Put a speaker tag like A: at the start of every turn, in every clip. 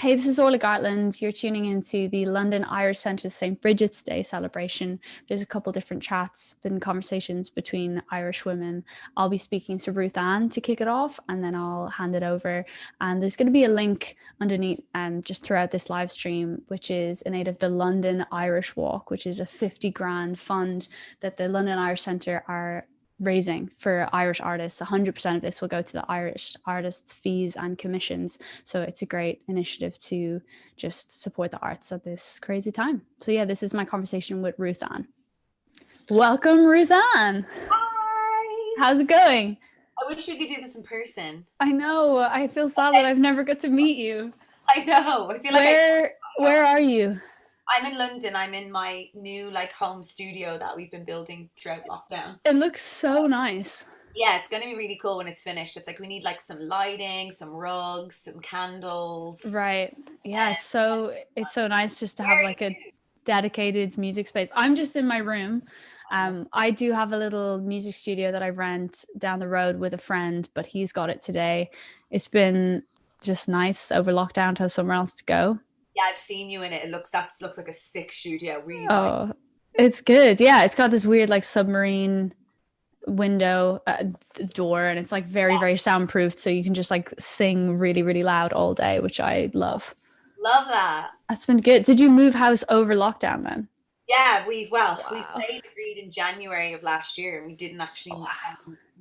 A: Hey, this is Orla Gartland. You're tuning into the London Irish Centre's St Brigid's Day celebration. There's a couple different chats, been conversations between Irish women. I'll be speaking to Ruth-Anne to kick it off, and then I'll hand it over. And there's going to be a link underneath just throughout this live stream, which is in aid of the London Irish Walk, which is a 50 grand fund that the London Irish Centre are raising for Irish artists. 100% of this will go to the Irish artists' fees and commissions. So it's a great initiative to just support the arts at this crazy time. So yeah, this is my conversation with Ruth-Anne. Welcome, Ruth-Anne.
B: Hi.
A: How's it going?
B: I wish we could do this in person.
A: I know. I feel sad that I've never got to meet you.
B: I know. I feel
A: where are you?
B: I'm in London. I'm in my new home studio that we've been building throughout lockdown.
A: It looks so nice.
B: Yeah, it's going to be really cool when it's finished. It's we need some lighting, some rugs, some candles.
A: Right. Yeah, it's so nice just to have a dedicated music space. I'm just in my room. I do have a little music studio that I rent down the road with a friend, but he's got it today. It's been just nice over lockdown to have somewhere else to go.
B: Yeah, I've seen you in it. It looks like a sick studio, really.
A: Oh, it's good. Yeah, it's got this weird submarine window door, and it's very, very soundproofed, so you can just sing really, really loud all day, which I love.
B: Love that.
A: That's been good. Did you move house over lockdown then?
B: Yeah, we stayed agreed in January of last year, and we didn't actually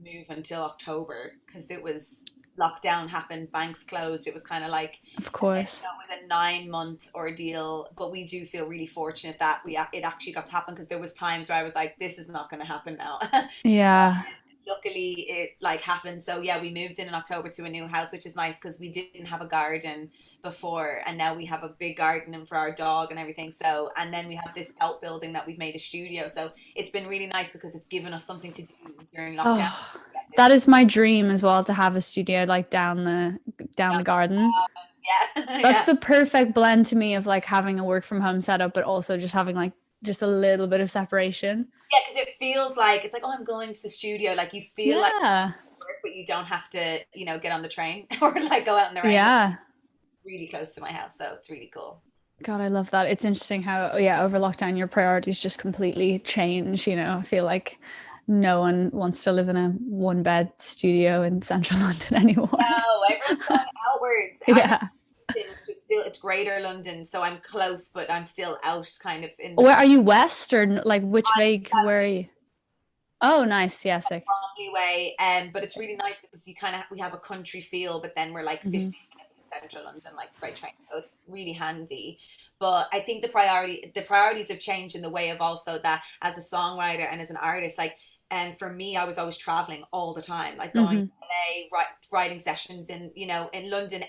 B: move until October because it was lockdown happened, banks closed. It was kind of
A: of course,
B: it was a 9-month ordeal, but we do feel really fortunate that it actually got to happen, because there was times where I was like, this is not going to happen now.
A: Yeah.
B: Luckily it happened. So yeah, we moved in October to a new house, which is nice because we didn't have a garden before, and now we have a big garden for our dog and everything. So, and then we have this outbuilding that we've made a studio, so it's been really nice because it's given us something to do during lockdown.
A: That is my dream as well, to have a studio down the garden.
B: Yeah.
A: That's the perfect blend to me of having a work from home setup, but also just having just a little bit of separation.
B: Yeah, because it feels it's oh, I'm going to the studio. You feel like work, but you don't have to, get on the train or go out in the rain.
A: Yeah.
B: Really close to my house, so it's really cool.
A: God, I love that. It's interesting how over lockdown your priorities just completely change. I feel like no one wants to live in a one-bed studio in central London anymore.
B: No, everyone's going outwards.
A: Yeah.
B: It's Greater London, so I'm close, but I'm still out kind of in.
A: Where are you, west or which vague? Where are you? Oh, nice. Yeah, sick.
B: Way, but it's really nice because we have a country feel, but then we're 15 minutes to central London, by train, so it's really handy. But I think the priorities have changed in the way of also that as a songwriter and as an artist, and for me, I was always traveling all the time, going to LA, writing sessions in London,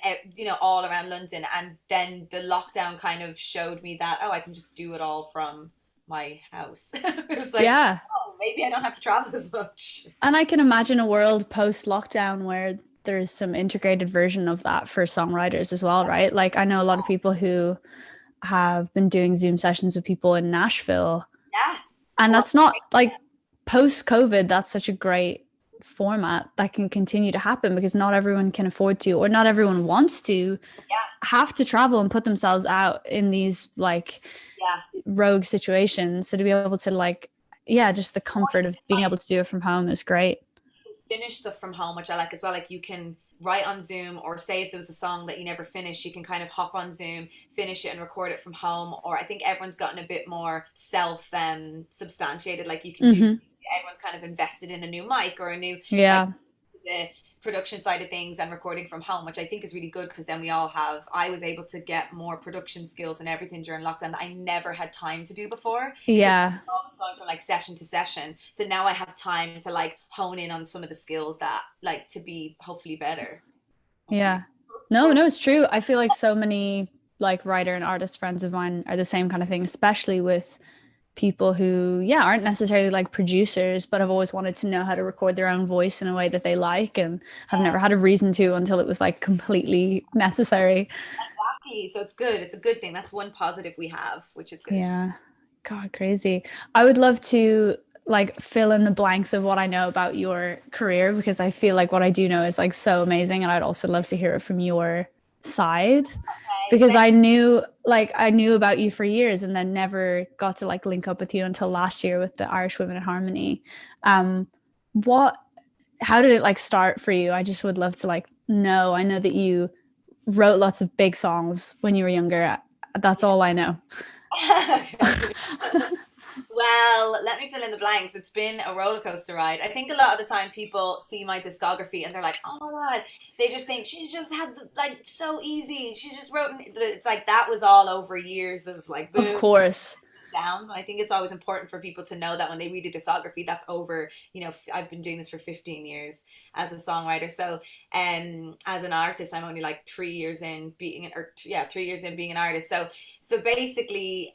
B: all around London. And then the lockdown kind of showed me that, I can just do it all from my house. It was maybe I don't have to travel as much.
A: And I can imagine a world post-lockdown where there's some integrated version of that for songwriters as well, right? I know a lot of people who have been doing Zoom sessions with people in Nashville.
B: Yeah.
A: And that's not post-COVID, that's such a great format that can continue to happen, because not everyone can afford to, or not everyone wants to have to travel and put themselves out in these rogue situations. So to be able to just the comfort of being able to do it from home is great.
B: You can finish stuff from home, which I like as well. You can write on Zoom, or say if there was a song that you never finished, you can kind of hop on Zoom, finish it and record it from home. Or I think everyone's gotten a bit more substantiated. You can do, everyone's kind of invested in a new mic or a new the production side of things and recording from home, which I think is really good, because then I was able to get more production skills and everything during lockdown that I never had time to do before.
A: Yeah.
B: I was going from session to session. So now I have time to hone in on some of the skills that to be hopefully better.
A: Yeah. No, it's true. I feel so many writer and artist friends of mine are the same kind of thing, especially with people who aren't necessarily producers, but have always wanted to know how to record their own voice in a way that they like, and have never had a reason to until it was completely necessary.
B: Exactly. So it's good. It's a good thing. That's one positive we have, which is good.
A: Yeah. God, crazy. I would love to fill in the blanks of what I know about your career, because I feel what I do know is so amazing, and I'd also love to hear it from your side,
B: Okay,
A: because
B: same.
A: I knew about you for years and then never got to like link up with you until last year with the Irish Women in Harmony. Um, what how did it like start for you? I just would love to like know. I know that you wrote lots of big songs when you were younger. That's all I know.
B: Okay. Well, let me fill in the blanks. It's been a roller coaster ride. I think a lot of the time people see my discography and they're like, "Oh my God," they just think she's just had like so easy. She just wrote. It's like that was all over years of like
A: Of
B: boom
A: course.
B: down. And I think it's always important for people to know that when they read a discography, that's over. I've been doing this for 15 years as a songwriter. So, as an artist, I'm only like 3 years in being, or yeah, 3 years in being an artist. So basically,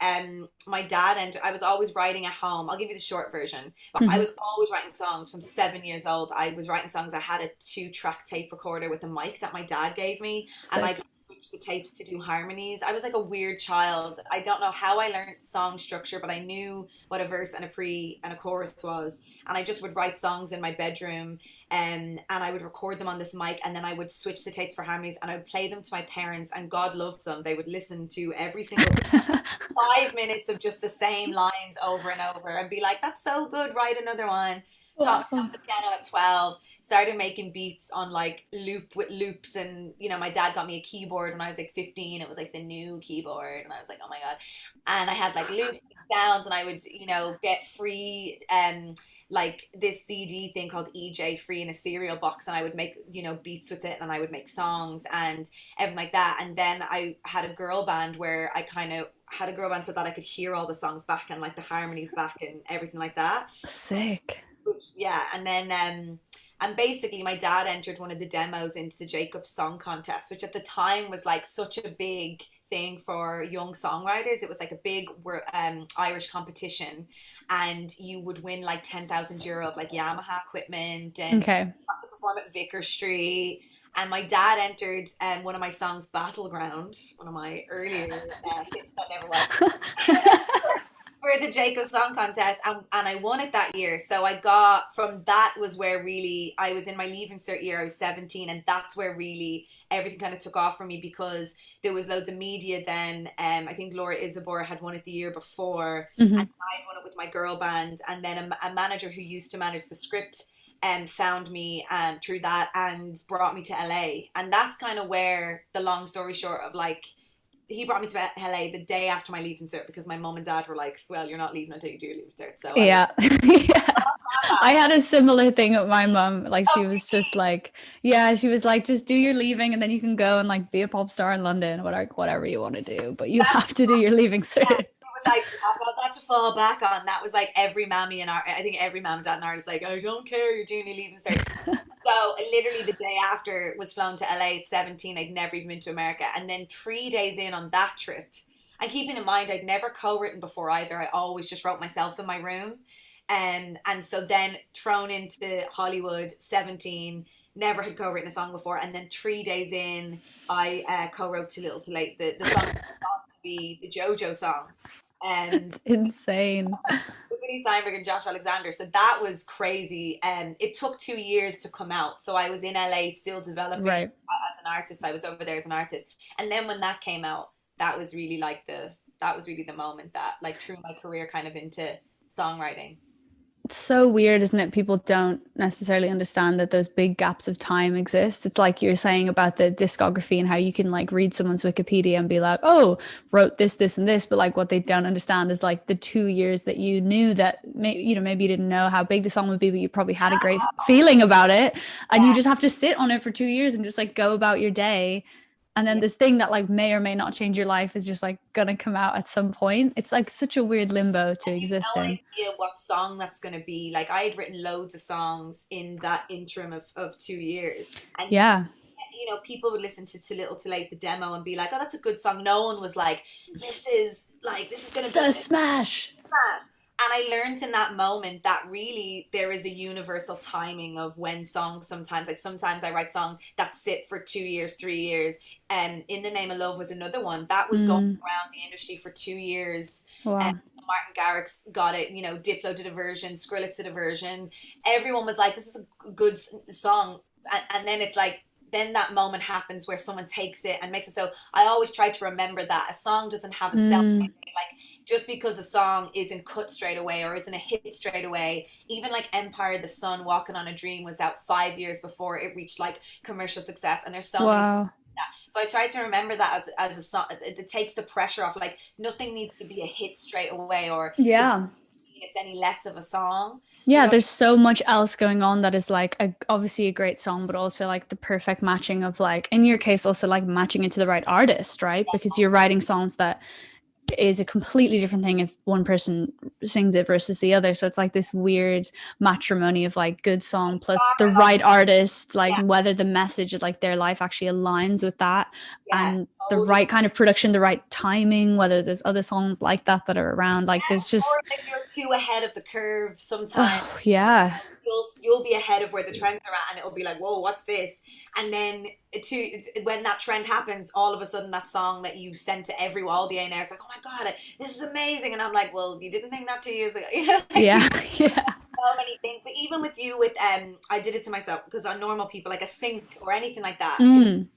B: my dad and I was always writing at home. I'll give you the short version, but I
A: Mm-hmm.
B: was always writing songs from 7 years old. I was writing songs. I had a 2-track tape recorder with a mic that my dad gave me, and I'd
A: Sick.
B: switch the tapes to do harmonies. I was like a weird child. I don't know how I learned song structure, but I knew what a verse and a pre and a chorus was, and I just would write songs in my bedroom. And I would record them on this mic, and then I would switch the tapes for harmonies, and I would play them to my parents, and God loved them. They would listen to every single 5 minutes of just the same lines over and over and be like, "That's so good, write another one." Taught
A: Wow.
B: myself the piano at 12, started making beats on like loop with loops. And my dad got me a keyboard when I was like 15. It was like the new keyboard, and I was like, "Oh my God." And I had like loop sounds, and I would get free like this CD thing called EJ free in a cereal box, and I would make beats with it, and I would make songs and everything like that. And then I had a girl band where I kind of had a girl band so that I could hear all the songs back and like the harmonies back and everything like that.
A: Sick.
B: Which, yeah, and then and basically my dad entered one of the demos into the Jacobs Song Contest, which at the time was like such a big thing for young songwriters. It was like a big Irish competition, and you would win like 10,000 euro of like Yamaha equipment, and
A: Okay.
B: got to perform at Vicar Street. And my dad entered one of my songs, Battleground, one of my earlier hits that never was, for the Jacob Song Contest, and I won it that year. So I got from that was where really I was in my leaving cert year. I was 17, and that's where really everything kind of took off for me, because there was loads of media then. I think Laura Isabor had won it the year before, and
A: Hmm.
B: I won it with my girl band. And then a manager who used to manage the script found me through that and brought me to LA. And that's kind of where the long story short of like he brought me to LA the day after my leaving cert, because my mom and dad were like, "Well, you're not leaving until you do your leaving cert." So I was
A: Yeah. Yeah. I
B: like,
A: had a similar thing with my mom. Like
B: "Oh,
A: she was just like, yeah, she was like, just do your leaving and then you can go and like be a pop star in London, whatever you want to do. But you
B: that's
A: have to do your leaving
B: yeah."
A: cert.
B: It was like you have got that to fall back on. That was like every mammy in our, I think every mom and dad in Ireland is like, "I don't care, you're doing your leaving cert." So literally the day after was flown to LA at 17. I'd never even been to America, and then 3 days in on that trip, and keeping in mind I'd never co-written before either. I always just wrote myself in my room. And so then thrown into Hollywood, 17, never had co-written a song before, and then 3 days in, I co-wrote "Too Little Too Late," the song that thought to be the JoJo song,
A: It's insane.
B: with Billy Steinberg and Josh Alexander. So that was crazy. It took 2 years to come out, so I was in LA still developing
A: Right.
B: as an artist. I was over there as an artist, and then when that came out, that was really like that was really the moment that like threw my career kind of into songwriting.
A: It's so weird, isn't it? People don't necessarily understand that those big gaps of time exist. It's like you're saying about the discography and how you can like read someone's Wikipedia and be like, oh, wrote this, this, and this. But like what they don't understand is like the 2 years that you knew that maybe you didn't know how big the song would be, but you probably had a great feeling about it. And you
B: Yeah,
A: just have to sit on it for 2 years and just like go about your day. And then
B: yeah.
A: this thing that like may or may not change your life is just like gonna come out at some point. It's like such a weird limbo to
B: You've
A: exist
B: no
A: in.
B: idea what song that's going to be. Like I had written loads of songs in that interim of 2 years, and
A: Yeah.
B: people would listen to "Too Little Too Late," the demo, and be like, "Oh, that's a good song." No one was like, "This is going to be
A: The smash.
B: that." And I learned in that moment that really there is a universal timing of when songs sometimes I write songs that sit for 2 years, 3 years. And "In the Name of Love" was another one that was going
A: Mm,
B: around the industry for 2 years. Um,
A: wow.
B: Martin Garrix got it, Diplo did a version, Skrillex did a version. Everyone was like, "This is a good song." And then it's like then that moment happens where someone takes it and makes it. So I always try to remember that a song doesn't have a sell,
A: Mm,
B: like just because a song isn't cut straight away or isn't a hit straight away. Even like Empire of the Sun, Walking on a Dream was out 5 years before it reached like commercial success, and there's so many songs
A: wow.
B: like that. So I try to remember that as a song. It takes the pressure off. Like nothing needs to be a hit straight away or to mean
A: Yeah.
B: it's any less of a song. You
A: Yeah,
B: know,
A: there's so much else going on that is like obviously a great song, but also like the perfect matching of like, in your case, also like matching it to the right artist, right? Because you're writing songs that is a completely different thing if one person sings it versus the other. So it's like this weird matrimony of like good song plus the right artist, like
B: yeah,
A: whether the message of like their life actually aligns with that,
B: yeah,
A: and the
B: totally.
A: right kind of production, the right timing, whether there's other songs like that that are around. Like there's
B: Yes, or
A: just,
B: if you're too ahead of the curve sometimes,
A: oh, yeah.
B: you'll be ahead of where the trends are at, and it'll be like, whoa, what's this? And then when that trend happens, all of a sudden that song that you sent to all the A&R is like, oh my god, this is amazing, and I'm like, well, you didn't think that 2 years ago, you know, like
A: Yeah. Yeah.
B: so many things. But even with you, with I did it to myself because on normal people like a sync or anything like that can
A: Mm.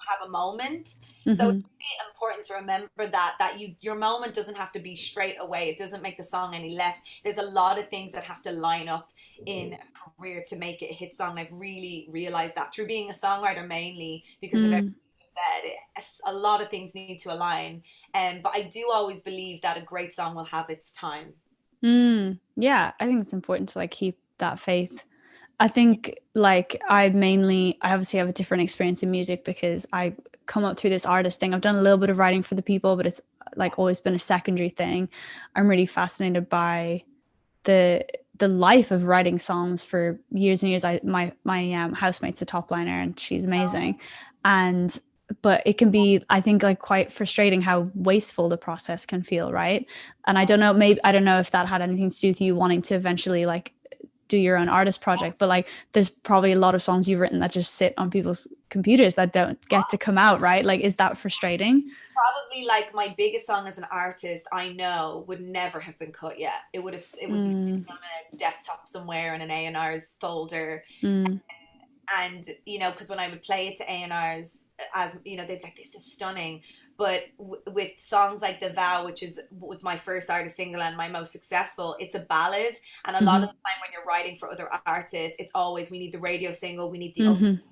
B: have a moment. So
A: Hmm.
B: it's really important to remember that your moment doesn't have to be straight away. It doesn't make the song any less. There's a lot of things that have to line up in a career to make it a hit song. I've really realized that through being a songwriter mainly because of everything
A: Mm.
B: you said. A lot of things need to align. But I do always believe that a great song will have its time.
A: Mm. Yeah, I think it's important to like keep that faith. I think like I obviously have a different experience in music because I come up through this artist thing. I've done a little bit of writing for the people, but it's like always been a secondary thing. I'm really fascinated by the the life of writing songs for years and years. My housemate's a top liner and she's amazing, and but it can be, I think, like quite frustrating how wasteful the process can feel, right? And I don't know, maybe I don't know if that had anything to do with you wanting to eventually like do your own artist project, but like there's probably a lot of songs you've written that just sit on people's computers that don't get to come out, right? Like, is that frustrating?
B: Probably like my biggest song as an artist, I know would never have been cut yet. It would be sitting
A: Mm,
B: on a desktop somewhere in an A&R's folder.
A: mm,
B: And because when I would play it to A&Rs, as they'd be like, this is stunning. But with songs like The Vow, which was my first artist single and my most successful, it's a ballad. And a lot of
A: mm-hmm,
B: the time when you're writing for other artists, it's always, we need the radio single, we need the up
A: mm-hmm,
B: tempo.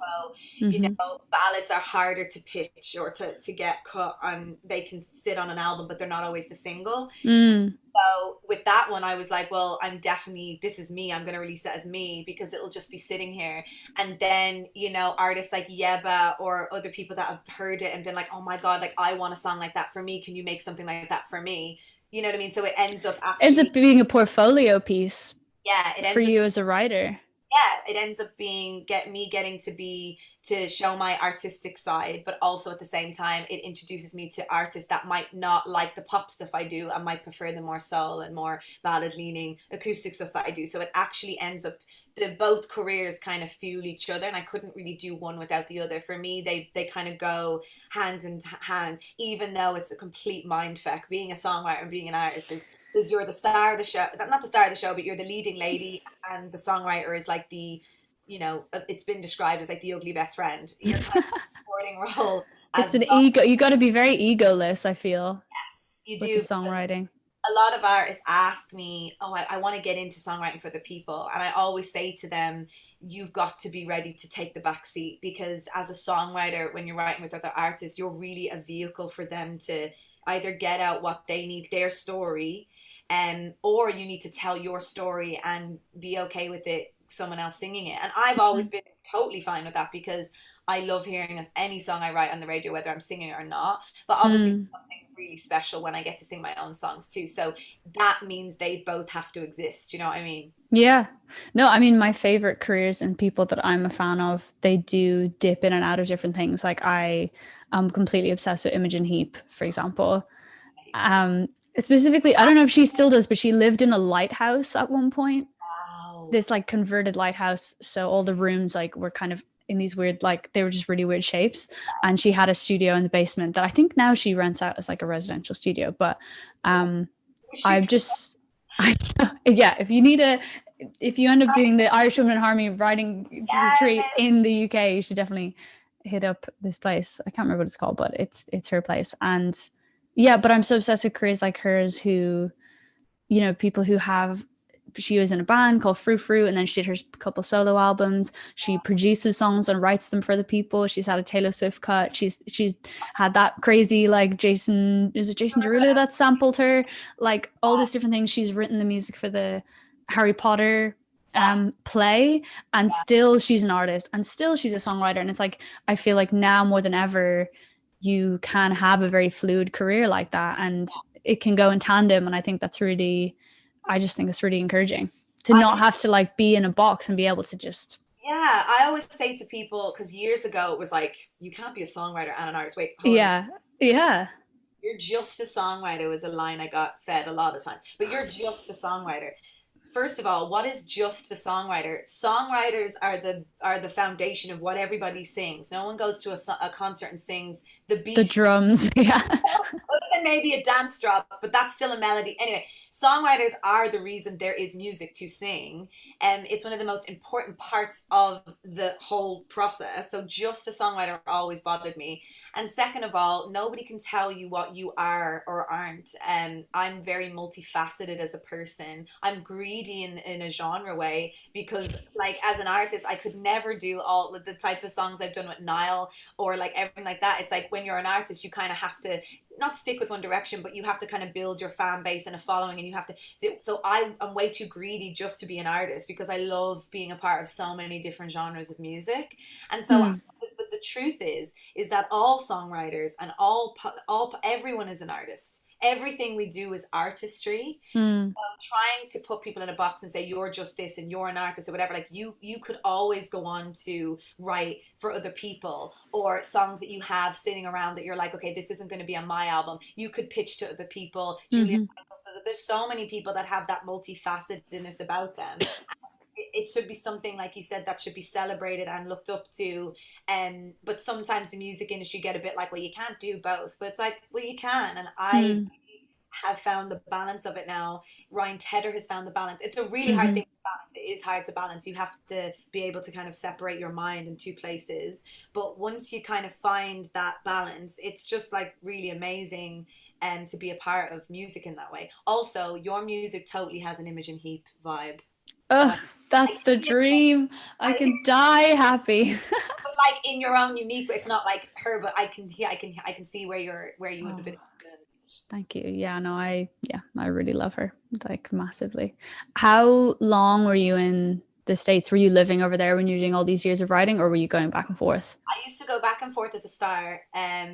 A: mm-hmm,
B: Ballads are harder to pitch or to get cut on. They can sit on an album, but they're not always the single.
A: mm,
B: So with that one, I was like, well, this is me. I'm going to release it as me because it'll just be sitting here. And then, artists like Yeba or other people that have heard it and been like, oh my God, like I want a song like that for me. Can you make something like that for me? You know what I mean? So it ends up
A: ends up
B: actually,
A: being a portfolio piece
B: yeah, it
A: for
B: ends up
A: you as a writer.
B: yeah, it ends up being me getting to show my artistic side, but also at the same time it introduces me to artists that might not like the pop stuff I do and might prefer the more soul and more ballad leaning acoustic stuff that I do. So it actually ends up, the both careers kind of fuel each other, and I couldn't really do one without the other. For me, they kind of go hand in hand, even though it's a complete mind fuck. Being a songwriter and being an artist is you're the star of the show, not the star of the show, but you're the leading lady, and the songwriter is like it's been described as like the ugly best friend. You're kind of supporting role
A: It's
B: as a
A: an
B: song.
A: ego. You got to be very egoless, I feel,
B: Yes, you
A: with the
B: do.
A: songwriting.
B: A lot of artists ask me, oh, I want to get into songwriting for the people. And I always say to them, you've got to be ready to take the back seat, because as a songwriter, when you're writing with other artists, you're really a vehicle for them to either get out what they need, their story, or you need to tell your story and be okay with it, someone else singing it. And I've always been totally fine with that because I love hearing any song I write on the radio, whether I'm singing it or not. But obviously,
A: Mm.
B: something really special when I get to sing my own songs too. So that means they both have to exist. You know what I mean?
A: Yeah. No, I mean, my favorite careers and people that I'm a fan of, they do dip in and out of different things. Like I am completely obsessed with Imogen Heap, for example.
B: Amazing.
A: Um, Specifically, I don't know if she still does, but she lived in a lighthouse at one point.
B: Wow.
A: This like converted lighthouse. So all the rooms like were kind of in these weird, like they were just really weird shapes. And she had a studio in the basement that I think now she rents out as like a residential studio. But um
B: We should
A: I've just I yeah, if you end up doing the Irish Women in Harmony riding the
B: get
A: retreat in the UK, you should definitely hit up this place. I can't remember what it's called, but it's her place. And yeah, but I'm so obsessed with careers like hers who, you know, people who have, she was in a band called Fruit Fruit, and then she did her couple solo albums. She produces songs and writes them for the people. She's had a Taylor Swift cut. She's had that crazy, like, Jason Derulo that sampled her, like all these different things. She's written the music for the Harry Potter play, and still she's an artist, and still she's a songwriter. And it's like, I feel like now more than ever you can have a very fluid career like that, and it can go in tandem. And I think that's really, I just think it's really encouraging to not have to like be in a box and be able to just.
B: Yeah, I always say to people, because years ago it was like, you can't be a songwriter and an artist. Wait, hold on.
A: Yeah.
B: You're just a songwriter was a line I got fed a lot of times. But you're just a songwriter. First of all, what is just a songwriter? Songwriters are the foundation of what everybody sings. No one goes to a concert and sings the beat.
A: The drums, yeah.
B: Other than maybe a dance drop, but that's still a melody. Anyway, songwriters are the reason there is music to sing. It's one of the most important parts of the whole process. So just a songwriter always bothered me. And second of all, nobody can tell you what you are or aren't. I'm very multifaceted as a person. I'm greedy in a genre way, because like as an artist, I could never do all the type of songs I've done with Niall or like everything like that. It's like when you're an artist, you kind of have to not stick with one direction, but you have to kind of build your fan base and a following, and you have to. So I'm way too greedy just to be an artist, because I love being a part of so many different genres of music. And so, but the truth is that all songwriters and everyone is an artist. Everything we do is artistry. Trying to put people in a box and say you're just this and you're an artist or whatever, like you could always go on to write for other people, or songs that you have sitting around that you're like, okay, this isn't going to be on my album. You could pitch to other people. Julia, so there's so many people that have that multifacetedness about them. It should be something, like you said, that should be celebrated and looked up to. But sometimes the music industry get a bit like, well, you can't do both. But it's like, well, you can. And I have found the balance of it now. Ryan Tedder has found the balance. It's a really hard thing to balance. It is hard to balance. You have to be able to kind of separate your mind in two places. But once you kind of find that balance, it's just like really amazing to be a part of music in that way. Also, your music totally has an Imogen Heap vibe.
A: That's the dream. I can die happy.
B: But like in your own unique way. It's not like her, but I can see where you would have been influenced.
A: Thank you. Yeah, no, I really love her, like massively. How long were you in the States? Were you living over there when you were doing all these years of writing, or were you going back and forth?
B: I used to go back and forth at the start,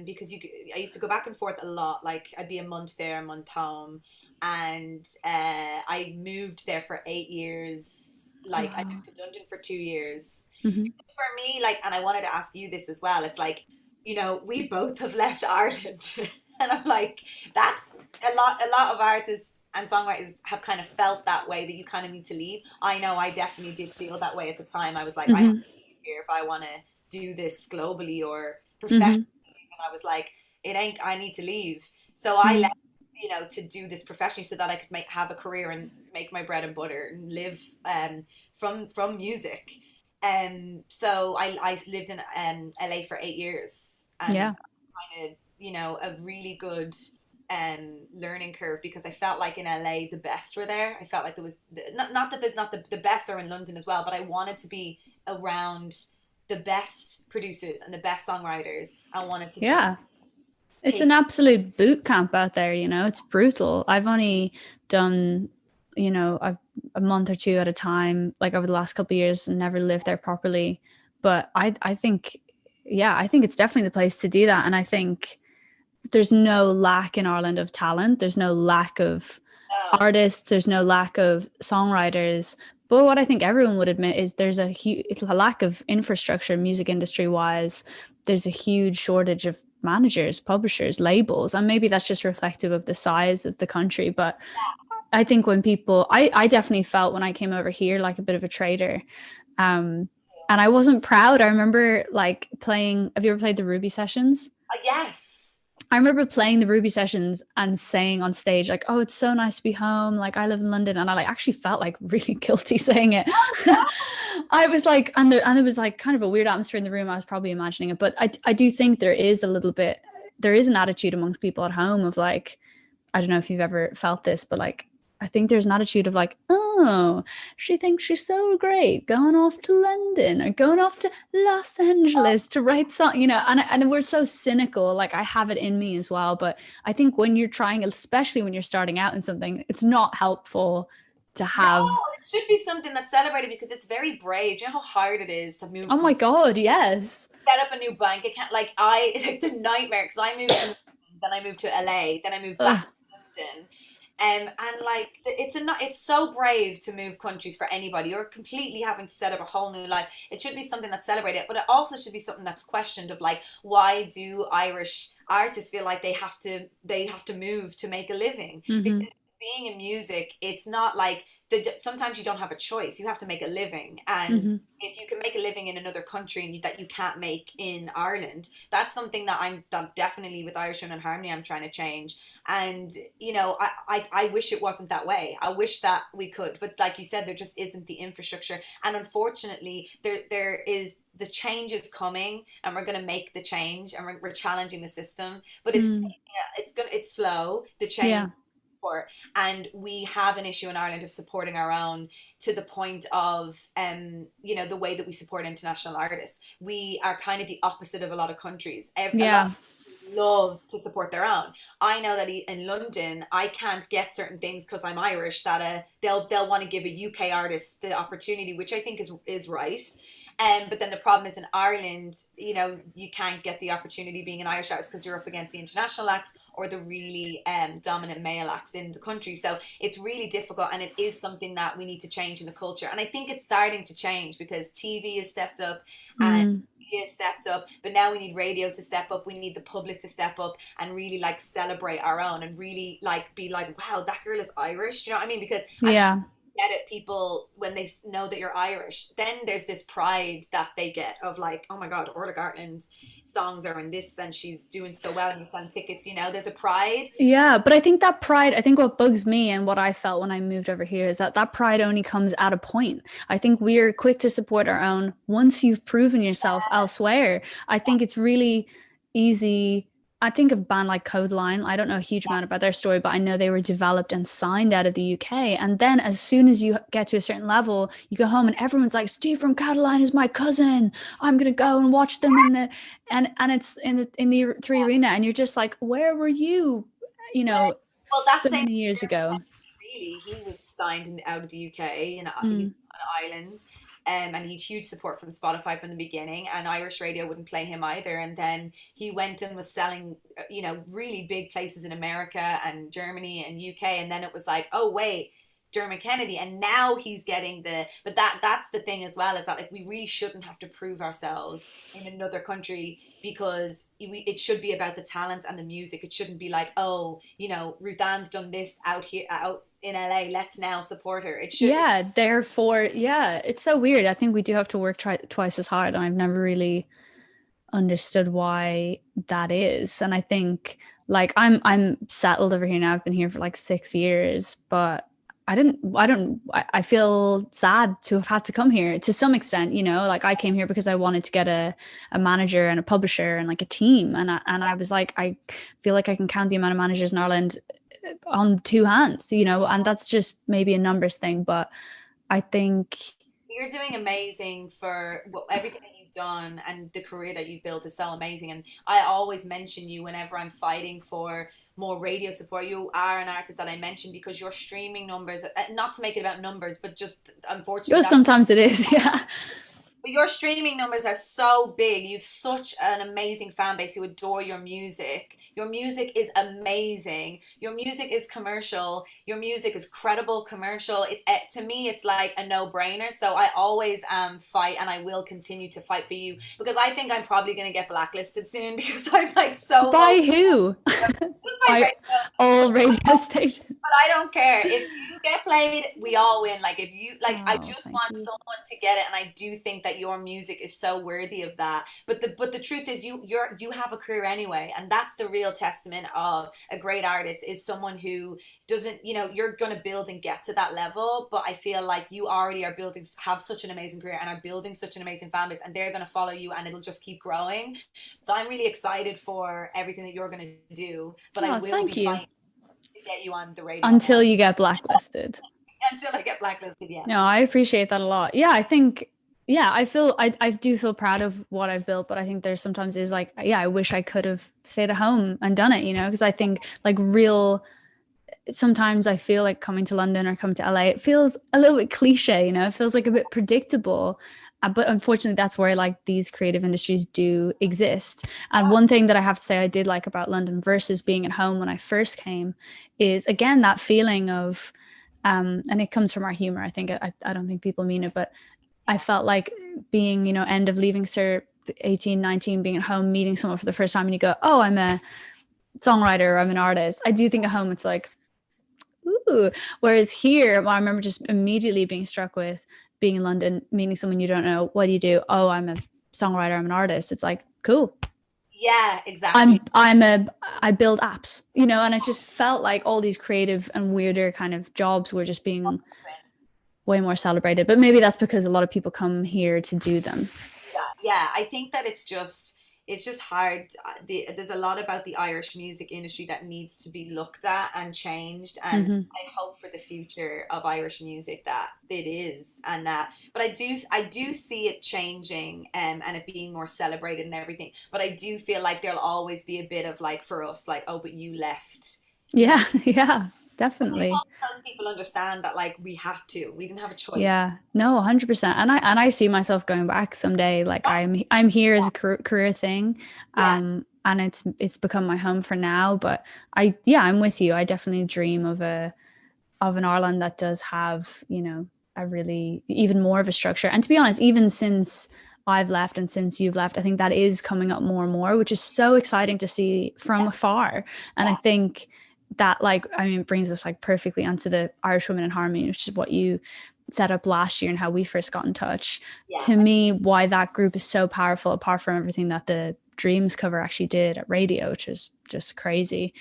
B: because I used to go back and forth a lot. Like I'd be a month there, a month home. And I moved there for 8 years. Like I moved to London for 2 years. It's for me, like, and I wanted to ask you this as well. It's like, you know, we both have left Ireland, and I'm like, that's a lot of artists and songwriters have kind of felt that way, that you kind of need to leave. I know I definitely did feel that way at the time. I was like, I have to leave here if I want to do this globally or professionally. And I was like, I need to leave. So I left, you know, to do this professionally so that I could have a career and make my bread and butter and live from music. So I lived in LA for 8 years, and kind of, you know, a really good learning curve, because I felt like in LA the best were there. I felt like there was not that there's not the best are in London as well, but I wanted to be around the best producers and the best songwriters. I wanted to just
A: it's an absolute boot camp out there, you know. It's brutal. I've only done, you know, a month or two at a time, like over the last couple of years, and never lived there properly. But I think it's definitely the place to do that. And I think there's no lack in Ireland of talent. There's no lack of artists. There's no lack of songwriters. But what I think everyone would admit is there's a lack of infrastructure, music industry wise. There's a huge shortage of managers, publishers, labels, and maybe that's just reflective of the size of the country. But I think when people, I definitely felt when I came over here like a bit of a traitor, and I wasn't proud. I remember like playing. Have you ever played the Ruby sessions?
B: Yes.
A: I remember playing the Ruby sessions and saying on stage, like, oh, it's so nice to be home. Like, I live in London. And I like actually felt like really guilty saying it. I was like, and there was like kind of a weird atmosphere in the room. I was probably imagining it. But I do think there is an attitude amongst people at home of like, I don't know if you've ever felt this, but like, I think there's an attitude of like, oh, she thinks she's so great going off to London or going off to Los Angeles to write song, you know, and we're so cynical. Like, I have it in me as well. But I think when you're trying, especially when you're starting out in something, it's not helpful to have.
B: No, it should be something that's celebrated because it's very brave. Do you know how hard it is to move?
A: Oh my God, yes.
B: Set up a new bank account. Like like the nightmare because I moved to, then I moved to LA, then I moved back to London. And like it's so brave to move countries for anybody. You're completely having to set up a whole new life. It should be something that's celebrated, but it also should be something that's questioned of like, why do Irish artists feel like they have to move to make a living? Because being in music, it's not like sometimes you don't have a choice. You have to make a living, and if you can make a living in another country and that you can't make in Ireland, that's something that definitely with Irish Women in Harmony I'm trying to change. And you know, I wish it wasn't that way. I wish that we could, but like you said, there just isn't the infrastructure, and unfortunately, there is. The change is coming, and we're going to make the change, and we're challenging the system. But it's slow. The change. Yeah. And we have an issue in Ireland of supporting our own to the point of you know, the way that we support international artists. We are kind of the opposite of a lot of countries. Love to support their own. I know that in London I can't get certain things because I'm Irish, that they'll want to give a UK artist the opportunity, which I think is right. But then the problem is in Ireland, you know, you can't get the opportunity being an Irish artist because you're up against the international acts or the really dominant male acts in the country. So it's really difficult, and it is something that we need to change in the culture. And I think it's starting to change because TV has stepped up and media has stepped up, but now we need radio to step up. We need the public to step up and really like celebrate our own and really like be like, wow, that girl is Irish. Do you know what I mean? Because get it, people, when they know that you're Irish, then there's this pride that they get of like, oh my God, Orla Gartland's songs are in this and she's doing so well and you sell tickets, you know, there's a pride.
A: Yeah, but I think that pride, I think what bugs me and what I felt when I moved over here is that pride only comes at a point. I think we're quick to support our own once you've proven yourself elsewhere. I think it's really easy. I think of a band like Codeline. I don't know a huge amount about their story, but I know they were developed and signed out of the UK. And then as soon as you get to a certain level, you go home and everyone's like, Steve from Codeline is my cousin. I'm going to go and watch them in the, and it's in the Three Arena. And you're just like, where were you, you know,
B: that's
A: so many years ago?
B: Really, he was signed out of the UK and he's on an island. And he had huge support from Spotify from the beginning, and Irish radio wouldn't play him either. And then he went and was selling, you know, really big places in America and Germany and UK. And then it was like, oh wait, Dermot Kennedy, and now he's getting but that's the thing as well, is that like we really shouldn't have to prove ourselves in another country, because it should be about the talent and the music. It shouldn't be like, oh, you know, Ruth-Anne's done this out in LA, let's now support her. It should. Yeah,
A: therefore, yeah, it's so weird. I think we do have to work twice as hard, and I've never really understood why that is. And I think like I'm settled over here now. I've been here for like 6 years, but I feel sad to have had to come here to some extent, you know, like I came here because I wanted to get a manager and a publisher and like a team. And I was like, I feel like I can count the amount of managers in Ireland on two hands, you know, and that's just maybe a numbers thing. But I think
B: you're doing amazing for everything that you've done, and the career that you've built is so amazing. And I always mention you whenever I'm fighting for more radio support. You are an artist that I mention because your streaming numbers, not to make it about numbers, but just unfortunately
A: sometimes it is, yeah,
B: but your streaming numbers are so big. You've such an amazing fan base who adore your music. Your music is amazing. Your music is commercial. Your music is credible, commercial. It's to me, it's like a no-brainer. So I always fight, and I will continue to fight for you, because I think I'm probably going to get blacklisted soon, because I'm like so.
A: By who? By all radio stations.
B: But I don't care if you get played, we all win. Like if you like, I
A: Oh,
B: just
A: thank
B: want
A: you.
B: someone to get it, and I do think that your music is so worthy of that. But the truth is, you have a career anyway, and that's the real testament of a great artist is someone who doesn't, you're gonna build and get to that level. But I feel like you already are building, have such an amazing career, and are building such an amazing fan base, and they're gonna follow you, and it'll just keep growing. So I'm really excited for everything that you're gonna do. But I
A: Oh,
B: will be
A: thank you.
B: fighting to get you on the radio now.
A: Until you get blacklisted.
B: Until I get blacklisted, yes.
A: No, I appreciate that a lot. Yeah, I think, yeah, I do feel proud of what I've built, but I think there's sometimes is like, yeah, I wish I could have stayed at home and done it, because I think like sometimes I feel like coming to London or coming to LA, it feels a little bit cliche, it feels like a bit predictable. But unfortunately, that's where like these creative industries do exist. And one thing that I have to say I did like about London versus being at home when I first came is, again, that feeling of, and it comes from our humor. I think I don't think people mean it, but I felt like being, end of leaving cert, 18, 19, being at home, meeting someone for the first time, and you go, oh, I'm a songwriter, or I'm an artist. I do think at home it's like, ooh. Whereas here, well, I remember just immediately being struck with being in London, meeting someone you don't know. What do you do? Oh, I'm a songwriter, I'm an artist. It's like, cool.
B: Yeah, exactly.
A: I build apps, and it just felt like all these creative and weirder kind of jobs were just being way more celebrated. But maybe that's because a lot of people come here to do them.
B: Yeah, I think that it's just hard. There's a lot about the Irish music industry that needs to be looked at and changed, and
A: Mm-hmm.
B: I hope for the future of Irish music that it is, and that. But I do see it changing, and it being more celebrated and everything. But I do feel like there'll always be a bit of like for us, like, oh, but you left, you know.
A: Yeah, yeah,
B: But I
A: definitely.
B: hope those people understand that like we didn't have a choice.
A: Yeah, no, 100%. And I see myself going back someday. Like I'm here as a career thing.
B: Yeah,
A: And it's become my home for now. But yeah, I'm with you. I definitely dream of an Ireland that does have, a really even more of a structure. And to be honest, even since I've left and since you've left, I think that is coming up more and more, which is so exciting to see from afar. And I
B: yeah,
A: think that, like, I mean, it brings us like perfectly onto the Irish Women in Harmony, which is what you set up last year and how we first got in touch.
B: yeah.
A: To me, why that group is so powerful, apart from everything that the Dreams cover actually did at radio, which is just crazy.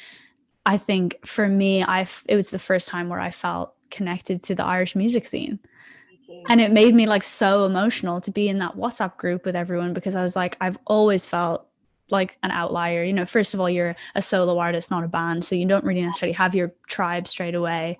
A: I think for me, it was the first time where I felt connected to the Irish music scene.
B: Me too.
A: And it made me like so emotional to be in that WhatsApp group with everyone, because I was like, I've always felt like an outlier. First of all, you're a solo artist, not a band. So you don't really necessarily have your tribe straight away.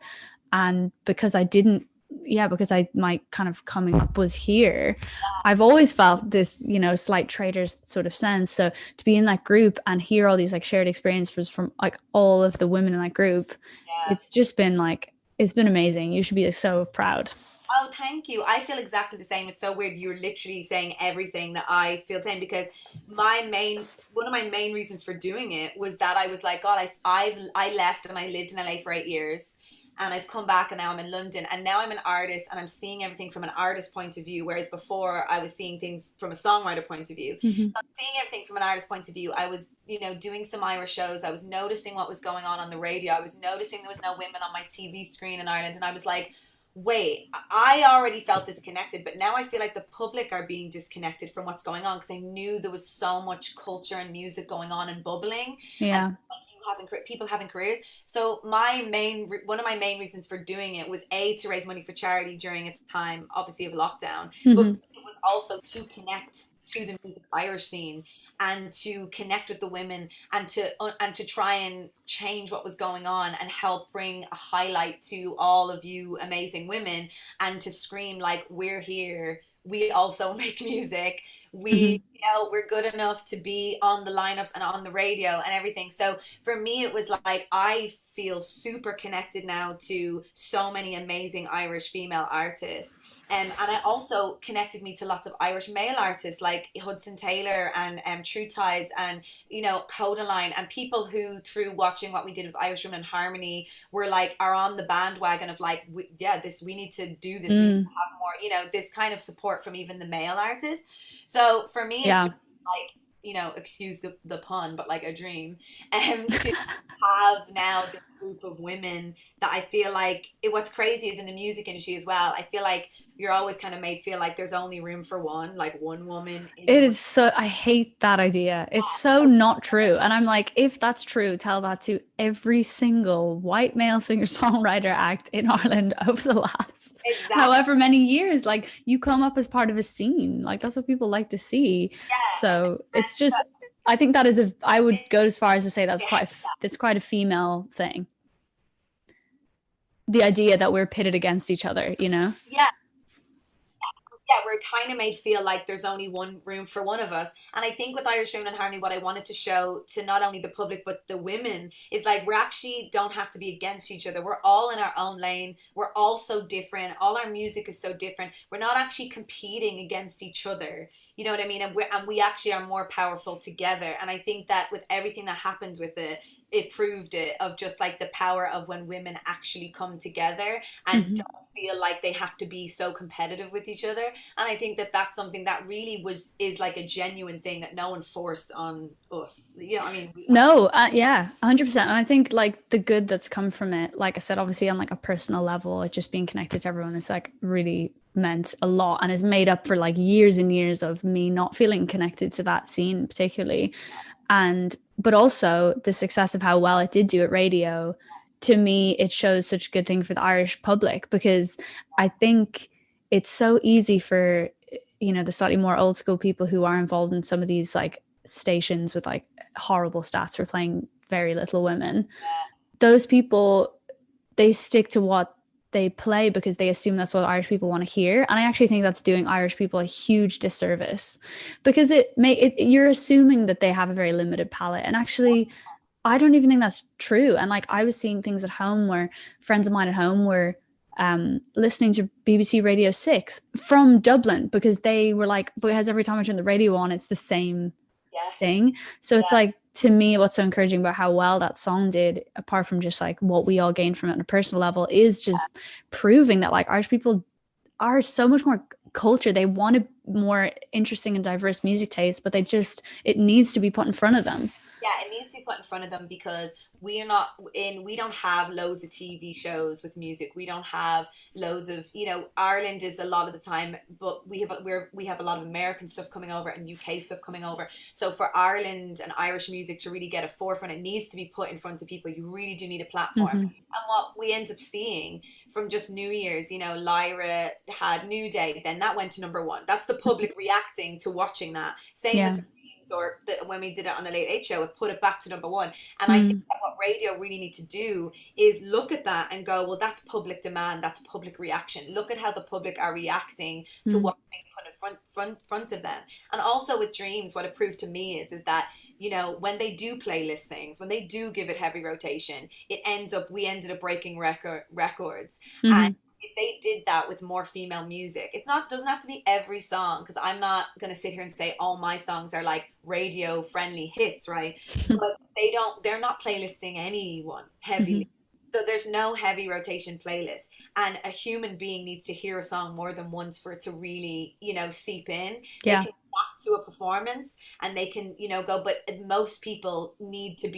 A: And because I didn't, yeah, because my kind of coming up was here, I've always felt this, slight traitor's sort of sense. So to be in that group and hear all these like shared experiences from like all of the women in that group,
B: Yeah.
A: it's just been like, it's been amazing. You should be so proud.
B: Oh, thank you. I feel exactly the same. It's so weird. You're literally saying everything that I feel saying because one of my main reasons for doing it was that I was like, God, I left and I lived in LA for 8 years, and I've come back and now I'm in London, and now I'm an artist and I'm seeing everything from an artist point of view, whereas before I was seeing things from a songwriter point of view.
A: Mm-hmm.
B: So I'm seeing everything from an artist point of view. I was, doing some Irish shows. I was noticing what was going on the radio. I was noticing there was no women on my TV screen in Ireland, and I was like, wait, I already felt disconnected, but now I feel like the public are being disconnected from what's going on because I knew there was so much culture and music going on and bubbling, and
A: Yeah.
B: like people having careers. So one of my main reasons for doing it was to raise money for charity during its time, obviously of lockdown, but
A: Mm-hmm.
B: it was also to connect to the music Irish scene and to connect with the women and to try and change what was going on and help bring a highlight to all of you amazing women, and to scream like, we're here, we also make music,
A: Mm-hmm.
B: we're good enough to be on the lineups and on the radio and everything. So for me it was like I feel super connected now to so many amazing Irish female artists. And it also connected me to lots of Irish male artists like Hudson Taylor and True Tides and Codaline, and people who through watching what we did with Irish Women in Harmony were like are on the bandwagon of like we need to do this, we need
A: Mm.
B: to have more this kind of support from even the male artists. So for me it's
A: Yeah.
B: just like excuse the pun, but like a dream to have now this group of women that I feel like what's crazy is in the music industry as well. I feel like you're always kind of made feel like there's only room for one, like one woman in
A: It
B: one.
A: is so, I hate that idea. It's so not true. And I'm like, if that's true, tell that to every single white male singer-songwriter act in Ireland over the last
B: Exactly.
A: however many years. Like, you come up as part of a scene. Like, that's what people like to see.
B: Yeah.
A: So it's just, I think that is a, I would go as far as to say that's quite a female thing. The idea that we're pitted against each other, you know?
B: Yeah. Yeah, we're kind of made feel like there's only one room for one of us. And I think with Irish Women in Harmony, what I wanted to show to not only the public but the women is like we actually don't have to be against each other. We're all in our own lane. We're all so different. All our music is so different. We're not actually competing against each other. You know what I mean? And we actually are more powerful together. And I think that with everything that happens with it proved it of just like the power of when women actually come together and don't feel like they have to be so competitive with each other. And I think that that's something that really is like a genuine thing that no one forced on us. You know, I mean,
A: No, yeah, 100%. And I think like the good that's come from it, like I said, obviously on like a personal level, like just being connected to everyone is like really meant a lot and has made up for like years and years of me not feeling connected to that scene particularly. And but also the success of how well it did do at radio, to me it shows such a good thing for the Irish public, because I think it's so easy for, you know, the slightly more old school people who are involved in some of these like stations with like horrible stats for playing very little women. Those people, they stick to what they play because they assume that's what Irish people want to hear. And I actually think that's doing Irish people a huge disservice, because you're assuming that they have a very limited palette. And actually, I don't even think that's true. And like I was seeing things at home where friends of mine at home were listening to BBC Radio 6 from Dublin because they were like, because every time I turn the radio on, it's the same thing. So it's like, to me, what's so encouraging about how well that song did, apart from just like what we all gained from it on a personal level, is just proving that like Irish people are so much more culture. They want a more interesting and diverse music taste, but it needs to be put in front of them.
B: Yeah, it needs to be put in front of them because we don't have loads of TV shows with music. We don't have loads of, you know, Ireland is a lot of the time, but we have a lot of American stuff coming over and UK stuff coming over. So for Ireland and Irish music to really get a forefront, it needs to be put in front of people. You really do need a platform. And what we end up seeing from just New Year's, you know, Lyra had New Day, then that went to #1. That's the public reacting to watching that. Same with when we did it on the Late Late Show, it put it back to #1. And I think that what radio really need to do is look at that and go, well, that's public demand, that's public reaction. Look at how the public are reacting to what's being put in front of them. And also with Dreams, what it proved to me is that, you know, when they do playlist things, when they do give it heavy rotation, we ended up breaking records. And if they did that with more female music, doesn't have to be every song, because I'm not going to sit here and say all my songs are like radio friendly hits, right? But they're not playlisting anyone heavily. So there's no heavy rotation playlist, and a human being needs to hear a song more than once for it to really, you know, seep in. They can back to a performance and they can, you know, go, but most people need to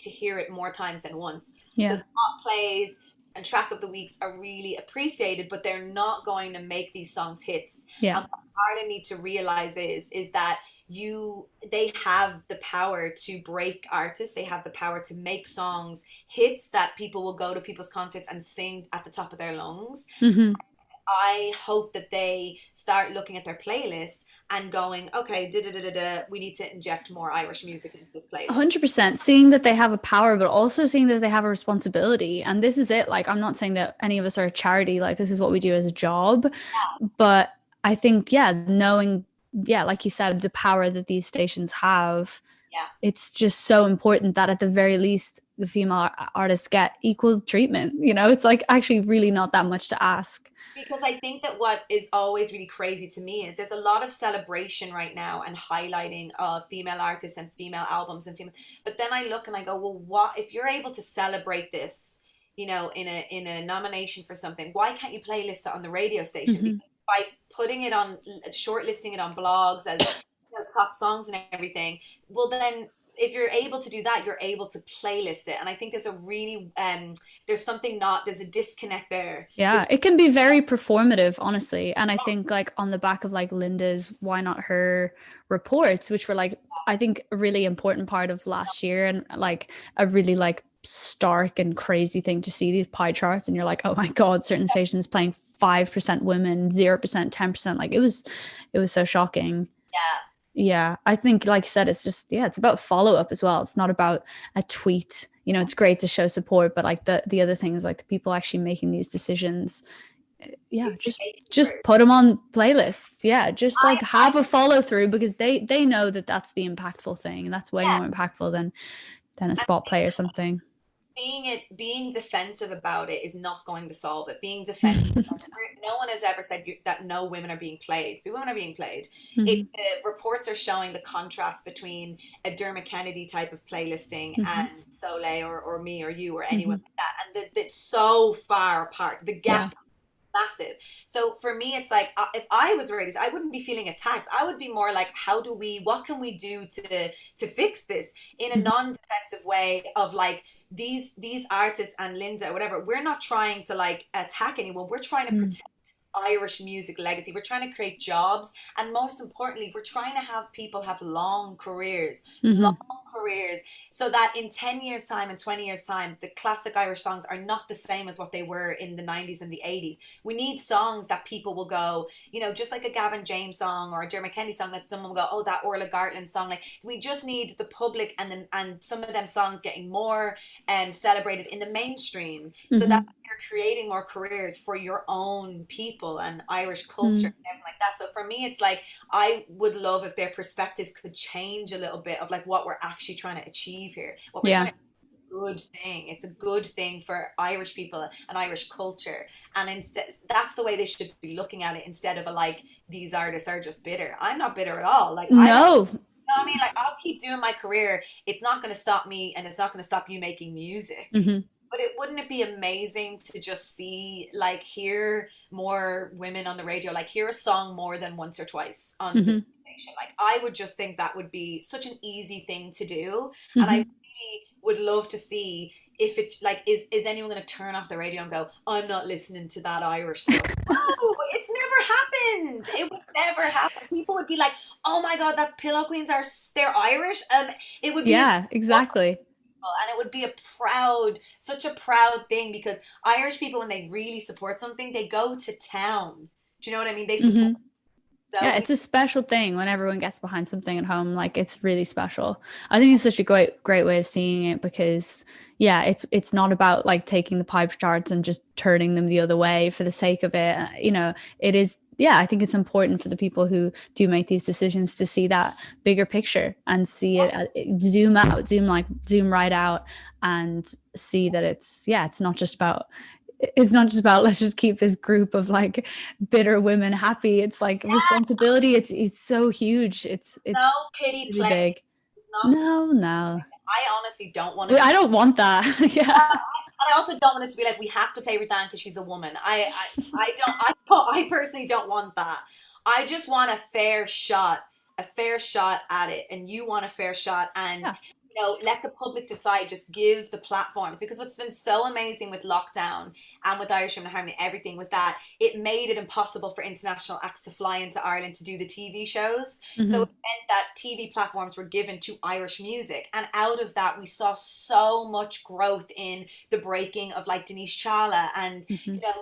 B: hear it more times than once. So spot plays and track of the weeks are really appreciated, but they're not going to make these songs hits. And what Ireland need to realize is that they have the power to break artists. They have the power to make songs hits that people will go to people's concerts and sing at the top of their lungs. I hope that they start looking at their playlists and going, okay, we need to inject more Irish music into this playlist.
A: 100%. Seeing that they have a power, but also seeing that they have a responsibility. And this is it. Like, I'm not saying that any of us are a charity. Like, this is what we do as a job. But I think, knowing, like you said, the power that these stations have, it's just so important that at the very least, the female artists get equal treatment. You know, it's like actually really not that much to ask.
B: Because I think that what is always really crazy to me is there's a lot of celebration right now and highlighting of female artists and female albums and female. But then I look and I go, well, what if you're able to celebrate this, you know, in a nomination for something? Why can't you playlist it on the radio station? Because by putting it on, shortlisting it on blogs as, you know, top songs and everything, well then if you're able to do that, you're able to playlist it. And I think there's a really there's a disconnect there.
A: Yeah, it can be very performative, honestly. And I think like on the back of like Linda's Why Not Her reports, which were like, I think a really important part of last year, and like a really like stark and crazy thing to see these pie charts, and you're like, oh my God, certain stations playing 5% women, 0%, 10%. Like it was so shocking.
B: Yeah.
A: Yeah, I think, like you said, it's just, yeah, it's about follow up as well. It's not about a tweet. You know, it's great to show support, but like the other thing is like the people actually making these decisions. Yeah, just put them on playlists. Yeah, just like have a follow through, because they know that that's the impactful thing, and that's way more impactful than a spot play or something.
B: Being defensive about it is not going to solve it. Being defensive, no one has ever said that no women are being played. Women are being played. It's the reports are showing the contrast between a Dermot Kennedy type of playlisting and Soleil or me or you or anyone like that, and it's so far apart. The gap massive. So for me, it's like if I was raised, I wouldn't be feeling attacked. I would be more like, what can we do to fix this in a non-defensive way of like these artists and Linda, whatever. We're not trying to like attack anyone. We're trying to protect Irish music legacy. We're trying to create jobs, and most importantly, we're trying to have people have long careers, so that in 10 years time and 20 years time, the classic Irish songs are not the same as what they were in the 90s and the 80s. We need songs that people will go, you know, just like a Gavin James song or a Dermot Kennedy song, that someone will go, oh, that Orla Gartland song. Like, we just need the public and some of them songs getting more celebrated in the mainstream, so that you're creating more careers for your own people and Irish culture and everything like that. So for me, it's like, I would love if their perspective could change a little bit of like what we're actually trying to achieve here. What we're trying to good thing. It's a good thing for Irish people and Irish culture. And instead, that's the way they should be looking at it, instead of a like, these artists are just bitter. I'm not bitter at all. Like,
A: no.
B: You know what I mean? Like, I'll keep doing my career. It's not going to stop me, and it's not going to stop you making music. But wouldn't it be amazing to just see, like, hear more women on the radio, like hear a song more than once or twice on the station? Like, I would just think that would be such an easy thing to do. And I really would love to see if it, like, is anyone going to turn off the radio and go, I'm not listening to that Irish stuff? No, it's never happened. It would never happen. People would be like, oh my God, that Pillow Queens they're Irish. It would be
A: exactly.
B: And it would be such a proud thing, because Irish people, when they really support something, they go to town. Do you know what I mean? They support. So,
A: yeah, it's a special thing when everyone gets behind something at home. Like, it's really special. I think it's such a great way of seeing it, because it's not about like taking the pipe charts and just turning them the other way for the sake of it. You know, it is. Yeah, I think it's important for the people who do make these decisions to see that bigger picture and see it, zoom right out, and see that it's not just about let's just keep this group of like bitter women happy. It's like responsibility. It's so huge. It's
B: no pity
A: really
B: play.
A: Big. No.
B: I honestly don't want to.
A: I don't want that.
B: And I also don't want it to be like, we have to play Ruth-Anne because she's a woman. I personally don't want that. I just want a fair shot at it, and you want a fair shot, and you know, let the public decide. Just give the platforms, because what's been so amazing with lockdown and with Irish Women in Harmony, everything, was that it made it impossible for international acts to fly into Ireland to do the TV shows. So it meant that TV platforms were given to Irish music, and out of that we saw so much growth in the breaking of like Denise Chala, and you know,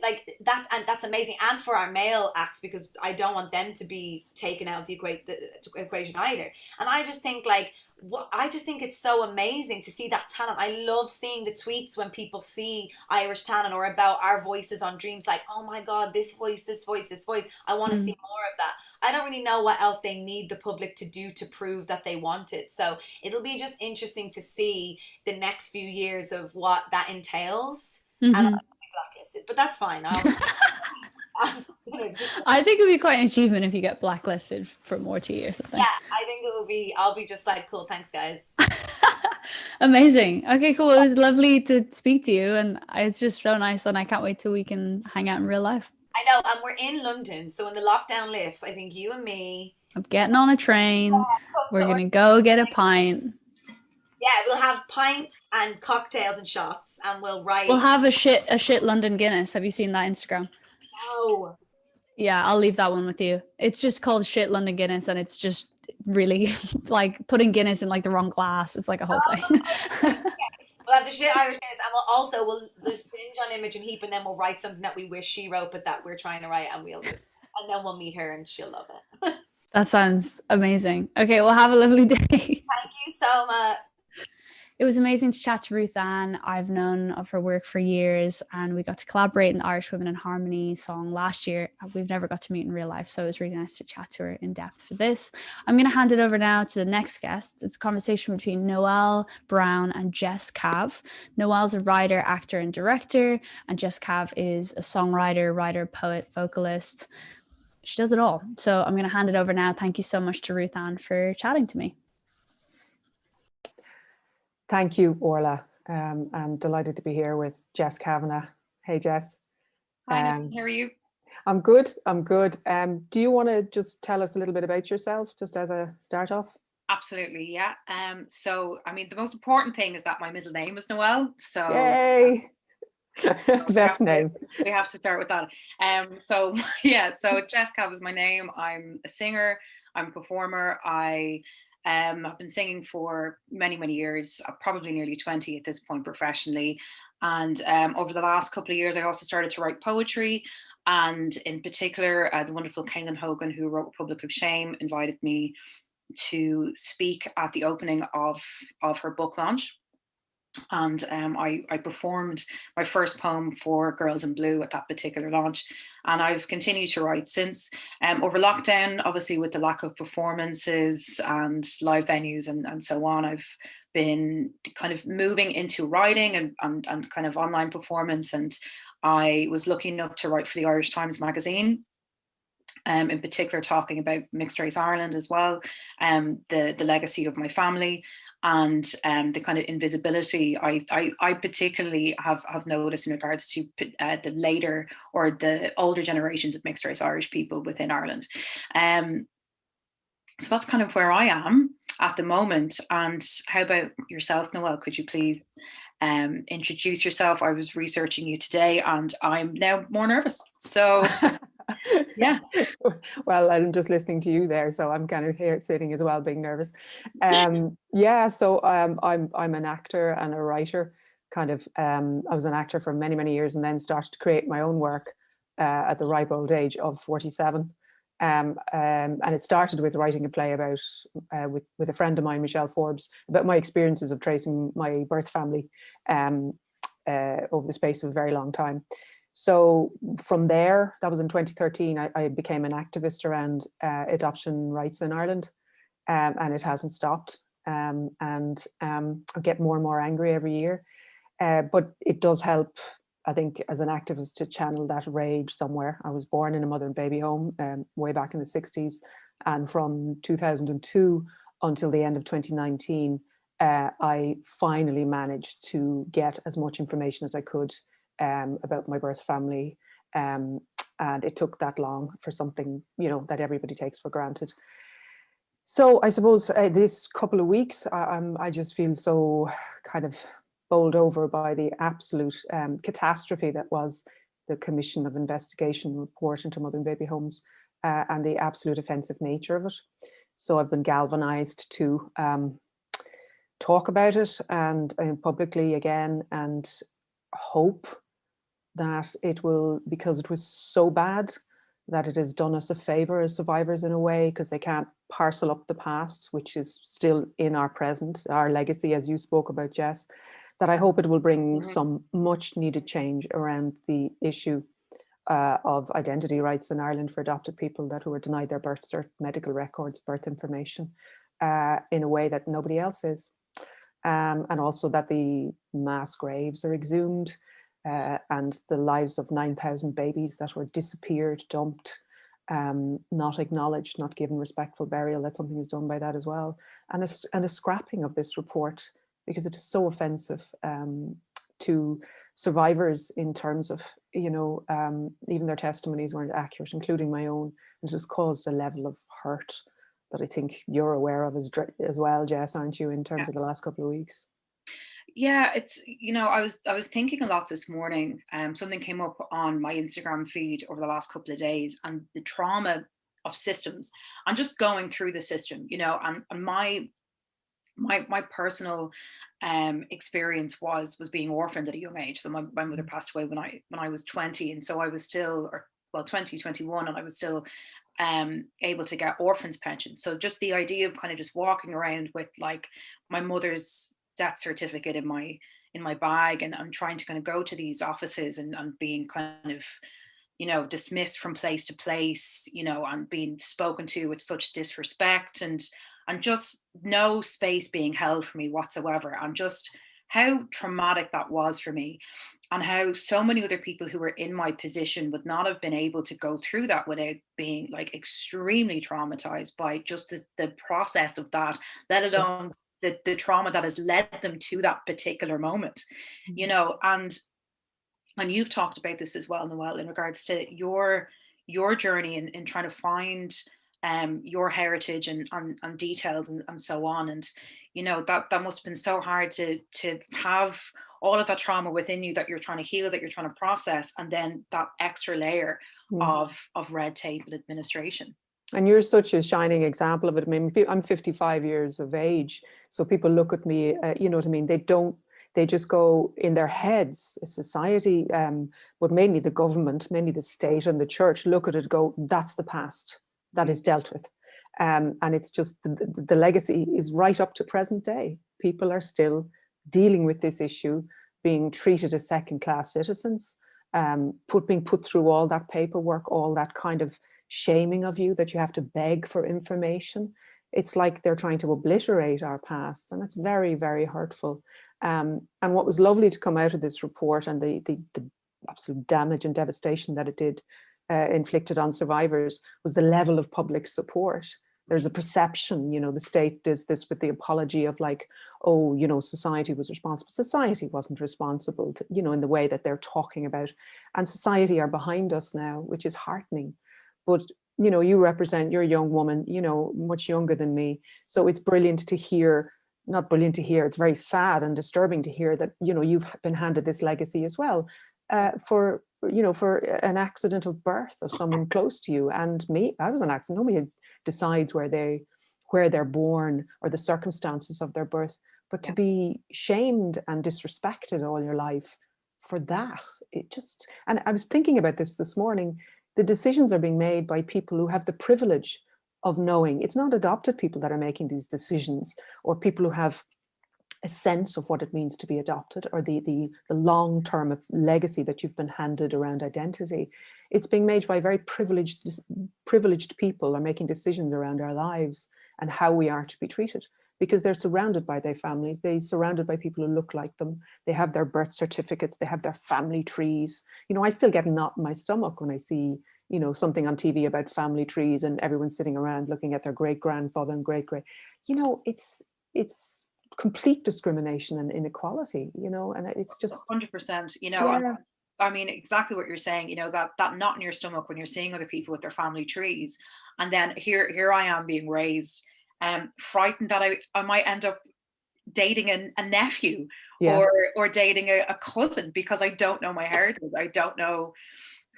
B: like that's amazing. And for our male acts, because I don't want them to be taken out of the equation either. And I just think like, I just think it's so amazing to see that talent. I love seeing the tweets when people see Irish talent or about our voices on Dreams, like, oh my God, this voice. I want to see more of that. I don't really know what else they need the public to do to prove that they want it. So it'll be just interesting to see the next few years of what that entails. And I'll be blacklisted, but that's fine.
A: I think it would be quite an achievement if you get blacklisted for more tea or something.
B: Yeah, I think it will be. I'll be just like, cool, thanks guys.
A: Amazing. Okay, cool. It was lovely to speak to you, and it's just so nice, and I can't wait till we can hang out in real life.
B: I know, and we're in London, so when the lockdown lifts, I think you and me,
A: I'm getting on a train. We're gonna go get a pint.
B: Yeah, we'll have pints and cocktails and shots, and we'll
A: We'll
B: write.
A: have a shit London Guinness. Have you seen that Instagram?
B: No.
A: Yeah, I'll leave that one with you. It's just called shit London Guinness, and it's just really like putting Guinness in like the wrong glass. It's like a whole thing.
B: We'll have the shit Irish Guinness, and we'll just binge on Imogen Heap, and then we'll write something that we wish she wrote, but that we're trying to write, and then we'll meet her, and she'll love it.
A: That sounds amazing. Okay, well, have a lovely day.
B: Thank you so much.
A: It was amazing to chat to Ruth-Anne. I've known of her work for years, and we got to collaborate in the Irish Women in Harmony song last year. We've never got to meet in real life, so it was really nice to chat to her in depth for this. I'm going to hand it over now to the next guest. It's a conversation between Noelle Brown and Jess Kav. Noelle's a writer, actor, and director, and Jess Kav is a songwriter, writer, poet, vocalist. She does it all. So I'm going to hand it over now. Thank you so much to Ruth-Anne for chatting to me.
C: Thank you, Orla. I'm delighted to be here with Jess Kavanagh. Hey, Jess.
D: Hi, how are you?
C: I'm good. I'm good. Do you want to just tell us a little bit about yourself, just as a start off?
D: Absolutely, yeah. So, I mean, the most important thing is that my middle name is Noelle. So,
C: yay! Best name.
D: We have to start with that. So yeah. So Jess Kav is my name. I'm a singer. I'm a performer. I've been singing for many, many years, probably nearly 20 at this point professionally. And over the last couple of years, I also started to write poetry. And in particular, the wonderful Kaylin Hogan, who wrote Republic of Shame, invited me to speak at the opening of her book launch. And I performed my first poem for Girls in Blue at that particular launch. And I've continued to write since. Over lockdown, obviously with the lack of performances and live venues and so on, I've been kind of moving into writing and kind of online performance. And I was lucky enough to write for the Irish Times magazine, in particular talking about mixed race Ireland as well, the legacy of my family, and the kind of invisibility I particularly have noticed in regards to the later or the older generations of mixed race Irish people within Ireland. So that's kind of where I am at the moment. And how about yourself, Noelle? Could you please introduce yourself? I was researching you today and I'm now more nervous. So yeah.
C: Well, I'm just listening to you there, so I'm kind of here sitting as well, being nervous. Yeah, so I'm an actor and a writer. I was an actor for many, many years, and then started to create my own work at the ripe old age of 47. And it started with writing a play about with a friend of mine, Michelle Forbes, about my experiences of tracing my birth family over the space of a very long time. So from there, that was in 2013, I became an activist around adoption rights in Ireland, and it hasn't stopped. I get more and more angry every year, but it does help, I think, as an activist to channel that rage somewhere. I was born in a mother and baby home way back in the 60s, and from 2002 until the end of 2019, I finally managed to get as much information as I could about my birth family, and it took that long for something, you know, that everybody takes for granted. So I suppose this couple of weeks, I just feel so kind of bowled over by the absolute catastrophe that was the Commission of Investigation report into mother and baby homes, and the absolute offensive nature of it. So I've been galvanized to talk about it and publicly again, and hope that it will, because it was so bad, that it has done us a favor as survivors in a way, because they can't parcel up the past, which is still in our present, our legacy, as you spoke about, Jess, that I hope it will bring some much needed change around the issue of identity rights in Ireland for adopted people that who are denied their birth cert, medical records, birth information in a way that nobody else is. And also that the mass graves are exhumed, and the lives of 9,000 babies that were disappeared, dumped, not acknowledged, not given respectful burial, that something is done by that as well. And a scrapping of this report, because it is so offensive to survivors in terms of, you know, even their testimonies weren't accurate, including my own. It has caused a level of hurt I think you're aware of as well, Jess, aren't you, in terms of the last couple of weeks?
D: Yeah, it's, I was thinking a lot this morning. Something came up on my Instagram feed over the last couple of days, and the trauma of systems, and just going through the system, and my personal experience was being orphaned at a young age. So my mother passed away when I was 20, and so I was still, 20, 21, and I was still able to get orphans pension. So just the idea of kind of just walking around with like my mother's death certificate in my bag, and I'm trying to kind of go to these offices and being kind of dismissed from place to place, and being spoken to with such disrespect, and just no space being held for me whatsoever, and just how traumatic that was for me, and how so many other people who were in my position would not have been able to go through that without being like extremely traumatized by just the process of that, let alone the trauma that has led them to that particular moment, and you've talked about this as well, Noelle, in regards to your journey in trying to find your heritage and details and so on. And that must have been so hard to have all of that trauma within you that you're trying to heal, that you're trying to process, and then that extra layer of red tape and administration.
C: And you're such a shining example of it. I mean, I'm 55 years of age, so people look at me, you know what I mean? They just go in their heads, society, but mainly the government, mainly the state and the church look at it, go, that's the past, that is dealt with. And it's just the legacy is right up to present day. People are still dealing with this issue, being treated as second-class citizens, being put through all that paperwork, all that kind of shaming of you, that you have to beg for information. It's like they're trying to obliterate our past, and it's very, very hurtful. And what was lovely to come out of this report, and the absolute damage and devastation that it did inflicted on survivors, was the level of public support. There's a perception, the state does this with the apology of like, oh, society was responsible. Society wasn't responsible, in the way that they're talking about. And society are behind us now, which is heartening. But, you're a young woman, much younger than me. So it's brilliant to hear, not brilliant to hear, it's very sad and disturbing to hear that, you've been handed this legacy as well, for an accident of birth of someone close to you. And me, I was an accident. Nobody decides where they're born or the circumstances of their birth, but to be shamed and disrespected all your life for that, and I was thinking about this morning. The decisions are being made by people who have the privilege of knowing. It's not adopted people that are making these decisions, or people who have a sense of what it means to be adopted, or the long term of legacy that you've been handed around identity. It's being made by very privileged people are making decisions around our lives and how we are to be treated, because they're surrounded by their families, they're surrounded by people who look like them, they have their birth certificates, they have their family trees. I still get a knot in my stomach when I see, something on TV about family trees and everyone sitting around looking at their great-grandfather and great-great. It's complete discrimination and inequality, and it's just
D: 100%, yeah. I mean, exactly what you're saying, that knot in your stomach when you're seeing other people with their family trees. And then here I am being raised, frightened that I might end up dating a nephew, or dating a cousin, because I don't know my heritage. I don't know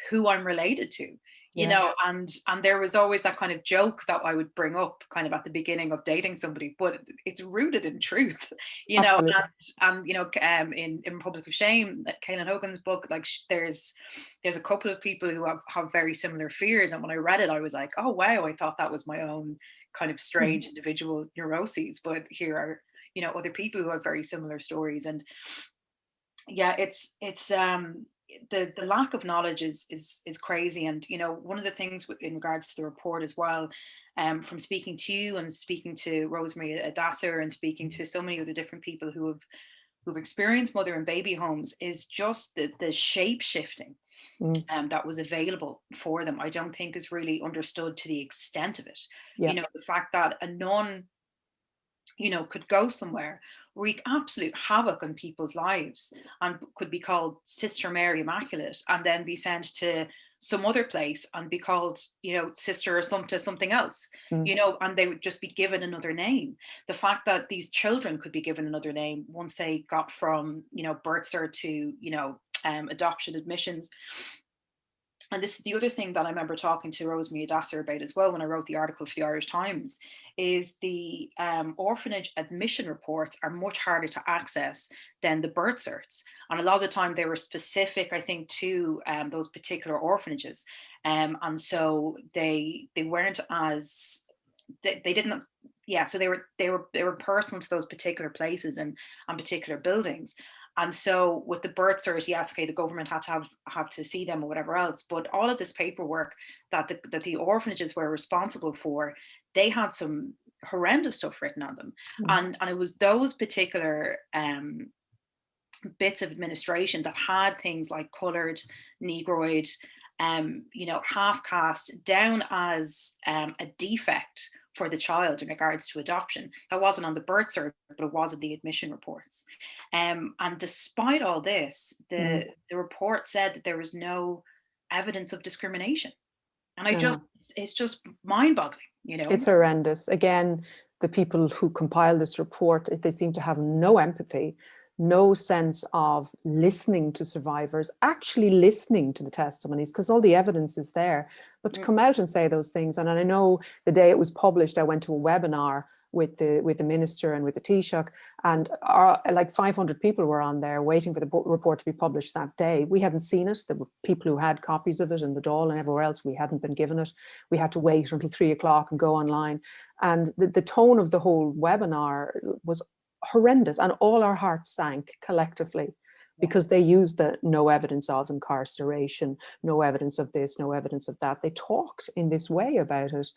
D: who I'm related to, and there was always that kind of joke that I would bring up kind of at the beginning of dating somebody, but it's rooted in truth, and in Republic of Shame, Kaylin Hogan's book, like there's a couple of people who have very similar fears, and when I read it, I was like, oh wow, I thought that was my own kind of strange individual neuroses, but here are other people who have very similar stories. And yeah, it's the lack of knowledge is crazy. And one of the things in regards to the report as well, from speaking to you and speaking to Rosemary Adasser and speaking to so many other different people who've experienced mother and baby homes, is just the shape shifting that was available for them. I don't think is really understood to the extent of it. The fact that a nun could go somewhere, wreak absolute havoc on people's lives, and could be called Sister Mary Immaculate, and then be sent to some other place and be called, you know, sister or something else, you know, and they would just be given another name. The fact that these children could be given another name once they got from, you know, birth cert to, you know, adoption admissions. And this is the other thing that I remember talking to Rosemary Adasser about as well when I wrote the article for the Irish Times, is the orphanage admission reports are much harder to access than the birth certs. And a lot of the time they were specific, I think, to those particular orphanages. And so they weren't as, they didn't, yeah, so they were personal to those particular places and particular buildings. And so with the birth cert, yes, okay, the government had to have to see them or whatever else, but all of this paperwork that the orphanages were responsible for, they had some horrendous stuff written on them. And it was those particular bits of administration that had things like coloured, negroid, you know, half caste down as a defect for the child in regards to adoption. That wasn't on the birth cert, but it was in the admission reports. And despite all this, the report said that there was no evidence of discrimination. And it's just mind-boggling, you know.
C: It's horrendous. Again, the people who compile this report, they seem to have no empathy, no sense of listening to survivors, actually listening to the testimonies, because all the evidence is there. But to come out and say those things, and I know the day it was published, I went to a webinar with the minister and with the Taoiseach, and like 500 people were on there waiting for the report to be published that day. We hadn't seen it. There were people who had copies of it in the Dáil and everywhere else. We hadn't been given it. We had to wait until 3 o'clock and go online. And the tone of the whole webinar was horrendous, and all our hearts sank collectively, because they used the no evidence of incarceration, no evidence of this, no evidence of that. They talked in this way about it,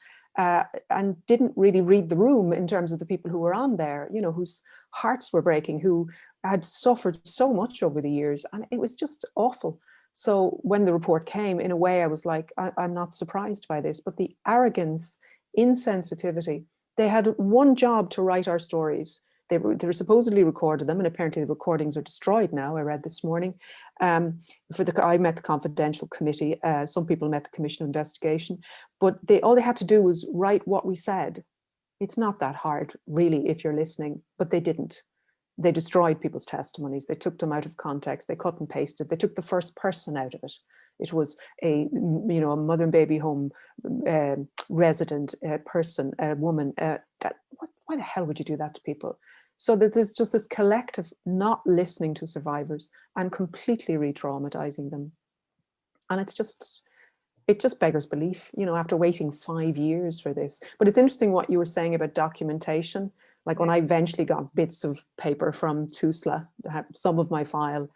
C: and didn't really read the room in terms of the people who were on there, you know, whose hearts were breaking, who had suffered so much over the years, and it was just awful. So when the report came, in a way, I was like, I'm not surprised by this, but the arrogance, insensitivity, they had one job to write our stories. They were supposedly recorded them, and apparently the recordings are destroyed now, I read this morning. I met the confidential committee. Some people met the Commission of Investigation, but all they had to do was write what we said. It's not that hard, really, if you're listening, but they didn't. They destroyed people's testimonies. They took them out of context. They cut and pasted. They took the first person out of it. It was a mother and baby home resident person, a woman. Why the hell would you do that to people? So that there's just this collective not listening to survivors and completely re-traumatizing them. And it just beggars belief, you know, after waiting 5 years for this. But it's interesting what you were saying about documentation. Like when I eventually got bits of paper from TUSLA, some of my file,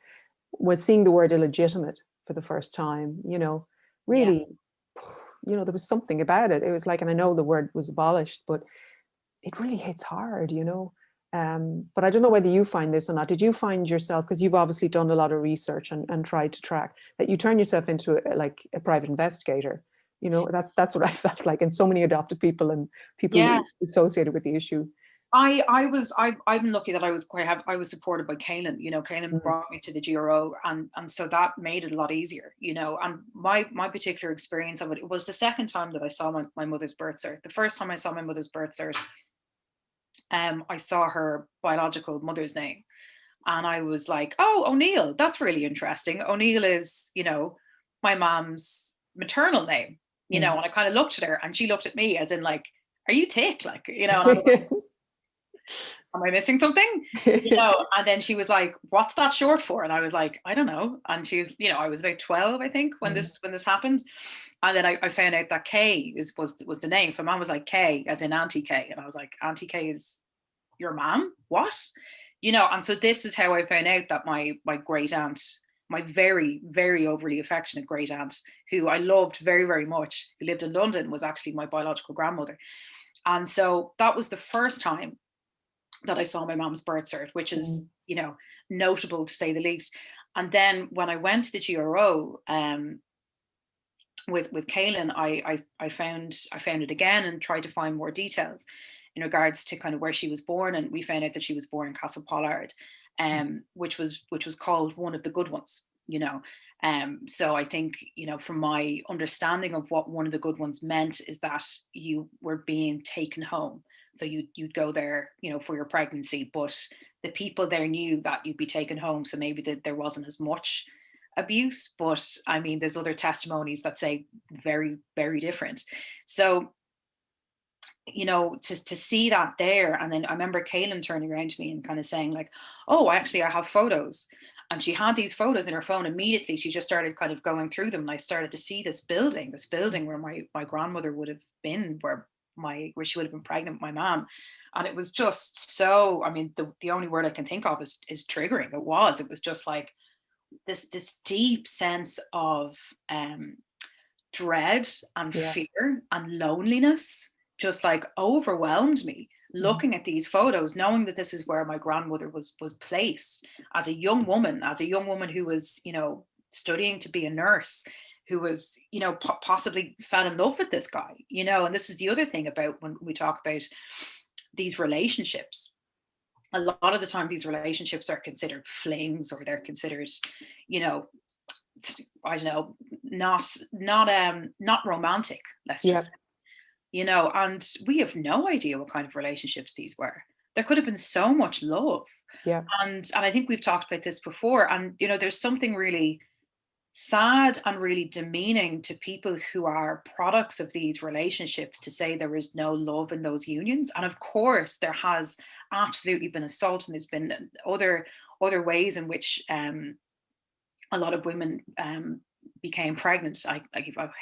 C: was seeing the word illegitimate for the first time, you know, really, you know, there was something about it. It was like, and I know the word was abolished, but it really hits hard, you know. But I don't know whether you find this or not. Did you find yourself, because you've obviously done a lot of research and tried to track, that you turn yourself into like a private investigator? You know, that's what I felt like, and so many adopted people and people associated with the issue.
D: I've been lucky that I was supported by Caelan. You know, Caelan brought me to the GRO, and so that made it a lot easier, you know. And my particular experience of it was the second time that I saw my mother's birth cert. The first time I saw my mother's birth cert, I saw her biological mother's name, and I was like, oh, O'Neill, that's really interesting. O'Neill is, you know, my mom's maternal name, you know. And I kind of looked at her, and she looked at me as in like, are you tick? Like, you know, and I was like, am I missing something? You know, and then she was like, what's that short for? And I was like, I don't know. And she's, you know, I was about 12, I think, when this happened. And then I found out that Kay was the name. So my mom was like, Kay, as in Auntie Kay. And I was like, Auntie Kay is your mom? What? You know, and so this is how I found out that my great aunt, my very, very overly affectionate great aunt, who I loved very, very much, who lived in London, was actually my biological grandmother. And so that was the first time that I saw my mom's birth cert, which is, you know, notable to say the least. And then when I went to the GRO with Caelan, I found it again and tried to find more details in regards to kind of where she was born. And we found out that she was born in Castlepollard, which was called one of the good ones. So I think, from my understanding of what one of the good ones meant is that you were being taken home. So you'd go there, for your pregnancy, but the people there knew that you'd be taken home. So maybe that there wasn't as much abuse, but I mean, there's other testimonies that say very, very different. So, to see that there. And then I remember Kaylin turning around to me and kind of saying like, oh, actually, I have photos. And she had these photos in her phone. Immediately, she just started kind of going through them. And I started to see this building where my grandmother would have been, where she would have been pregnant with my mom. And it was just so, I mean, the only word I can think of is triggering. It was just like this deep sense of dread and fear and loneliness just like overwhelmed me, looking at these photos, knowing that this is where my grandmother was placed as a young woman who was, studying to be a nurse, who was, possibly fell in love with this guy, and this is the other thing about when we talk about these relationships. A lot of the time these relationships are considered flings, or they're considered, I don't know, not romantic, let's just say. And we have no idea what kind of relationships these were. There could have been so much love.
C: Yeah.
D: And I think we've talked about this before. And, there's something really sad and really demeaning to people who are products of these relationships to say there is no love in those unions. And of course, there has absolutely been assault, and there's been other ways in which a lot of women became pregnant. I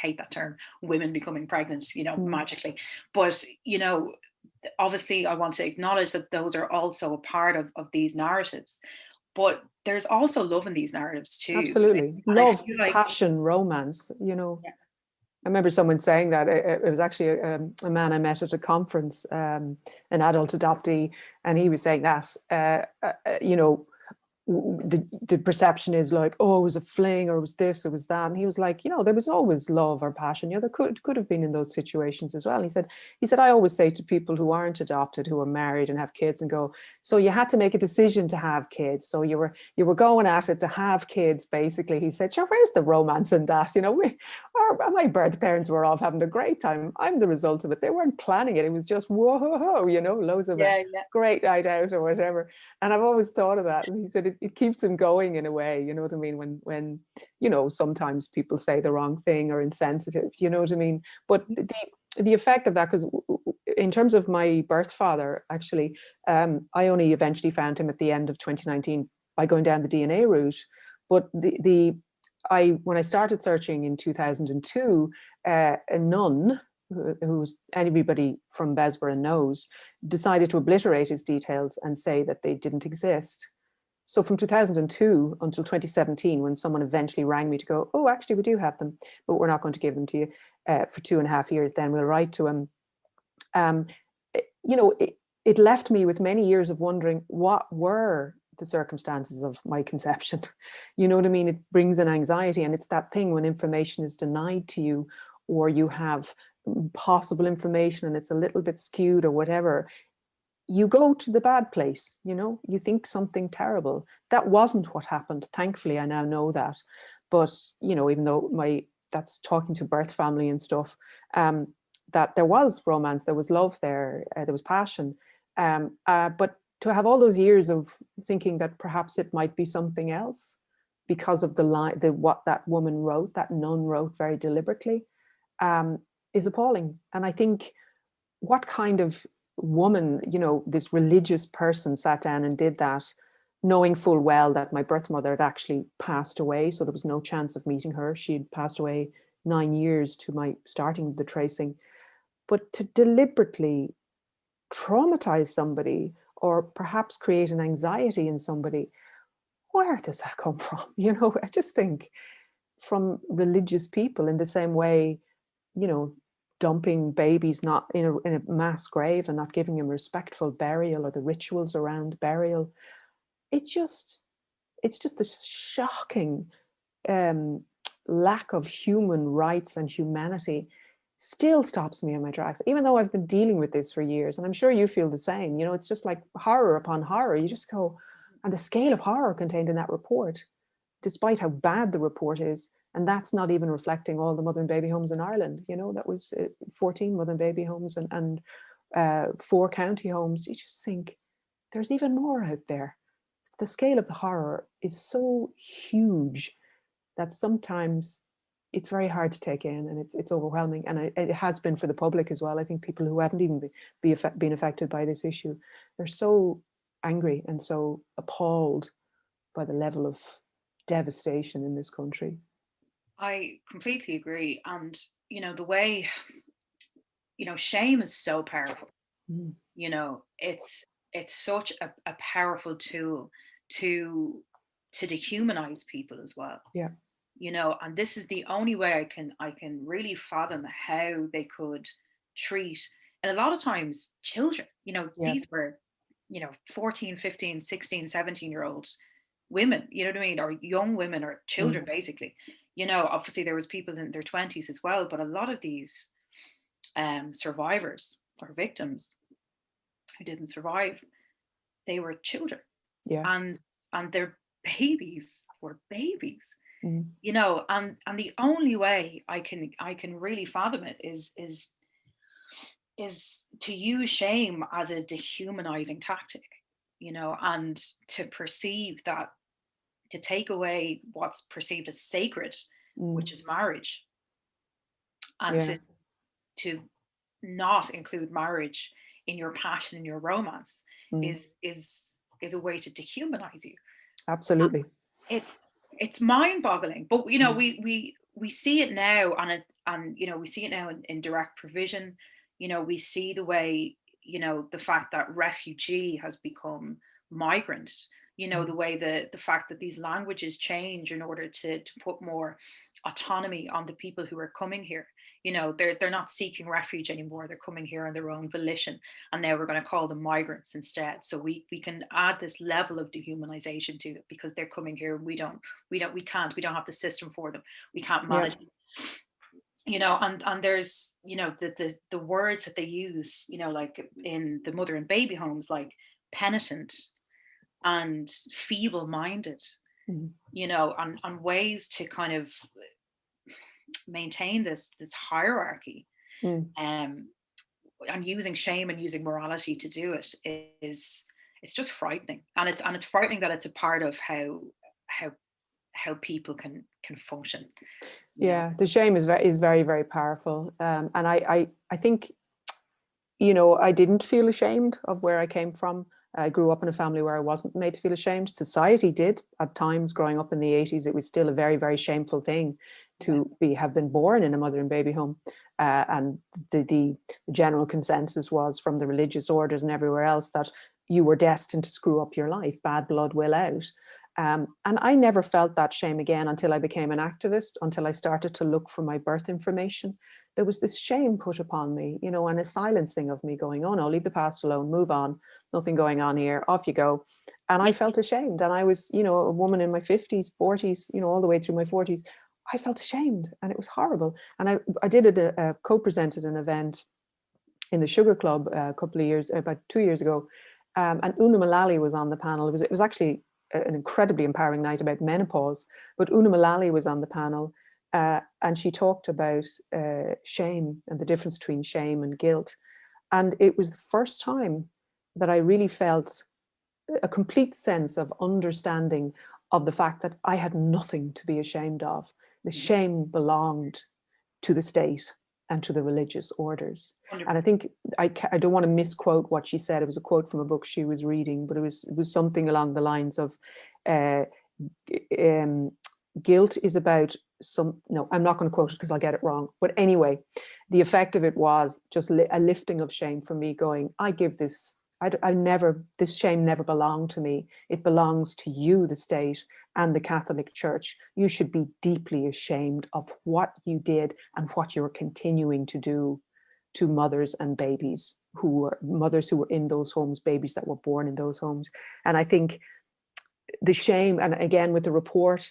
D: hate that term, women becoming pregnant, magically. But, obviously I want to acknowledge that those are also a part of these narratives. But there's also love in these narratives too.
C: Absolutely. Love, passion, romance,
D: Yeah.
C: I remember someone saying that it was actually a man I met at a conference, an adult adoptee, and he was saying that, the perception is like, oh, it was a fling, or it was this, it was that. And he was like, there was always love or passion. There could have been in those situations as well. He said, I always say to people who aren't adopted, who are married and have kids, and go, so you had to make a decision to have kids. So you were going at it to have kids, basically. He said, sure, where's the romance in that? My birth parents were off having a great time. I'm the result of it. They weren't planning it. It was just, whoa, loads of a great night out or whatever. And I've always thought of that. And he said, it keeps him going in a way, you know what I mean? When sometimes people say the wrong thing or insensitive, you know what I mean? But the effect of that, because in terms of my birth father, actually, I only eventually found him at the end of 2019 by going down the DNA route. But when I started searching in 2002, a nun, who's anybody from Besborough knows, decided to obliterate his details and say that they didn't exist. So from 2002 until 2017, when someone eventually rang me to go, oh, actually, we do have them, but we're not going to give them to you for 2.5 years, then we'll write to him. It left me with many years of wondering what were the circumstances of my conception. You know what I mean? It brings an anxiety, and it's that thing when information is denied to you, or you have possible information and it's a little bit skewed or whatever. You go to the bad place, you think something terrible. That wasn't what happened. Thankfully, I now know that. But, even though that's talking to birth family and stuff, that there was romance, there was love there, there was passion. But to have all those years of thinking that perhaps it might be something else because of what that woman wrote, that nun wrote very deliberately, is appalling. And I think what kind of woman, this religious person sat down and did that, knowing full well that my birth mother had actually passed away, so there was no chance of meeting her. She'd passed away 9 years to my starting the tracing. But to deliberately traumatize somebody, or perhaps create an anxiety in somebody, where does that come from? I just think from religious people, in the same way, dumping babies not in a mass grave and not giving them respectful burial, or the rituals around burial. It's just this shocking lack of human rights and humanity still stops me in my tracks, even though I've been dealing with this for years. And I'm sure you feel the same. It's just like horror upon horror. You just go, and the scale of horror contained in that report, despite how bad the report is. And that's not even reflecting all the mother and baby homes in Ireland. You know, that was 14 mother and baby homes and 4 county homes. You just think there's even more out there. The scale of the horror is so huge that sometimes it's very hard to take in, and it's overwhelming. And it has been for the public as well. I think people who haven't even been affected by this issue, they're so angry and so appalled by the level of devastation in this country.
D: I completely agree. And, you know, the way, you know, shame is so powerful. You know, it's such a powerful tool to dehumanize people as well.
C: Yeah.
D: You know, and this is the only way I can really fathom how they could treat, and a lot of times children, you know, these were, you know, 14, 15, 16, 17-year-olds women, you know what I mean, or young women or children, basically. You know, obviously there was people in their 20s as well, but a lot of these survivors or victims who didn't survive, they were children. And their babies were babies. You know, and the only way I can really fathom it is to use shame as a dehumanizing tactic, you know, and to perceive that, to take away what's perceived as sacred, which is marriage, and to not include marriage in your passion, in your romance, is a way to dehumanize you.
C: Absolutely.
D: And it's mind-boggling, but you know, we see it now, and you know, we see it now in direct provision. You know, we see the way, you know, the fact that refugee has become migrant. You know, the way the fact that these languages change in order to put more autonomy on the people who are coming here. You know, they're not seeking refuge anymore. They're coming here on their own volition, and now we're going to call them migrants instead. So we can add this level of dehumanization to it because they're coming here. We don't have the system for them. We can't manage it. You know, and there's, you know, the words that they use, you know, like in the mother and baby homes, like penitent and feeble-minded, you know, and ways to kind of maintain this hierarchy, and using shame and using morality to do it it's just frightening, and it's frightening that it's a part of how people can function.
C: The shame is very, very powerful, and I think, you know, I didn't feel ashamed of where I came from. I grew up in a family where I wasn't made to feel ashamed. Society did at times. Growing up in the 80s, it was still a very, very shameful thing to have been born in a mother and baby home, and the general consensus was from the religious orders and everywhere else that you were destined to screw up your life. Bad blood will out. And I never felt that shame again until I became an activist, until I started to look for my birth information. There was this shame put upon me, you know, and a silencing of me going, oh no, leave the past alone, move on, nothing going on here, off you go. And I felt ashamed. And I was, you know, a woman in my 50s, 40s, you know, all the way through my 40s. I felt ashamed, and it was horrible. And I did co-presented an event in the Sugar Club about 2 years ago. And Una Mullally was on the panel. It was actually an incredibly empowering night about menopause, but Una Mullally was on the panel, and she talked about shame and the difference between shame and guilt. And it was the first time that I really felt a complete sense of understanding of the fact that I had nothing to be ashamed of. The shame belonged to the state and to the religious orders. 100%. And I think I don't want to misquote what she said. It was a quote from a book she was reading, but it was something along the lines of guilt is about no, I'm not going to quote it because I'll get it wrong. But anyway, the effect of it was just a lifting of shame for me, going, I give this, this shame never belonged to me. It belongs to you, the state and the Catholic Church. You should be deeply ashamed of what you did and what you're continuing to do to mothers and babies mothers who were in those homes, babies that were born in those homes. And I think the shame, and again with the report,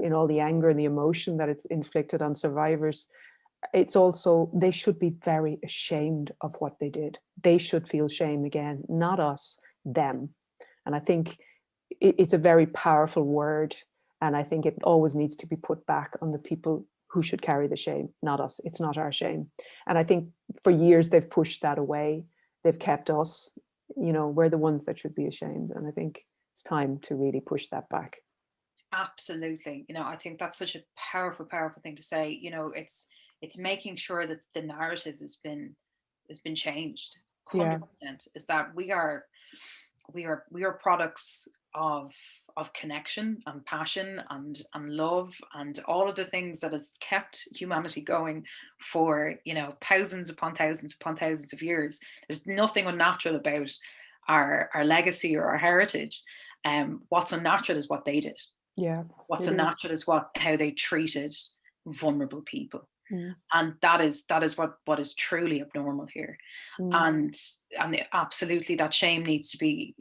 C: in all the anger and the emotion that it's inflicted on survivors, it's also, they should be very ashamed of what they did. They should feel shame again, not us, them. And I think it's a very powerful word. And I think it always needs to be put back on the people who should carry the shame, not us. It's not our shame. And I think for years they've pushed that away. They've kept us, we're the ones that should be ashamed. And I think it's time to really push that back.
D: Absolutely. I think that's such a powerful, powerful thing to say. It's making sure that the narrative has been changed. 100% is that we are products of connection and passion and love and all of the things that has kept humanity going for thousands upon thousands upon thousands of years. There's nothing unnatural about our legacy or our heritage. What's unnatural is what they did. What's unnatural is how they treated vulnerable people. And that is what is truly abnormal here. And absolutely that shame needs to be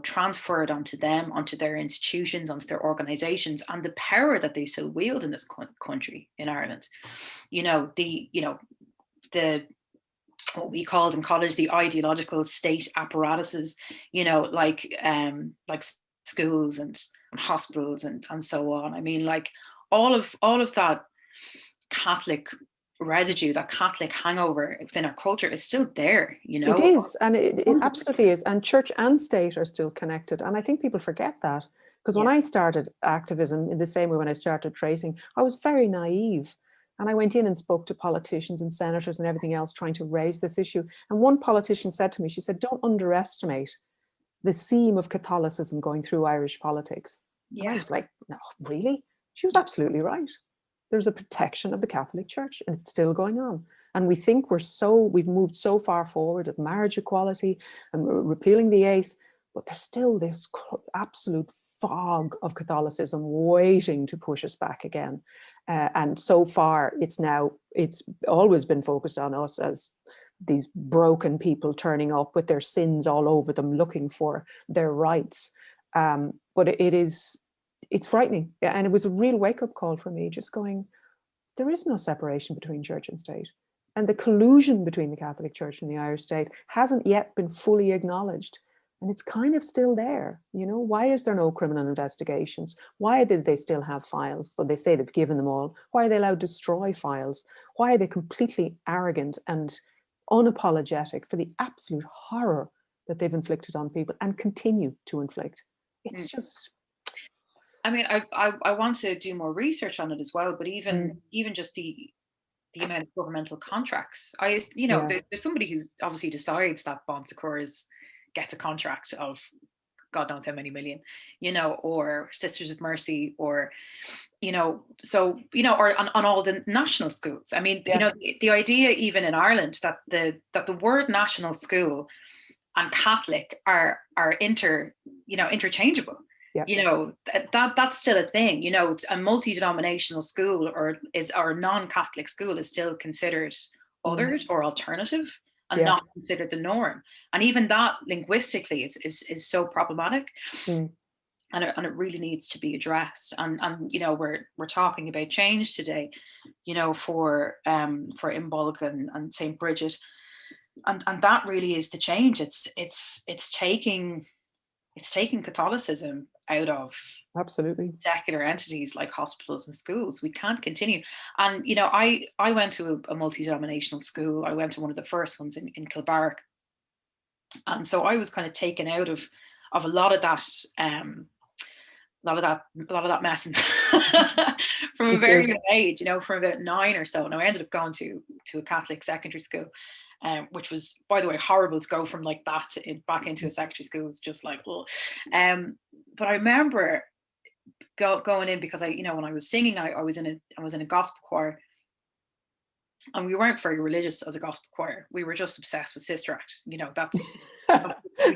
D: transferred onto them, onto their institutions, onto their organizations, and the power that they still wield in this country, in Ireland. The what we called in college the ideological state apparatuses, like schools and hospitals and so on. I mean, like all of that Catholic residue, that Catholic hangover within our culture is still there,
C: It is, and it absolutely is. And church and state are still connected. And I think people forget that, because when I started activism, in the same way when I started tracing, I was very naive. And I went in and spoke to politicians and senators and everything else trying to raise this issue. And one politician said to me, she said, don't underestimate the seam of Catholicism going through Irish politics. And I was like, no, really? She was absolutely right. There's a protection of the Catholic Church, and it's still going on. And we think we've moved so far forward of marriage equality and repealing the eighth, but there's still this absolute fog of Catholicism waiting to push us back again. And so far, it's always been focused on us as these broken people turning up with their sins all over them, looking for their rights. But it's frightening. And it was a real wake-up call for me, just going, there is no separation between church and state. And the collusion between the Catholic Church and the Irish state hasn't yet been fully acknowledged. And it's kind of still there. Why is there no criminal investigations? Why did they still have files? Though they say they've given them all. Why are they allowed to destroy files? Why are they completely arrogant and unapologetic for the absolute horror that they've inflicted on people and continue to inflict? It's just...
D: I mean, I want to do more research on it as well, but even just the amount of governmental contracts. There's somebody who obviously decides that Bon Secours gets a contract of God knows how many million, or Sisters of Mercy, or or on all the national schools. I mean, the idea even in Ireland that the word national school and Catholic are interchangeable. That's still a thing. A multi-denominational school or a non-Catholic school is still considered othered or alternative and not considered the norm. And even that linguistically is so problematic. And it really needs to be addressed. And we're talking about change today, for Imbolc and St Brigid, and that really is the change. It's taking Catholicism out of
C: absolutely
D: secular entities like hospitals and schools. We can't continue. And I went to a multi-denominational school. I went to one of the first ones in Kilbarrack, and so I was kind of taken out of a lot of that messing from a very young age, from about 9 or so. Now I ended up going to a Catholic secondary school, which was, by the way, horrible to go from like that back into a secondary school. It's just like, oh. But I remember going in because when I was singing, I was in a gospel choir, and we weren't very religious as a gospel choir. We were just obsessed with Sister Act. That's we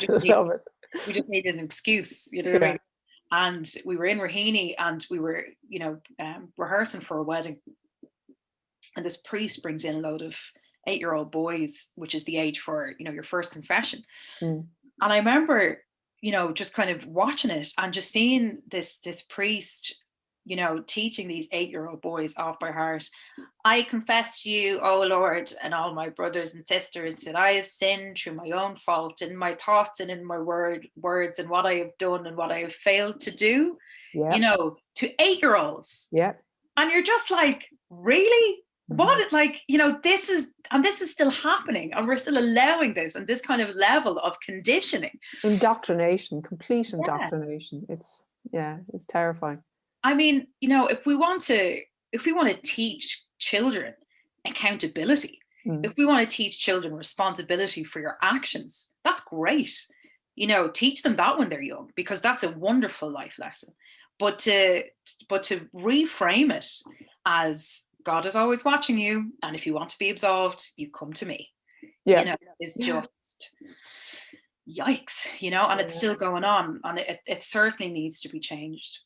D: just needed an excuse, what I mean? And we were in Raheny, and we were rehearsing for a wedding, and this priest brings in a load of 8-year-old boys, which is the age for your first confession. And I remember just kind of watching it and just seeing this priest teaching these 8-year-old boys off by heart. I confess to you, O Lord, and all my brothers and sisters, that I have sinned through my own fault in my thoughts and in my words, and what I have done and what I have failed to do.
C: Yeah.
D: To 8-year-olds.
C: Yeah.
D: And you're just like, really? What, like, this is still happening, and we're still allowing this, and this kind of level of conditioning.
C: Indoctrination, complete indoctrination. It's terrifying.
D: I mean, if we want to teach children accountability, if we want to teach children responsibility for your actions, that's great. Teach them that when they're young, because that's a wonderful life lesson. But to reframe it as God is always watching you, and if you want to be absolved, you come to me. Is just yikes, and it's still going on, and it certainly needs to be changed.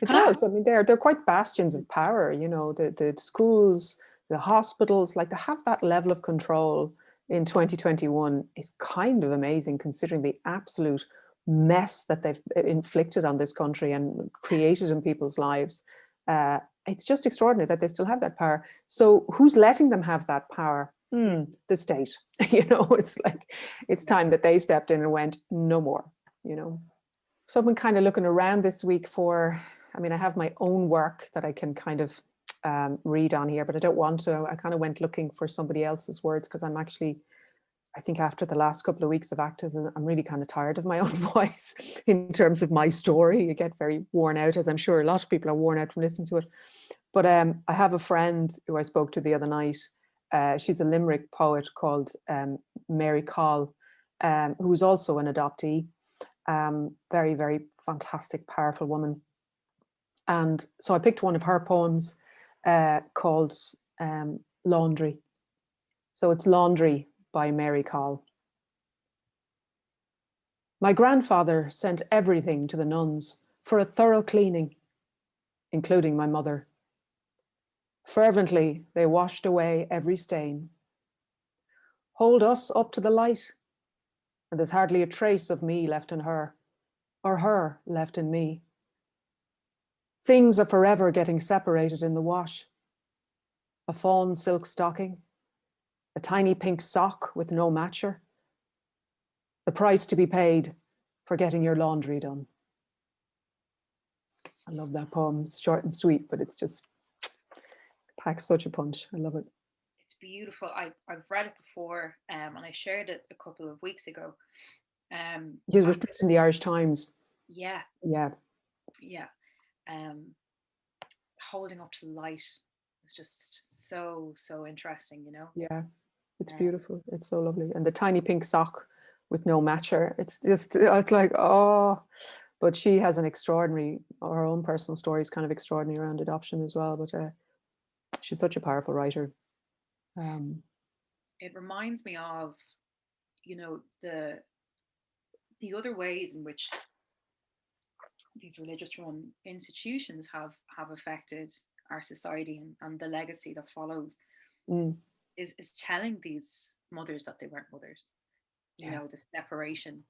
C: It does. I mean, they're quite bastions of power, the schools, the hospitals, like, to have that level of control in 2021 is kind of amazing, considering the absolute mess that they've inflicted on this country and created in people's lives. It's just extraordinary that they still have that power. So who's letting them have that power? The state. It's like, it's time that they stepped in and went, no more. So I've been kind of looking around this week for, I have my own work that I can kind of read on here, but I don't want to. I kind of went looking for somebody else's words, because I'm actually, I think after the last couple of weeks of activism, I'm really kind of tired of my own voice in terms of my story. You get very worn out, as I'm sure a lot of people are worn out from listening to it. But I have a friend who I spoke to the other night. She's a Limerick poet called Mary Call, who's also an adoptee. Very, very fantastic, powerful woman. And so I picked one of her poems called Laundry. So it's Laundry by Mary Call. My grandfather sent everything to the nuns for a thorough cleaning, including my mother. Fervently, they washed away every stain. Hold us up to the light, and there's hardly a trace of me left in her, or her left in me. Things are forever getting separated in the wash. A fawn silk stocking, a tiny pink sock with no matcher. The price to be paid for getting your laundry done. I love that poem. It's short and sweet, but it's just packs such a punch. I love it.
D: It's beautiful. I've read it before, and I shared it a couple of weeks ago.
C: It was in the Irish Times.
D: Yeah.
C: Yeah.
D: Yeah. Holding up to the light is just so interesting,
C: Yeah, it's beautiful. It's so lovely. And the tiny pink sock with no matcher. It's like, oh, but she has an extraordinary, her own personal story is kind of extraordinary around adoption as well. But she's such a powerful writer.
D: It reminds me of, the other ways in which these religious run institutions have affected our society, and the legacy that follows is telling these mothers that they weren't mothers. The separation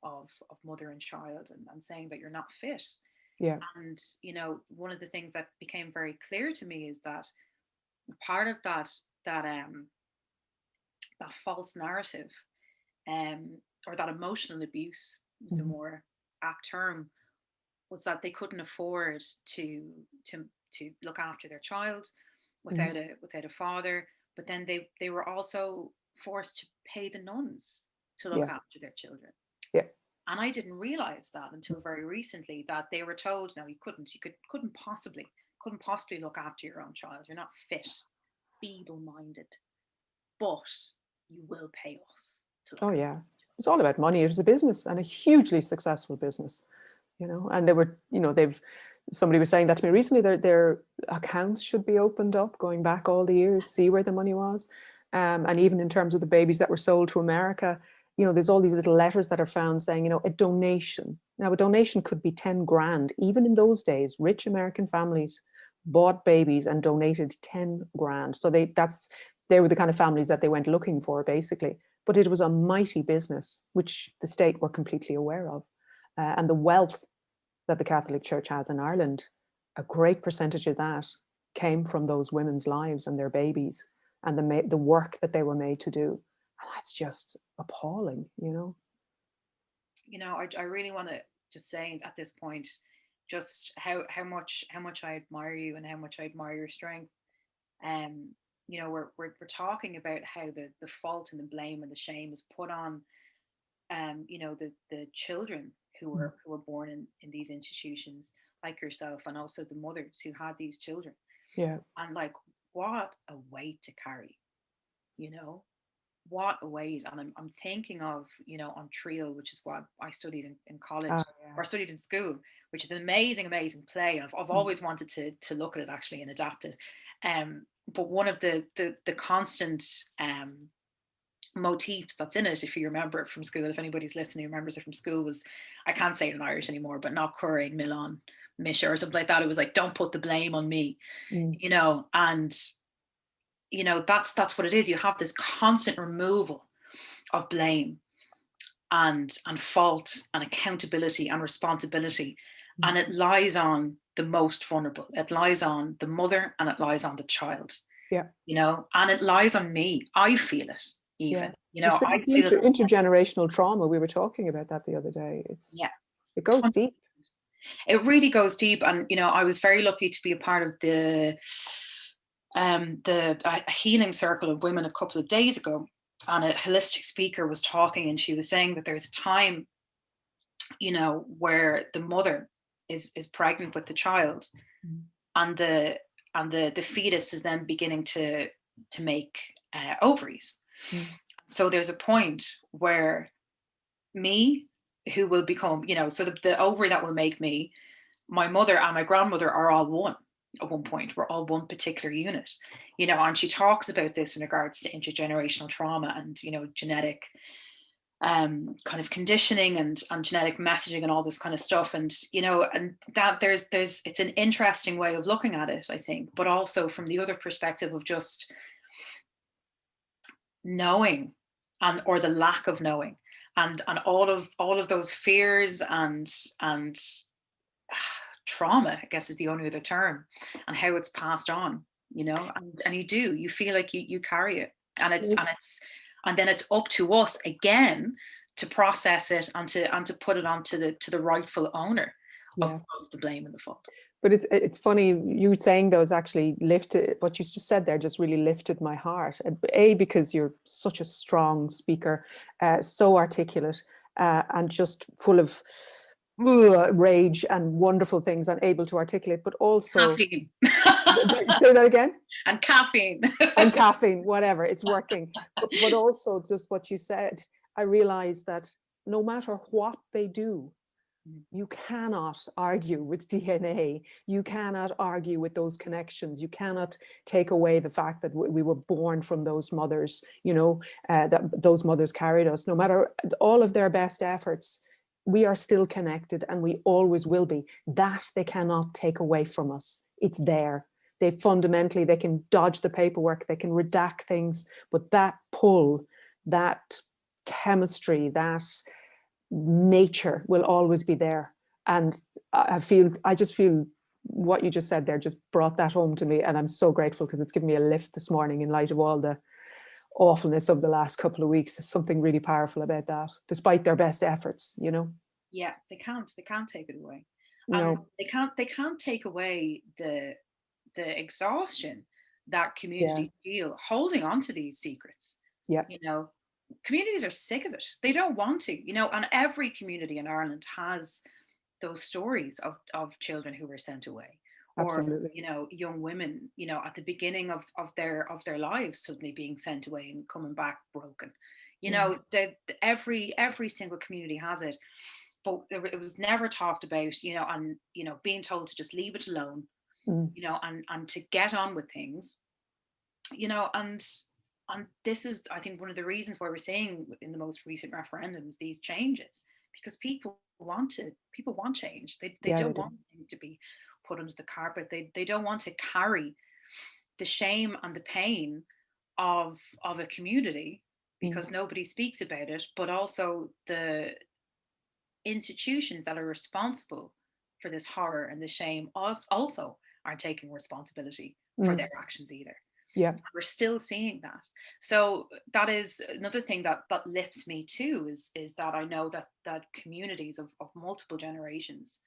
D: of mother and child, and saying that you're not fit.
C: Yeah.
D: And one of the things that became very clear to me is that part of that false narrative, or that emotional abuse is a more apt term, was that they couldn't afford to look after their child without a father. But then they were also forced to pay the nuns to look after their children.
C: Yeah. And
D: I didn't realize that until very recently, that they were told, no, you couldn't possibly look after your own child. You're not fit, feeble-minded, but you will pay us to look after.
C: It's all about money. It was a business, and a hugely successful business, and they were, somebody was saying that to me recently, their accounts should be opened up, going back all the years, see where the money was. And even in terms of the babies that were sold to America, there's all these little letters that are found saying, a donation. Now, a donation could be 10 grand. Even in those days, rich American families bought babies and donated 10 grand. So they were the kind of families that they went looking for, basically. But it was a mighty business, which the state were completely aware of. And the wealth that the Catholic Church has in Ireland, a great percentage of that came from those women's lives and their babies, and the work that they were made to do. And that's just appalling,
D: I really want to just say at this point, just how much I admire you and how much I admire your strength. You know, we're talking about how the fault and the blame and the shame is put on, you know, the children who were born in these institutions, like yourself, and also the mothers who had these children.
C: Yeah.
D: And like, what a weight to carry, you know, what a weight. And I'm thinking of, you know, on Trio, which is what I studied in college, or studied in school, which is an amazing play. I've always wanted to look at it actually and adapt it. But one of the constant motifs that's in it, if you remember it from school, if anybody's listening remembers it from school, was, I can't say it in Irish anymore, but not Curry Milan Misha or something like that. It was like, don't put the blame on me, you know. And you know, that's what it is. You have this constant removal of blame and fault and accountability and responsibility, and it lies on the most vulnerable. It lies on the mother and it lies on the child.
C: Yeah.
D: You know, and it lies on me. I feel it even. You know, I
C: feel
D: feel
C: intergenerational trauma. We were talking about that the other day. It goes deep.
D: It really goes deep. And you know, I was very lucky to be a part of the healing circle of women a couple of days ago, and a holistic speaker was talking, and she was saying that there's a time, you know, where the mother is pregnant with the child, and the fetus is then beginning to make ovaries. So there's a point where me, who will become, you know, so the ovary that will make me, my mother and my grandmother are all one. At one point, we're all one particular unit, you know. And she talks about this in regards to intergenerational trauma and, you know, genetic kind of conditioning and genetic messaging and all this kind of stuff. And you know, and that there's it's an interesting way of looking at it, I think, but also from the other perspective of just knowing, and or the lack of knowing, and all of those fears and trauma, I guess is the only other term, and how it's passed on, you know. And you feel like you carry it, and then it's up to us again to process it and to put it onto the rightful owner of the blame and the fault.
C: But it's funny, you saying those actually lifted, what you just said there just really lifted my heart. Because you're such a strong speaker, so articulate, and just full of rage and wonderful things and able to articulate, but also
D: caffeine.
C: Say that again.
D: And caffeine.
C: And caffeine, whatever, it's working. But also just what you said, I realized that no matter what they do, you cannot argue with DNA. You cannot argue with those connections. You cannot take away the fact that we were born from those mothers, you know, that those mothers carried us. No matter all of their best efforts, we are still connected, and we always will be. That they cannot take away from us. It's there. They can dodge the paperwork, they can redact things, but that pull, that chemistry, that nature will always be there. And I just feel what you just said there just brought that home to me, and I'm so grateful, because it's given me a lift this morning in light of all the awfulness of the last couple of weeks. There's something really powerful about that, despite their best efforts, you know.
D: Yeah, they can't take it away.
C: No.
D: They can't take away the exhaustion that communities feel holding on to these secrets.
C: Yeah.
D: You know, communities are sick of it. They don't want to, you know, and every community in Ireland has those stories of children who were sent away.
C: Absolutely.
D: Or, you know, young women, you know, at the beginning of their lives suddenly being sent away and coming back broken. You know, every single community has it, but it was never talked about, you know, and, you know, being told to just leave it alone, you know, and to get on with things, you know. And this is, I think, one of the reasons why we're seeing in the most recent referendums these changes, because people want change. They don't want things to be put under the carpet. They don't want to carry the shame and the pain of a community, because nobody speaks about it, but also the institutions that are responsible for this horror and the shame also aren't taking responsibility for their actions either.
C: Yeah,
D: we're still seeing that. So that is another thing that lifts me too, is that I know that communities of multiple generations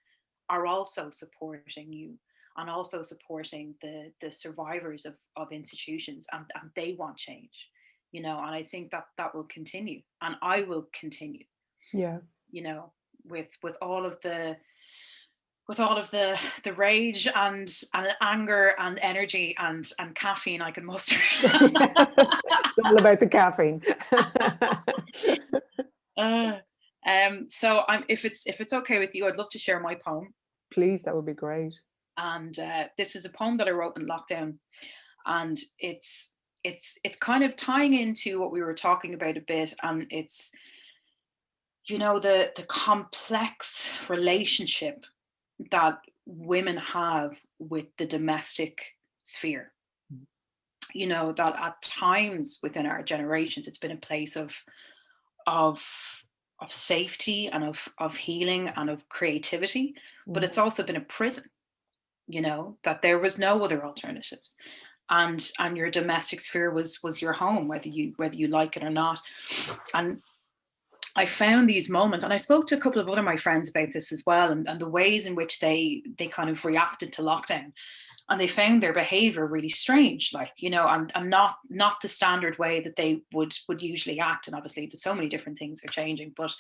D: are also supporting you, and also supporting the survivors of institutions, and they want change, you know. And I think that will continue, and I will continue,
C: Yeah.
D: you know, with all of the rage and anger and energy and caffeine I can muster.
C: It's all about the caffeine.
D: So if it's okay with you, I'd love to share my poem.
C: Please, that would be great.
D: And this is a poem that I wrote in lockdown, and it's kind of tying into what we were talking about a bit, and it's, you know, the complex relationship that women have with the domestic sphere. You know, that at times within our generations, it's been a place of safety and of healing and of creativity, but it's also been a prison, you know, that there was no other alternatives. And your domestic sphere was your home, whether you like it or not. And I found these moments, and I spoke to a couple of other my friends about this as well, and the ways in which they kind of reacted to lockdown, and they found their behavior really strange, like, you know, and not the standard way that they would usually act. And obviously there's so many different things are changing, but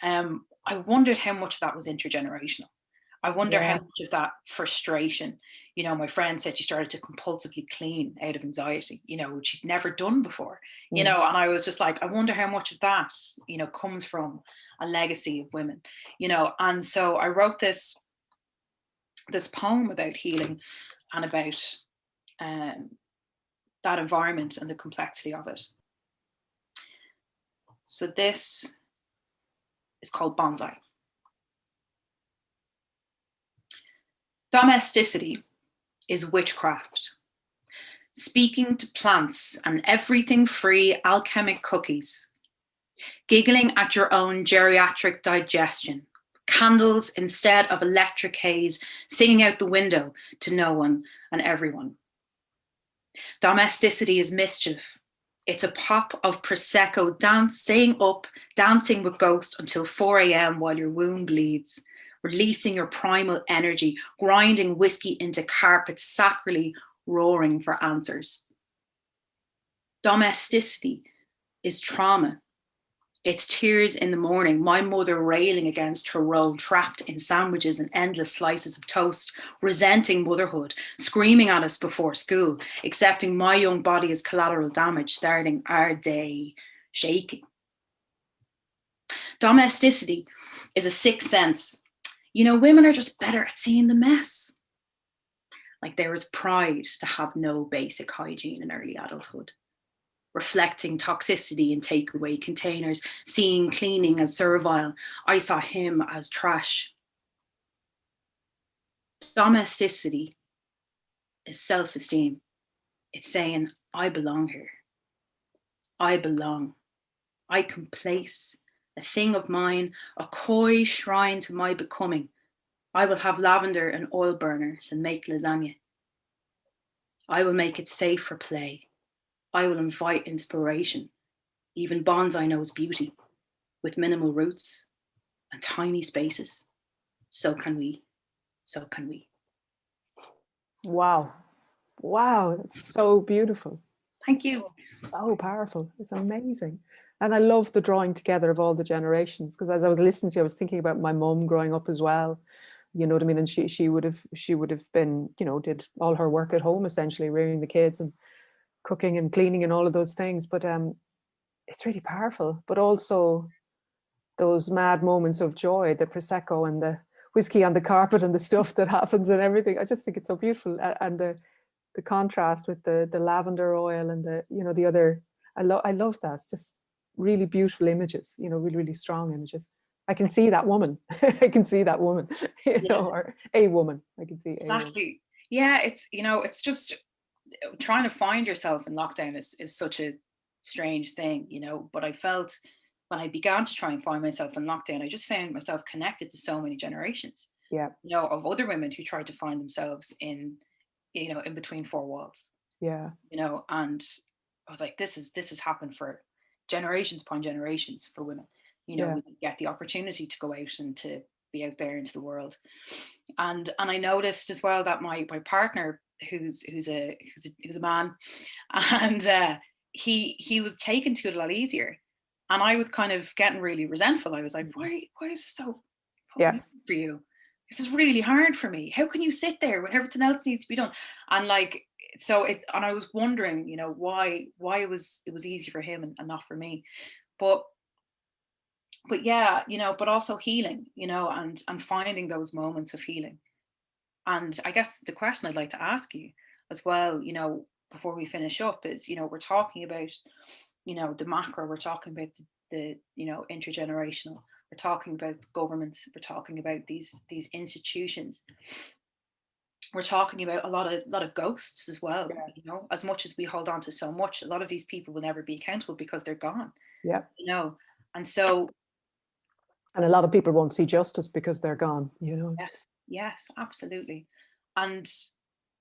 D: I wondered how much of that was intergenerational. I wonder how much of that frustration, you know, my friend said she started to compulsively clean out of anxiety, you know, which she'd never done before, you know, and I was just like, I wonder how much of that, you know, comes from a legacy of women, you know. And so I wrote this poem about healing and about that environment and the complexity of it. So this is called Bonsai. Domesticity is witchcraft, speaking to plants and everything free alchemic cookies, giggling at your own geriatric digestion, candles instead of electric haze, singing out the window to no one and everyone. Domesticity is mischief. It's a pop of Prosecco, dancing with ghosts until 4 a.m. while your womb bleeds, releasing your primal energy, grinding whiskey into carpet, sacrally roaring for answers. Domesticity is trauma. It's tears in the morning, my mother railing against her role, trapped in sandwiches and endless slices of toast, resenting motherhood, screaming at us before school, accepting my young body as collateral damage, starting our day shaking. Domesticity is a sixth sense. You know, women are just better at seeing the mess. Like there is pride to have no basic hygiene in early adulthood. Reflecting toxicity in takeaway containers, seeing cleaning as servile. I saw him as trash. Domesticity is self-esteem. It's saying, I belong here. I belong. I can place a thing of mine, a coy shrine to my becoming. I will have lavender and oil burners and make lasagna. I will make it safe for play. I will invite inspiration. Even bonsai knows beauty with minimal roots and tiny spaces. So can we. So can we.
C: Wow. Wow. It's so beautiful.
D: Thank you.
C: So powerful. It's amazing. And I love the drawing together of all the generations, because as I was listening to you, I was thinking about my mum growing up as well. You know what I mean? And she would have been, you know, did all her work at home, essentially rearing the kids and cooking and cleaning and all of those things. But it's really powerful. But also those mad moments of joy, the Prosecco and the whiskey on the carpet and the stuff that happens and everything. I just think it's so beautiful. And the contrast with the lavender oil and the, you know, the other, I love that. It's just really beautiful images, you know, really, really strong images. I can see that woman. I can see that woman, you know, or a woman. I can see
D: exactly.
C: A woman.
D: Yeah, it's, you know, it's just trying to find yourself in lockdown is such a strange thing, you know. But I felt when I began to try and find myself in lockdown, I just found myself connected to so many generations.
C: Yeah.
D: You know, of other women who tried to find themselves in, you know, in between four walls.
C: Yeah.
D: You know, and I was like, this has happened for generations upon generations for women. You know, we get the opportunity to go out and to be out there into the world. And I noticed as well that my partner, who's a man, and he was taken to it a lot easier, and I was kind of getting really resentful. I was like, why is this so easy for you? This is really hard for me. How can you sit there when everything else needs to be done? And like, and I was wondering, you know, why it was easy for him and not for me. But yeah, you know, but also healing, you know, and finding those moments of healing. And I guess the question I'd like to ask you as well, you know, before we finish up is, you know, we're talking about, you know, the macro, we're talking about the you know, intergenerational, we're talking about governments, we're talking about these institutions, we're talking about a lot of ghosts as well. You know, as much as we hold on to so much, a lot of these people will never be accountable because they're gone. You know, and so,
C: and a lot of people won't see justice because they're gone, you know.
D: Yes, absolutely. And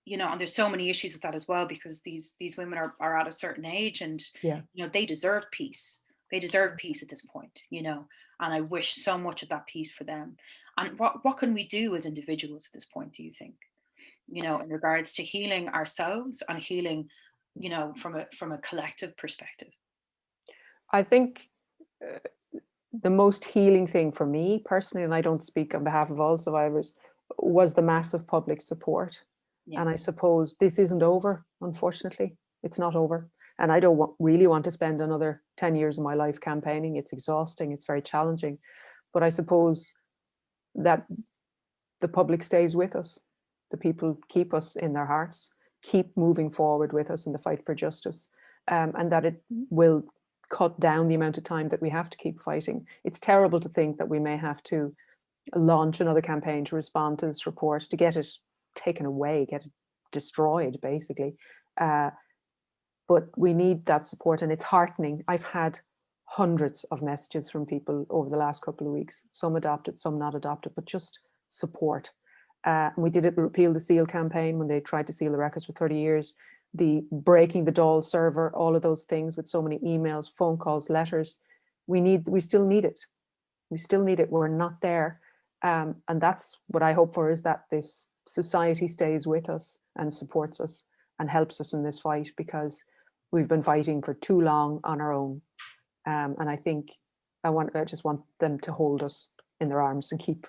D: you know, and there's so many issues with that as well, because these women are at a certain age, and you know, they deserve peace. They deserve peace at this point, you know, and I wish so much of that peace for them. And what can we do as individuals at this point, do you think, you know, in regards to healing ourselves and healing, you know, from a collective perspective?
C: I think the most healing thing for me personally, and I don't speak on behalf of all survivors, was the massive public support. And I suppose this isn't over, unfortunately. It's not over. And I don't really want to spend another 10 years of my life campaigning. It's exhausting. It's very challenging. But I suppose that the public stays with us. The people keep us in their hearts, keep moving forward with us in the fight for justice, and that it will cut down the amount of time that we have to keep fighting. It's terrible to think that we may have to launch another campaign to respond to this report, to get it taken away, get it destroyed, basically. But we need that support, and it's heartening. I've had hundreds of messages from people over the last couple of weeks, some adopted, some not adopted, but just support. And we did it with Repeal the Seal campaign when they tried to seal the records for 30 years, the breaking the Dáil server, all of those things with so many emails, phone calls, letters. We still need it. We still need it. We're not there. And that's what I hope for, is that this society stays with us and supports us and helps us in this fight, because we've been fighting for too long on our own. And I think I just want them to hold us in their arms and keep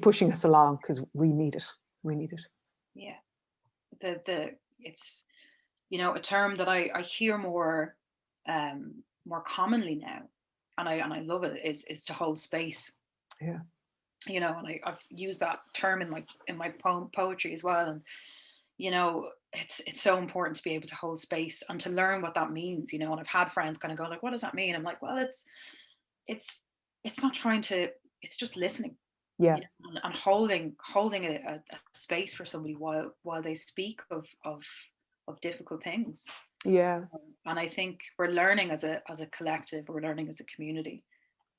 C: pushing us along, because we need it. We need it.
D: Yeah. It's, you know, a term that I hear more commonly now, and I love it, is to hold space.
C: Yeah.
D: You know, and I've used that term in my poetry as well. And, you know, it's so important to be able to hold space and to learn what that means, you know. And I've had friends kind of go like, what does that mean? I'm like, well, it's not trying to, it's just listening.
C: Yeah.
D: You know, and holding a space for somebody while they speak of difficult things.
C: Yeah.
D: And I think we're learning as a collective, we're learning as a community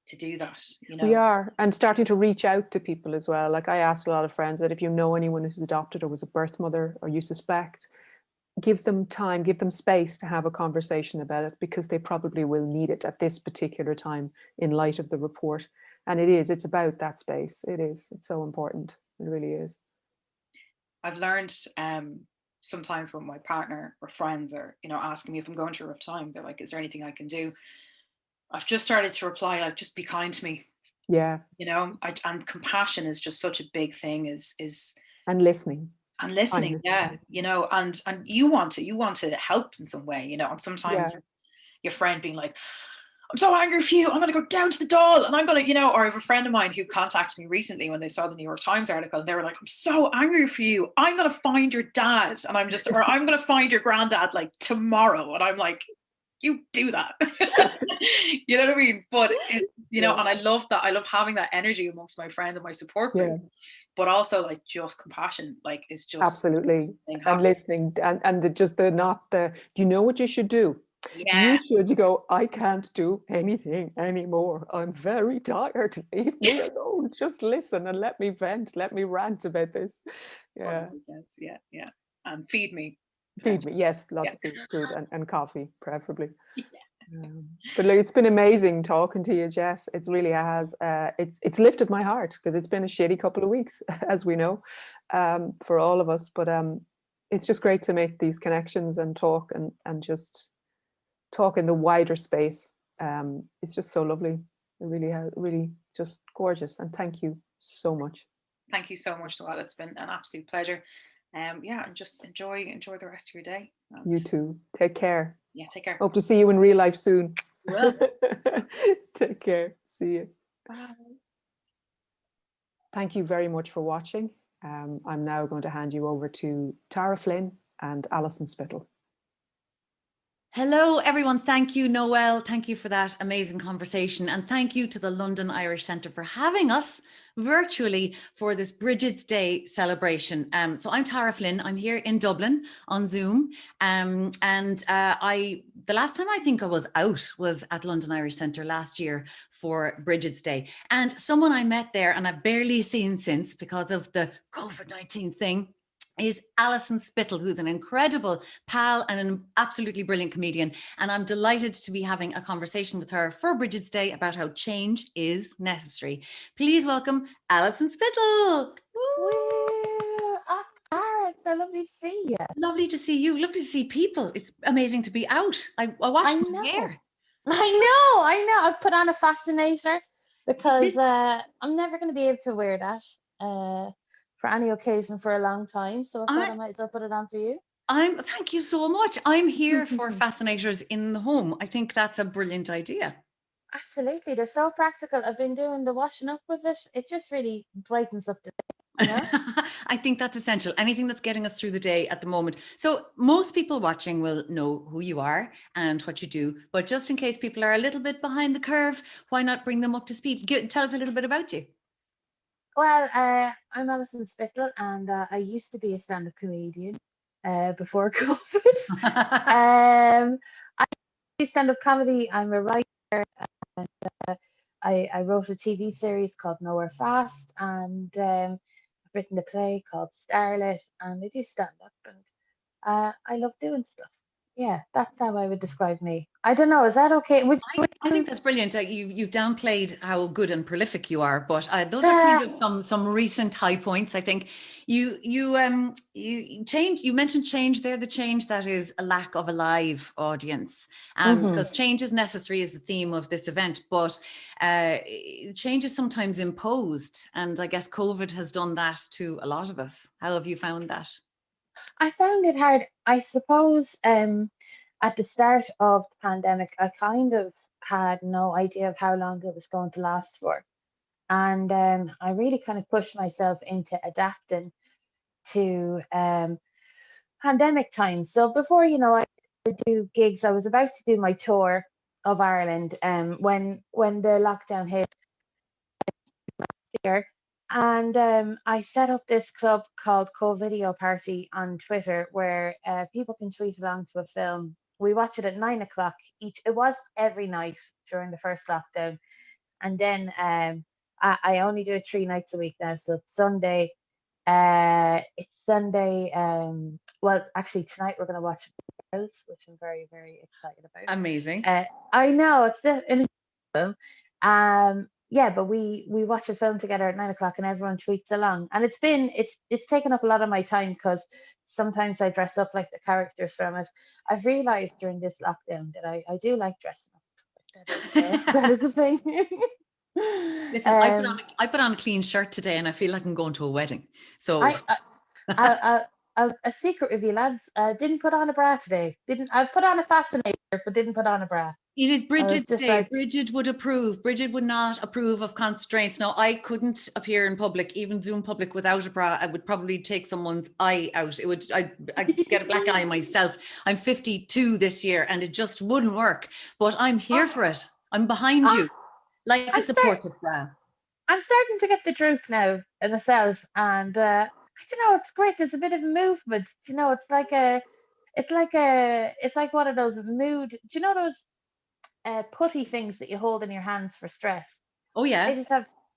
D: to do that, you know.
C: We are, and starting to reach out to people as well. Like, I asked a lot of friends that if you know anyone who's adopted or was a birth mother, or you suspect, give them time, give them space to have a conversation about it, because they probably will need it at this particular time in light of the report. And it's about that space. It's so important. It really is.
D: I've learned sometimes when my partner or friends are, you know, asking me if I'm going through a rough time, they're like, is there anything I can do? I've just started to reply, like, just be kind to me.
C: Yeah.
D: You know, and compassion is just such a big thing, is
C: and listening.
D: And listening, yeah, you know, and you want to help in some way, you know, and sometimes your friend being like, I'm so angry for you, I'm going to go down to the Dáil and I'm going to, you know. Or I have a friend of mine who contacted me recently when they saw the New York Times article, and they were like, I'm so angry for you, I'm going to find your dad, and I'm going to find your granddad like tomorrow. And I'm like, you do that. You know what I mean? But it's, you know, and I love that. I love having that energy amongst my friends and my support group. But also, like, just compassion, like, is just
C: absolutely, and listening, and do you know what you should do?
D: Yeah.
C: You go, I can't do anything anymore, I'm very tired, leave me alone, just listen and let me vent, let me rant about this.
D: Yeah. And feed me,
C: yes, lots of food and coffee preferably. But look, it's been amazing talking to you, Jess. It really has. It's lifted my heart because it's been a shitty couple of weeks, as we know, for all of us. But it's just great to make these connections and talk and just talk in the wider space. It's just so lovely. It really just gorgeous. And thank you so much.
D: Thank you so much, Noelle. It's been an absolute pleasure. And just enjoy the rest of your day. And
C: you too. Take care.
D: Yeah, take care.
C: Hope to see you in real life soon.
D: Well.
C: Take care. See you.
D: Bye.
C: Thank you very much for watching. I'm now going to hand you over to Tara Flynn and Alison Spittle.
E: Hello, everyone. Thank you, Noelle. Thank you for that amazing conversation. And thank you to the London Irish Centre for having us virtually for this Brigid's Day celebration. So I'm Tara Flynn. I'm here in Dublin on Zoom. The last time I think I was out was at London Irish Centre last year for Brigid's Day. And someone I met there and I've barely seen since because of the COVID-19 thing is Alison Spittle, who's an incredible pal and an absolutely brilliant comedian. And I'm delighted to be having a conversation with her for Brigid's Day about how change is necessary. Please welcome Alison Spittle.
F: Oh, Tara, it's so lovely to see you.
E: Lovely to see you. Lovely to see people. It's amazing to be out. I washed my hair.
F: I know. I've put on a fascinator because I'm never going to be able to wear that for any occasion for a long time. So I thought I might as well put it on for you.
E: Thank you so much. I'm here for fascinators in the home. I think that's a brilliant idea.
F: Absolutely. They're so practical. I've been doing the washing up with it. It just really brightens up the day. You know?
E: I think that's essential. Anything that's getting us through the day at the moment. So most people watching will know who you are and what you do. But just in case people are a little bit behind the curve, why not bring them up to speed? Tell us a little bit about you.
F: Well, I'm Alison Spittle, and I used to be a stand-up comedian before COVID. I do stand-up comedy. I'm a writer, and I wrote a TV series called Nowhere Fast, and I've written a play called Starlet, and I do stand-up, and I love doing stuff. Yeah, that's how I would describe me. I don't know, is that okay?
E: I think that's brilliant. You've downplayed how good and prolific you are, but those are kind of some recent high points. I think you mentioned change there, the change that is a lack of a live audience, because change is necessary is the theme of this event, but change is sometimes imposed, and I guess COVID has done that to a lot of us. How have you found that?
F: I found it hard. I suppose at the start of the pandemic, I kind of had no idea of how long it was going to last for. And I really kind of pushed myself into adapting to pandemic times. So before, I would do gigs, I was about to do my tour of Ireland when the lockdown hit here. And I set up this club called Co-Video Party on Twitter where people can tweet along to a film. We watch it at 9 o'clock each. It was every night during the first lockdown. And then I only do it 3 nights a week now. So it's Sunday. It's Sunday. Well, actually, tonight we're going to watch Girls, which I'm very, very excited about.
E: Amazing.
F: I know. It's an film. Yeah, but we watch a film together at 9 o'clock and everyone tweets along. And it's taken up a lot of my time because sometimes I dress up like the characters from it. I've realized during this lockdown that I do like dressing up. That is a thing.
E: Listen, I put on a clean shirt today and I feel like I'm going to a wedding. So
F: a secret with you lads, didn't put on a bra today. I put on a fascinator, but didn't put on a bra.
E: It is Brigid's Day.
F: Like,
E: Brigid would approve. Brigid would not approve of constraints. Now, I couldn't appear in public, even Zoom public, without a bra. I would probably take someone's eye out. I'd get a black eye myself. I'm 52 this year and it just wouldn't work. But I'm here for it. I'm behind you, like a supportive bra.
F: I'm starting to get the droop now in myself, and I don't know, it's great. There's a bit of movement. It's like one of those mood. Do you know those putty things that you hold in your hands for stress?
E: Oh yeah.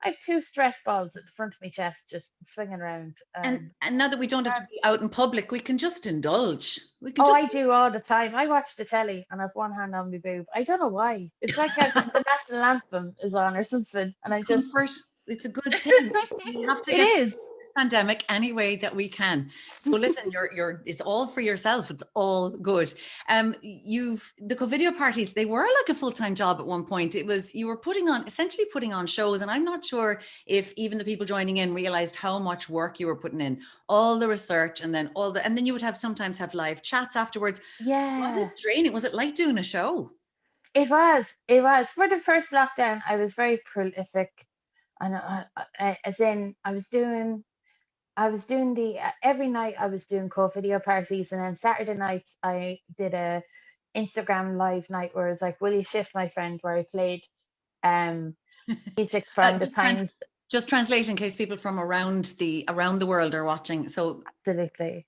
F: I have 2 stress balls at the front of my chest just swinging around.
E: And now that we don't have to be out in public, we can just indulge. We can
F: I do all the time. I watch the telly and I have one hand on my boob. I don't know why. It's like the national anthem is on or something, and I just
E: comfort. It's a good thing. We have to
F: It
E: get
F: is.
E: through this pandemic any way that we can. So listen, it's all for yourself. It's all good. The co-video parties, they were like a full-time job at one point. You were essentially putting on shows, and I'm not sure if even the people joining in realized how much work you were putting in, all the research, and then and then you would sometimes have live chats afterwards.
F: Yeah.
E: Was it draining? Was it like doing a show?
F: It was. For the first lockdown, I was very prolific. And as in, I was doing every night I was doing co-video parties, and then Saturday nights I did a Instagram live night where it's like, will you shift my friend, where I played music from the times.
E: Just translate in case people from around the world are watching. So
F: absolutely.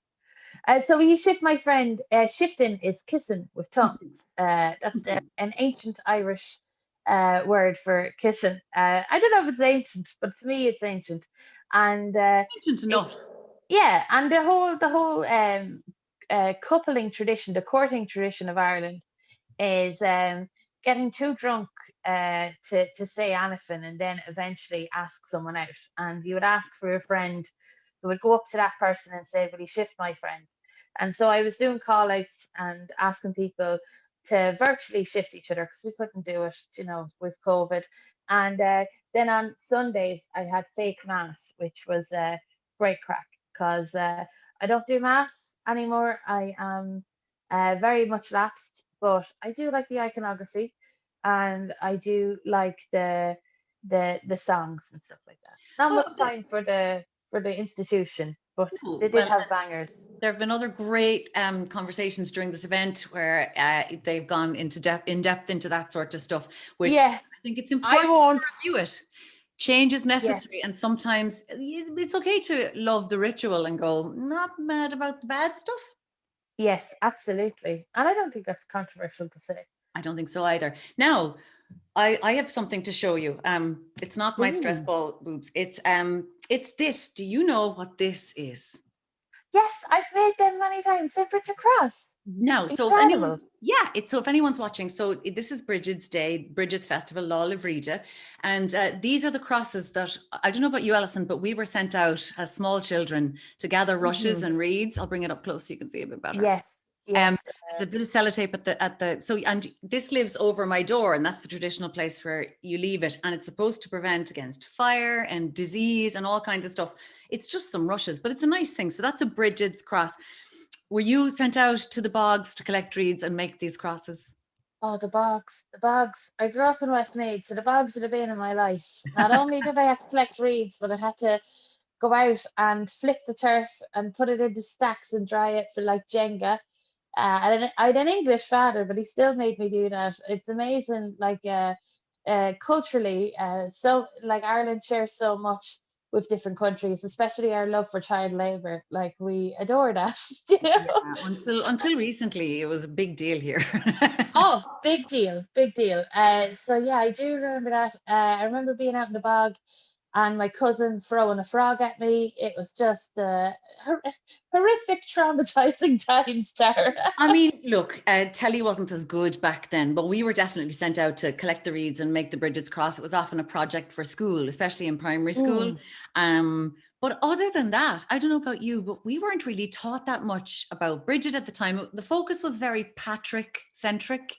F: So will you shift my friend? Shifting is kissing with tongues. That's an ancient Irish word for kissing. I don't know if it's ancient, but to me it's ancient. And
E: ancient enough.
F: And the whole coupling tradition, the courting tradition of Ireland is getting too drunk to say anything, and then eventually ask someone out. And you would ask for a friend who would go up to that person and say, will you shift my friend? And so I was doing call outs and asking people to virtually shift each other because we couldn't do it, with COVID. And then on Sundays, I had fake mass, which was great crack, because I don't do mass anymore. I am very much lapsed, but I do like the iconography, and I do like the songs and stuff like that. Not much time for the institution, but they did have bangers.
E: There have been other great conversations during this event where they've gone in depth into that sort of stuff, which I think it's important to review it. Change is necessary, and sometimes it's okay to love the ritual and go not mad about the bad stuff.
F: Yes, absolutely. And I don't think that's controversial to say.
E: I don't think so either. Now, I have something to show you. It's not my stress ball boobs. It's this. Do you know what this is?
F: Yes, I've made them many times. St Brigid Cross.
E: No, so if anyone's watching, so this is Brigid's Day, Brigid's Festival, Noelle and Jess, and these are the crosses that, I don't know about you, Alison, but we were sent out as small children to gather rushes and reeds. I'll bring it up close so you can see a bit better.
F: Yes.
E: It's a bit of sellotape and this lives over my door, and that's the traditional place where you leave it, and it's supposed to prevent against fire and disease and all kinds of stuff. It's just some rushes, but it's a nice thing. So that's a Brigid's cross. Were you sent out to the bogs to collect reeds and make these crosses?
F: Oh, the bogs. I grew up in Westmeath, so the bogs are the bane of my life. Not only did I have to collect reeds, but I had to go out and flip the turf and put it into stacks and dry it for like Jenga. I had an English father, but he still made me do that. It's amazing, like culturally, so like Ireland shares so much with different countries, especially our love for child labor. Like we adore that.
E: Yeah, until recently, it was a big deal here.
F: Oh, big deal. So yeah, I do remember that. I remember being out in the bog and my cousin throwing a frog at me. It was just horrific, traumatizing times, Tara.
E: I mean, look, telly wasn't as good back then, but we were definitely sent out to collect the reeds and make the Brigid's Cross. It was often a project for school, especially in primary school. But other than that, I don't know about you, but we weren't really taught that much about Brigid at the time. The focus was very Patrick-centric,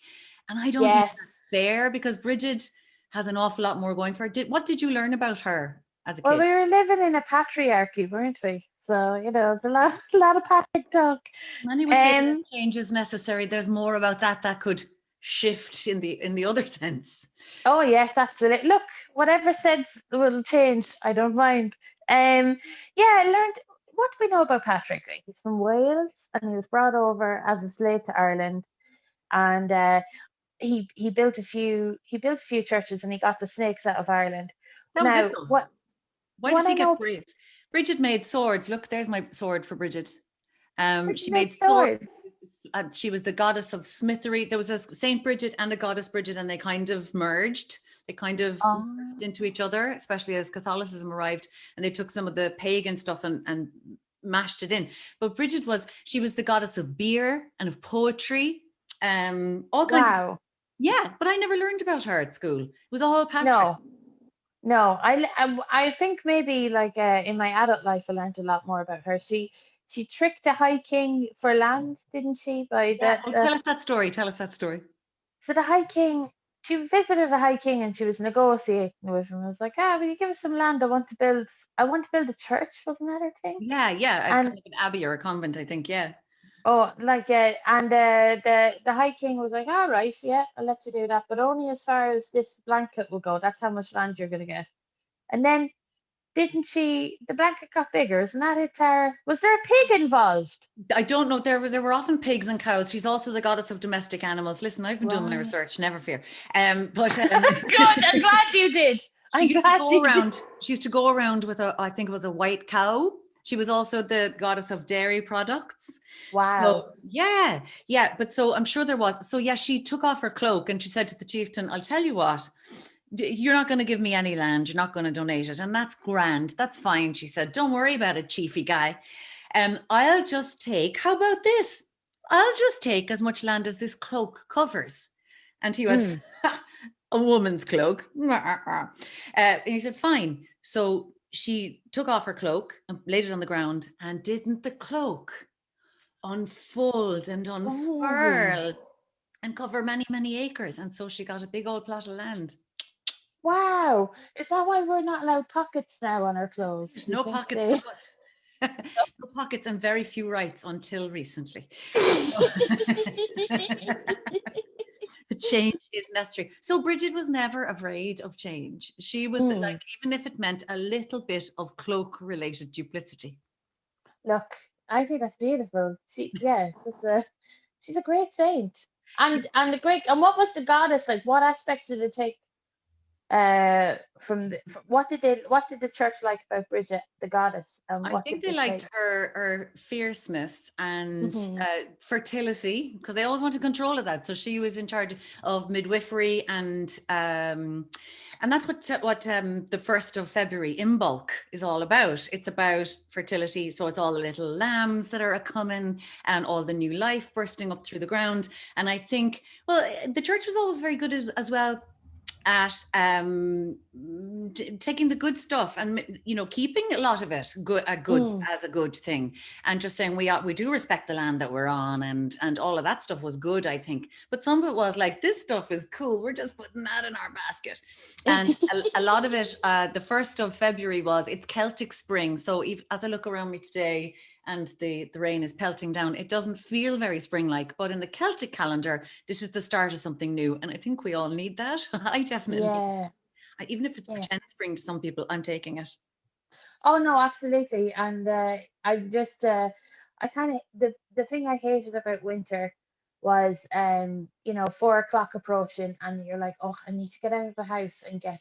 E: and I don't think that's fair, because Brigid has an awful lot more going for her. What did you learn about her as a kid?
F: Well, we were living in a patriarchy, weren't we? So, there's a lot of Patrick talk.
E: Many would say that change is necessary. There's more about that could shift in the other sense.
F: Oh, yes, absolutely. Look, whatever sense will change, I don't mind. I learned, what do we know about Patrick? He's from Wales, and he was brought over as a slave to Ireland. And he built a few churches, and he got the snakes out of Ireland.
E: That was it, though. Why does he get braids? Brigid made swords. Look, there's my sword for Brigid. She made swords. She was the goddess of smithery. There was a St Brigid and a goddess Brigid, and they kind of merged. They kind of merged into each other, especially as Catholicism arrived, and they took some of the pagan stuff and mashed it in. But Brigid she was the goddess of beer and of poetry, all kinds of, yeah, but I never learned about her at school. It was all Patrick.
F: No, I think maybe like in my adult life I learned a lot more about her. She tricked the High King for land, didn't she?
E: Tell us that story.
F: So the High King, she visited the High King and she was negotiating with him. I was like, will you give us some land? I want to build a church, wasn't that her thing?
E: Yeah, kind of an abbey or a convent, I think, yeah.
F: Oh, and the High King was like, all right, yeah, I'll let you do that, but only as far as this blanket will go. That's how much land you're going to get. And then, the blanket got bigger, isn't that it, Tara? Was there a pig involved?
E: I don't know. There were often pigs and cows. She's also the goddess of domestic animals. Listen, I've been doing my research, never fear. But
F: good, I'm glad you did.
E: She used to go around with I think it was a white cow. She was also the goddess of dairy products.
F: Wow.
E: So, yeah. But so I'm sure there was. So yeah, she took off her cloak and she said to the chieftain, I'll tell you what, you're not going to give me any land. You're not going to donate it. And that's grand. That's fine. She said, don't worry about it, chiefy guy. I'll just take, how about this? I'll just take as much land as this cloak covers. And he went, a woman's cloak. And he said, fine. So she took off her cloak and laid it on the ground, and didn't the cloak unfold and unfurl and cover many, many acres? And so she got a big old plot of land.
F: Wow. Is that why we're not allowed pockets now on our clothes?
E: There's no pockets for us. No pockets and very few rights until recently. Change is necessary. So Brigid was never afraid of change. She was like, even if it meant a little bit of cloak related duplicity.
F: Look, I think that's beautiful. She's a great saint. And what was the goddess like? What aspects did it take what did the church like about Brigid, the goddess?
E: I think they liked her fierceness and fertility, because they always wanted control of that. So she was in charge of midwifery, and that's what the 1st of February Imbolc is all about. It's about fertility. So it's all the little lambs that are a coming and all the new life bursting up through the ground. And I think, well, the church was always very good as well at taking the good stuff and keeping a lot of it as a good thing, and just saying we do respect the land that we're on, and all of that stuff was good, I think. But some of it was like, this stuff is cool, we're just putting that in our basket. And a lot of it, the 1st of February it's Celtic spring. So as I look around me today and the rain is pelting down, it doesn't feel very spring-like, but in the Celtic calendar, this is the start of something new. And I think we all need that. I definitely, even if it's pretend spring to some people, I'm taking it.
F: Oh no, absolutely. And I kind of, the thing I hated about winter was, 4 o'clock approaching, and you're like, oh, I need to get out of the house and get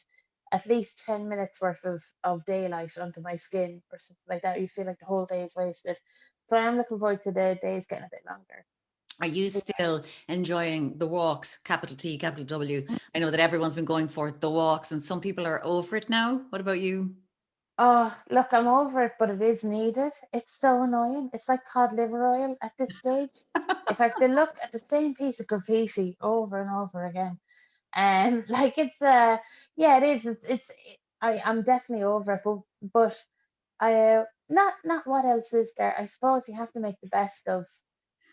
F: at least 10 minutes worth of daylight onto my skin or something like that. You feel like the whole day is wasted. So I am looking forward to the days getting a bit longer.
E: Are you still enjoying the walks, capital T, capital W? I know that everyone's been going for the walks, and some people are over it now. What about you?
F: Oh, look, I'm over it, but it is needed. It's so annoying. It's like cod liver oil at this stage. If I have to look at the same piece of graffiti over and over again, like it's it is. I'm definitely over it, but I not what else is there? I suppose you have to make the best of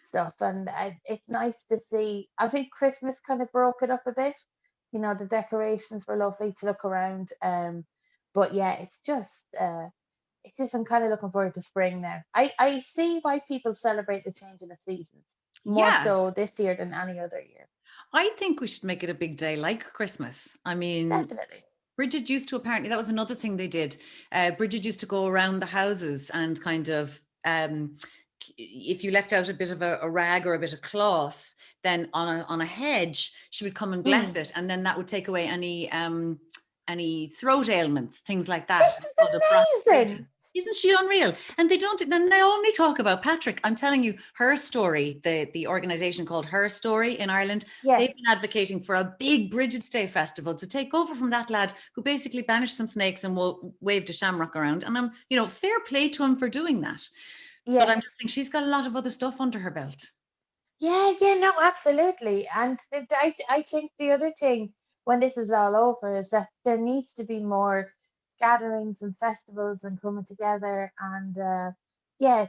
F: stuff, and it's nice to see. I think Christmas kind of broke it up a bit. The decorations were lovely to look around. But yeah, it's just I'm kind of looking forward to spring now. I see why people celebrate the change in the seasons more so this year than any other year.
E: I think we should make it a big day like Christmas. I mean,
F: definitely.
E: Brigid used to, apparently, that was another thing they did. Brigid used to go around the houses and kind of, if you left out a bit of a rag or a bit of cloth, then on a hedge, she would come and bless it. And then that would take away any throat ailments, things like that.
F: This is amazing.
E: Isn't she unreal? And they only talk about Patrick. I'm telling you, Her Story, the organization called Her Story in Ireland,
F: Yes.
E: they've been advocating for a big Brigid's Day festival to take over from that lad who basically banished some snakes and waved a shamrock around. And I'm, fair play to him for doing that.
F: Yes.
E: But I'm just saying she's got a lot of other stuff under her belt.
F: Yeah, no, absolutely. And I think the other thing when this is all over is that there needs to be more gatherings and festivals and coming together. And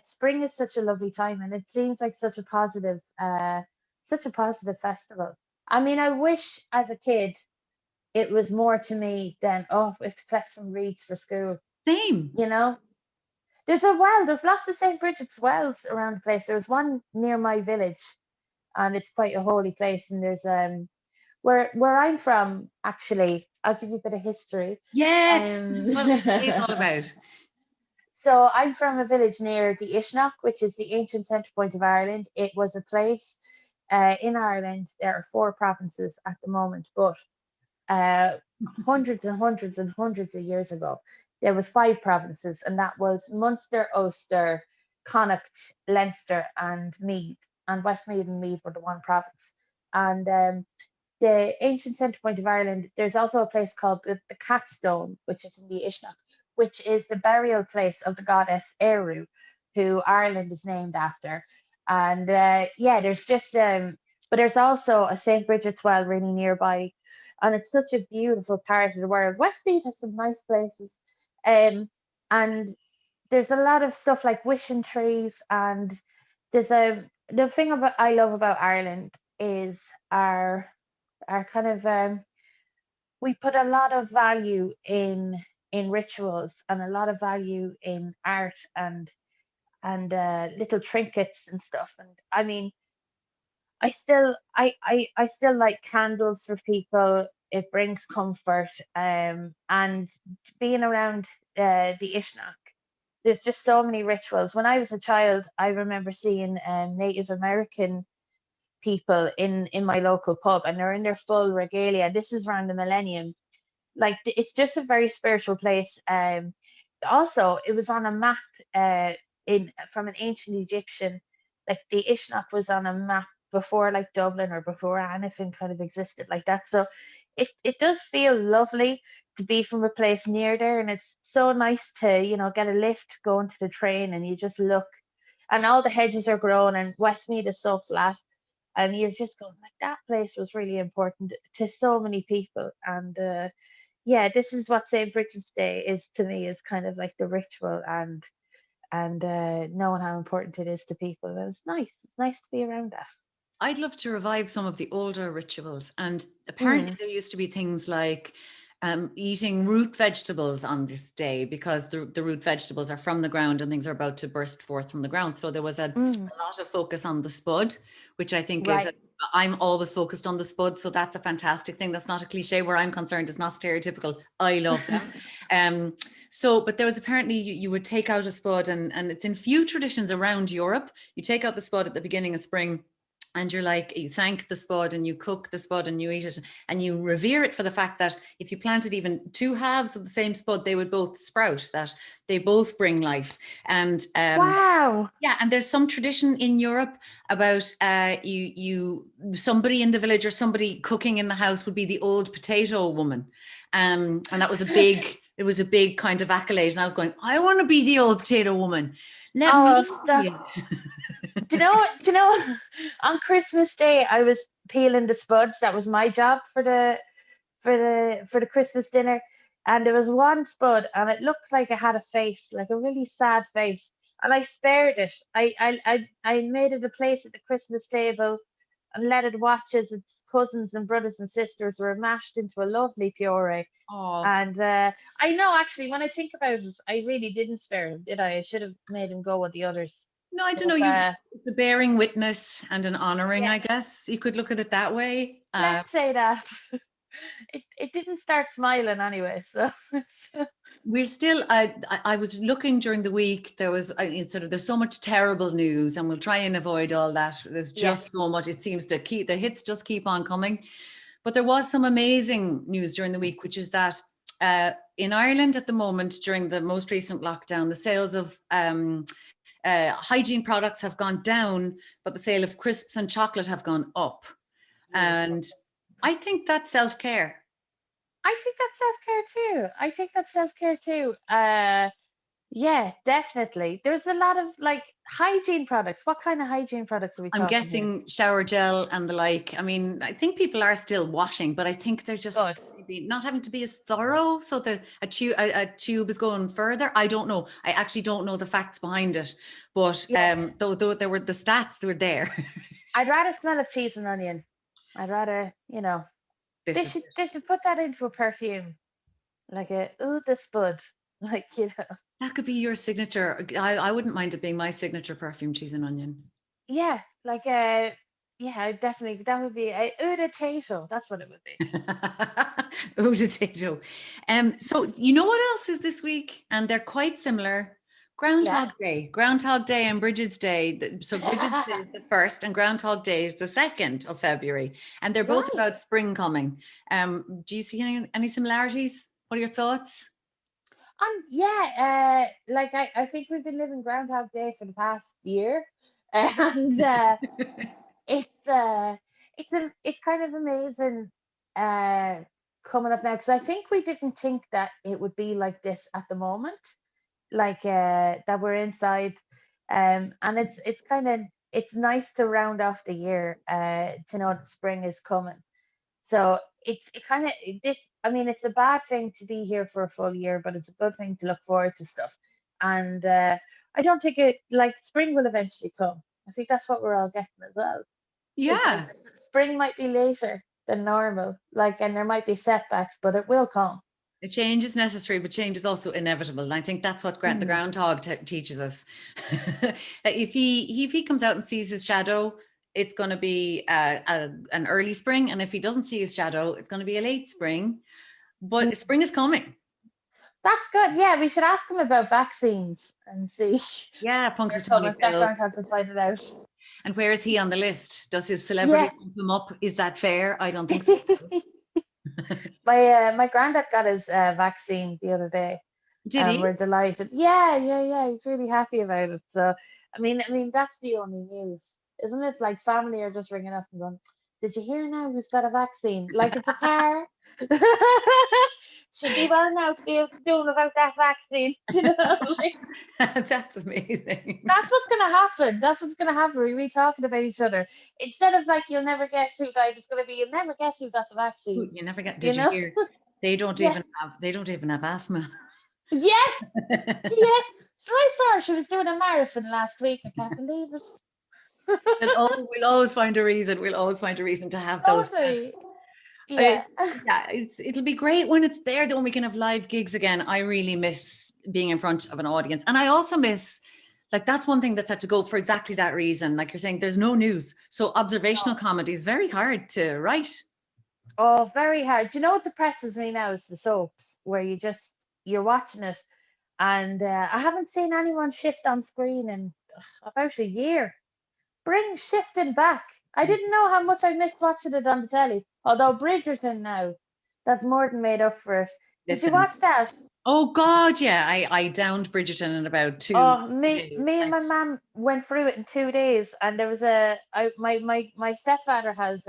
F: spring is such a lovely time, and it seems like such a positive festival. I mean, I wish as a kid it was more to me than, oh, we have to collect some reeds for school.
E: Same.
F: There's a well, there's lots of St. Brigid's wells around the place. There's one near my village, and it's quite a holy place. And there's where I'm from, actually, I'll give you a bit of history.
E: Yes, this is what it's all about.
F: So I'm from a village near the Ishnok, which is the ancient centre point of Ireland. It was a place in Ireland. There are 4 provinces at the moment, but hundreds and hundreds and hundreds of years ago, there was 5 provinces, and that was Munster, Ulster, Connacht, Leinster, and Meath. And Westmeath and Meath were the one province. And the ancient centre point of Ireland, there's also a place called the Catstone, which is in the Ishnok, which is the burial place of the goddess Eru, who Ireland is named after. And there's just but there's also a St. Brigid's well really nearby, and it's such a beautiful part of the world. Westmeath has some nice places, and there's a lot of stuff like wishing trees. And there's the thing I love about Ireland is our kind of we put a lot of value in rituals, and a lot of value in art and little trinkets and stuff. And I mean, I still light candles for people. It brings comfort, and being around the Ishnok, there's just so many rituals. When I was a child, I remember seeing Native American people in my local pub, and they're in their full regalia. This is around the millennium. Like, it's just a very spiritual place. Also, it was on a map from an ancient Egyptian. Like, the Ishnok was on a map before, like, Dublin, or before anything kind of existed like that. So it does feel lovely to be from a place near there, and it's so nice to get a lift going to the train, and you just look, and all the hedges are grown, and Westmeath is so flat, and you're just going, like, that place was really important to so many people. And this is what St. Brigid's Day is to me, is kind of like the ritual and knowing how important it is to people. And it's nice to be around that.
E: I'd love to revive some of the older rituals. And apparently there used to be things like eating root vegetables on this day, because the root vegetables are from the ground and things are about to burst forth from the ground. So there was a lot of focus on the spud, which I think is I'm always focused on the spud. So that's a fantastic thing. That's not a cliche where I'm concerned. It's not stereotypical. I love them. But there was apparently you would take out a spud, and it's in few traditions around Europe. You take out the spud at the beginning of spring, and you thank the spud, and you cook the spud, and you eat it, and you revere it for the fact that if you planted even 2 halves of the same spud, they would both sprout, that they both bring life. And
F: wow.
E: Yeah, and there's some tradition in Europe about somebody in the village or somebody cooking in the house would be the old potato woman. And that was it was a big kind of accolade. And I was going, I want to be the old potato woman. Let me be it.
F: Do you know, on Christmas Day, I was peeling the spuds. That was my job for the Christmas dinner. And there was one spud, and it looked like it had a face, like a really sad face. And I spared it. I made it a place at the Christmas table and let it watch as its cousins and brothers and sisters were mashed into a lovely puree.
E: Oh.
F: And I know, actually, when I think about it, I really didn't spare him, did I? I should have made him go with the others.
E: No, I don't know. It's a bearing witness and an honoring, I guess. You could look at it that way.
F: Let's say that. It didn't start smiling anyway, so.
E: We're still, I was looking during the week, there's so much terrible news, and we'll try and avoid all that. There's just so much, it seems to the hits just keep on coming. But there was some amazing news during the week, which is that in Ireland at the moment, during the most recent lockdown, the sales of hygiene products have gone down, but the sale of crisps and chocolate have gone up. And I think that's self-care.
F: I think that's self-care too. Yeah, definitely. There's a lot of like hygiene products. What kind of hygiene products are we talking
E: I'm guessing
F: here?
E: shower gel and the like. I mean, I think people are still washing, but I think they're just
F: Good.
E: maybe not having to be as thorough. So a tube is going further. I don't know. I actually don't know the facts behind it. But
F: Yeah.
E: though there were the stats, they were there.
F: I'd rather smell of cheese and onion. I'd rather,
E: This is
F: they should put that into a perfume. Like the spud. Like,
E: that could be your signature. I wouldn't mind it being my signature perfume, cheese and onion.
F: yeah, like yeah, definitely that would be a tato. That's what it would be.
E: Oh, potato. So you know what else is this week? And they're quite similar. Groundhog Day and Brigid's Day. So Brigid's Day is the 1st and Groundhog Day is the 2nd of February. And they're both about spring coming. Do you see any similarities? What are your thoughts?
F: Like I think we've been living Groundhog Day for the past year, and it's kind of amazing coming up now, because I think we didn't think that it would be like this at the moment, like that we're inside, and it's nice to round off the year to know that spring is coming. So it's a bad thing to be here for a full year, but it's a good thing to look forward to stuff. And I don't think spring will eventually come. I think that's what we're all getting as well.
E: Yeah.
F: Spring might be later than normal, and there might be setbacks, but it will come.
E: A change is necessary, but change is also inevitable. And I think that's what the groundhog teaches us. If he comes out and sees his shadow, it's going to be an early spring. And if he doesn't see his shadow, it's going to be a late spring. But spring is coming.
F: That's good. Yeah, we should ask him about vaccines and see.
E: Yeah,
F: Punxsutawney Phil. That groundhog can find it out.
E: And where is he on the list? Does his celebrity bump him up? Is that fair? I don't think so.
F: My granddad got his vaccine the other day.
E: Did he?
F: We're delighted. Yeah. He's really happy about it. So I mean, that's the only news, isn't it? Like, family are just ringing up and going, "Did you hear now who's got a vaccine?" Like it's a car. Should be well now to be doing about that vaccine.
E: That's amazing.
F: That's what's gonna happen. We'll be talking about each other. Instead of you'll never guess who died, it's gonna be you'll never guess who got the vaccine.
E: You never get. Did you hear? They don't even have asthma.
F: Yes. Yes. I saw her. She was doing a marathon last week. I can't believe it.
E: We'll always find a reason. To have those.
F: Yeah.
E: It'll be great when it's there, when we can have live gigs again. I really miss being in front of an audience. And I also miss, that's one thing that's had to go for exactly that reason. Like you're saying, there's no news. So observational comedy is very hard to write.
F: Oh, very hard. Do you know what depresses me now is the soaps, where you're watching it. And I haven't seen anyone shift on screen in about a year. Bring shifting back. I didn't know how much I missed watching it on the telly. Although Bridgerton now, that more than made up for it. Did you watch that?
E: Oh God, yeah. I downed Bridgerton in about 2
F: days. Me and my mum went through it in 2 days, and there was my stepfather has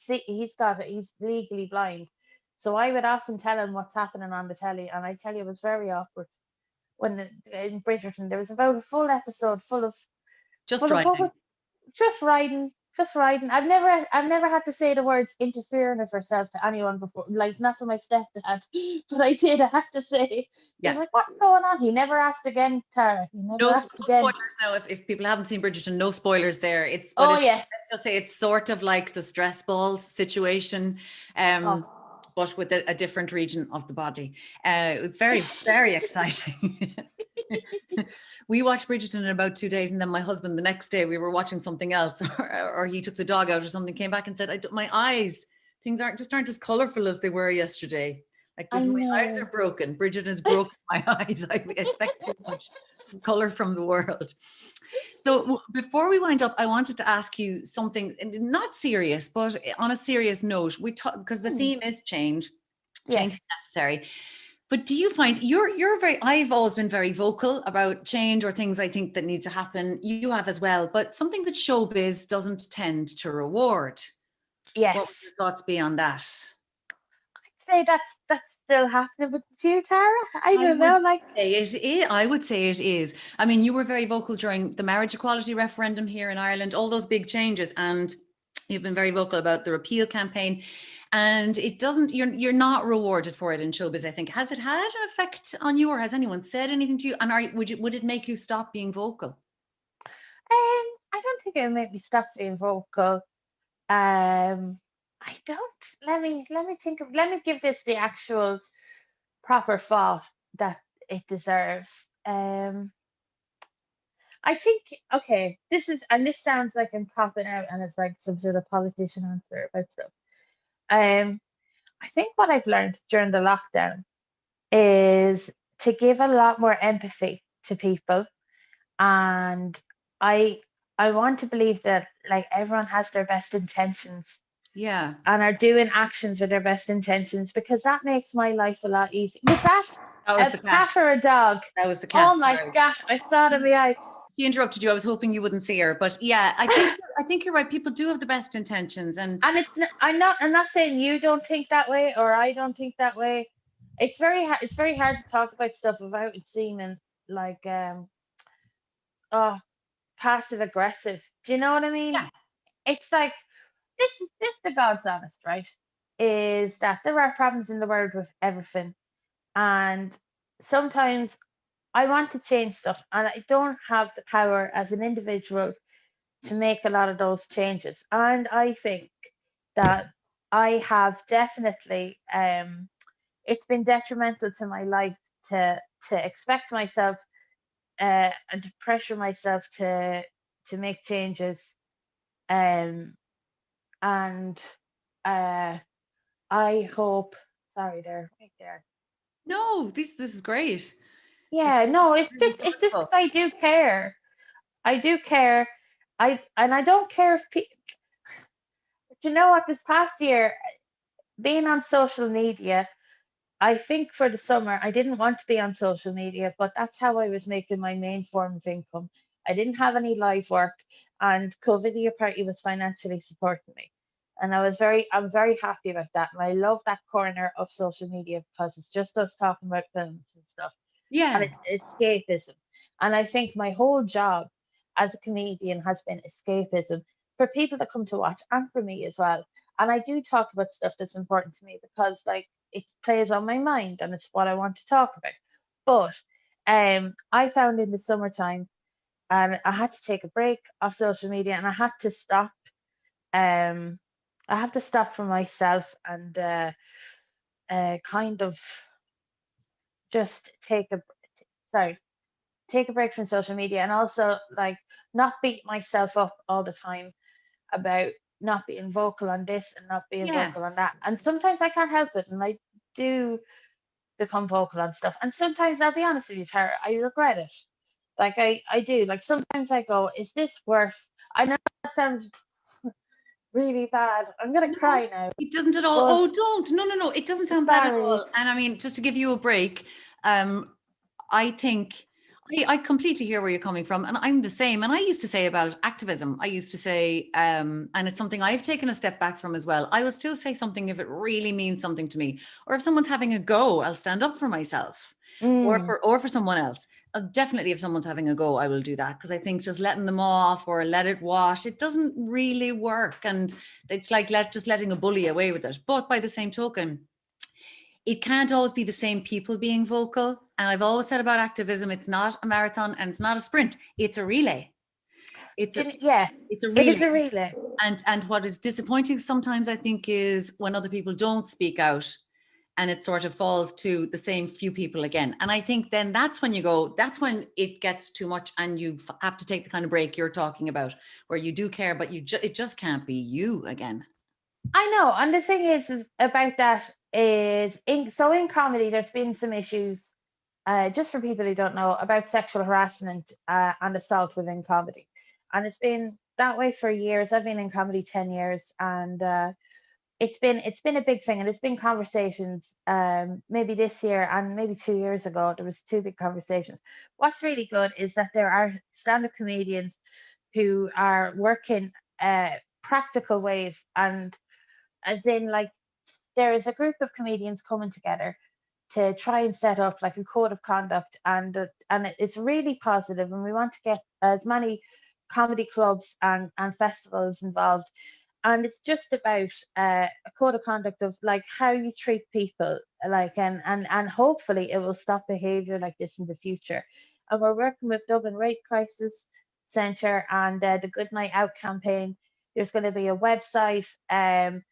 F: he's legally blind, so I would often tell him what's happening on the telly, and I tell you, it was very awkward. When in Bridgerton, there was about a full episode full of just riding. I've never had to say the words interfering with herself to anyone before, not to my stepdad, but I did. I had to say, I was like, "What's going on?" He never asked again, Tara.
E: No spoilers now. If people haven't seen Bridgerton, no spoilers there. Let's just say it's sort of like the stress ball situation, but with a different region of the body. It was very, very exciting. We watched Bridgerton in about 2 days, and then my husband the next day we were watching something else, or he took the dog out or something, came back and said, my eyes, things aren't as colorful as they were yesterday. My eyes are broken. Bridgerton has broken my eyes. I expect too much color from the world. So before we wind up, I wanted to ask you something not serious, but on a serious note. We talk because the theme is change. change
F: Yes.
E: is necessary. But do you find you're very, I've always been very vocal about change or things I think that need to happen. You have as well, but something that showbiz doesn't tend to reward.
F: Yes.
E: What would your thoughts be on that?
F: I'd say that's still happening with you, Tara. I don't know, like
E: I would say it is. I mean, you were very vocal during the marriage equality referendum here in Ireland, all those big changes, and you've been very vocal about the repeal campaign. And it doesn't, you're not rewarded for it in showbiz, I think. Has it had an effect on you, or has anyone said anything to you? And would it make you stop being vocal?
F: I don't think it would make me stop being vocal. I don't. Let me think of. Let me give this the actual proper thought that it deserves. I think, okay, this sounds like I'm copping out and it's like some sort of politician answer about stuff. I think what I've learned during the lockdown is to give a lot more empathy to people, and I want to believe that like everyone has their best intentions,
E: Yeah,
F: and are doing actions with their best intentions, because that makes my life a lot easier. Was that
E: was
F: a
E: the
F: cat
E: cat.
F: or a dog?
E: That was the cat.
F: Oh my
E: Sorry.
F: gosh, I saw it in the eye.
E: She interrupted you. I was hoping you wouldn't see her, but yeah, I think you're right. People do have the best intentions, and
F: I'm not saying you don't think that way or I don't think that way. It's very hard to talk about stuff without it seeming like passive aggressive. Do you know what I mean?
E: yeah,
F: It's like this the God's honest, right? Is that there are problems in the world with everything, and sometimes I want to change stuff and I don't have the power as an individual to make a lot of those changes. And I think that I have definitely it's been detrimental to my life to expect myself and to pressure myself to make changes, and I hope, sorry there, right there.
E: no, this is great.
F: Yeah, no, it's
E: Really
F: just because
E: thoughtful.
F: I do care. I do care. I don't care if do you know what, this past year being on social media, I think for the summer I didn't want to be on social media, but that's how I was making my main form of income. I didn't have any live work, and COVID Party was financially supporting me. And I'm very happy about that. And I love that corner of social media because it's just us talking about films and stuff. And
E: Yeah,
F: it's escapism. And I think my whole job as a comedian has been escapism for people that come to watch and for me as well. And I do talk about stuff that's important to me because like it plays on my mind and it's what I want to talk about. But I found in the summertime, and I had to take a break off social media, and I had to stop. I have to stop for myself and kind of just take a break from social media, and also like not beat myself up all the time about not being vocal on this and not being
E: yeah.
F: vocal on that. And sometimes I can't help it, and I do become vocal on stuff. And sometimes I'll be honest with you, Tara, I regret it. Like I do. Like sometimes I go, is this worth? I know that sounds really bad. I'm gonna cry now.
E: It doesn't at all.
F: But
E: Oh, don't. No. It doesn't sound bad at
F: sorry.
E: all. And I mean, just to give you a break, I think I completely hear where you're coming from. And I'm the same. And I used to say about activism, I used to say, and it's something I've taken a step back from as well. I will still say something if it really means something to me. Or if someone's having a go, I'll stand up for myself or for someone else. Definitely if someone's having a go, I will do that, because I think just letting them off or let it wash, it doesn't really work. And it's like just letting a bully away with it. But by the same token, it can't always be the same people being vocal. And I've always said about activism, it's not a marathon and it's not a sprint. It's a relay. It's a
F: Yeah,
E: it's a
F: it
E: relay.
F: is a relay.
E: And what is disappointing sometimes, I think, is when other people don't speak out and it sort of falls to the same few people again. And I think then that's when when it gets too much and you have to take the kind of break you're talking about, where you do care, but it just can't be you again.
F: I know. And the thing is about that is in comedy, there's been some issues, just for people who don't know, about sexual harassment and assault within comedy. And it's been that way for years. I've been in comedy 10 years, and it's been a big thing, and it's been conversations. Maybe this year and maybe 2 years ago, there was two big conversations. What's really good is that there are stand-up comedians who are working practical ways, and as in like there is a group of comedians coming together to try and set up like a code of conduct, and it's really positive, and we want to get as many comedy clubs and festivals involved, and it's just about a code of conduct of like how you treat people, like and hopefully it will stop behavior like this in the future. And we're working with Dublin Rape Crisis Centre and the Good Night Out campaign. There's going to be a website, and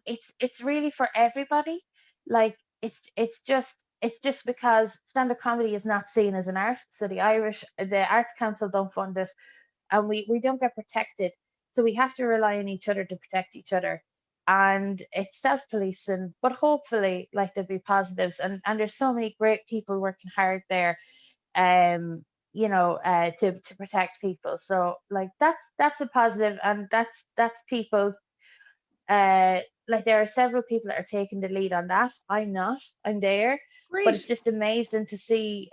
F: it's really for everybody. Like it's just because stand-up comedy is not seen as an art, so the Arts Council don't fund it, and we don't get protected, so we have to rely on each other to protect each other, and it's self-policing, but hopefully like there'll be positives, and there's so many great people working hard there, to protect people. So like that's a positive, and that's people, like there are several people that are taking the lead on that. I'm there, but it's
E: Great.
F: just amazing to see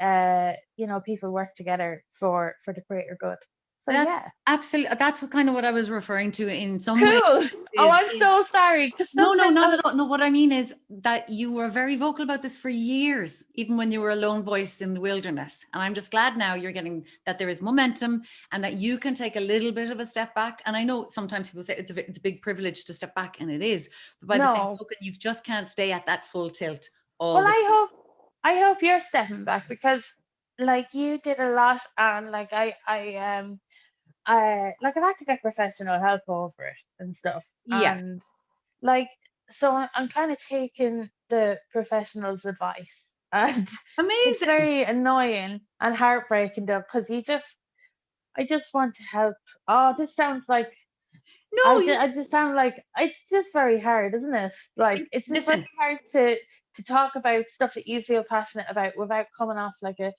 F: people work together for the greater good. So
E: That's
F: yeah.
E: absolutely, that's kind of what I was referring to in some way.
F: Cool. Oh, I'm so sorry.
E: No, not at all. No, what I mean is that you were very vocal about this for years, even when you were a lone voice in the wilderness. And I'm just glad now you're getting that there is momentum and that you can take a little bit of a step back. And I know sometimes people say it's a big privilege to step back, and it is. But by the same token, you just can't stay at that full tilt all the time.
F: I hope you're stepping back, because like you did a lot, and like I've had to get professional help over it and stuff.
E: Yeah.
F: And like, so I'm kind of taking the professional's advice, and it's
E: Amazing.
F: very annoying and heartbreaking though, because I just want to help. Oh, this sounds like
E: No,
F: I just sound like it's just very hard, isn't it? Like it's just
E: listen.
F: very hard to talk about stuff that you feel passionate about without coming off like a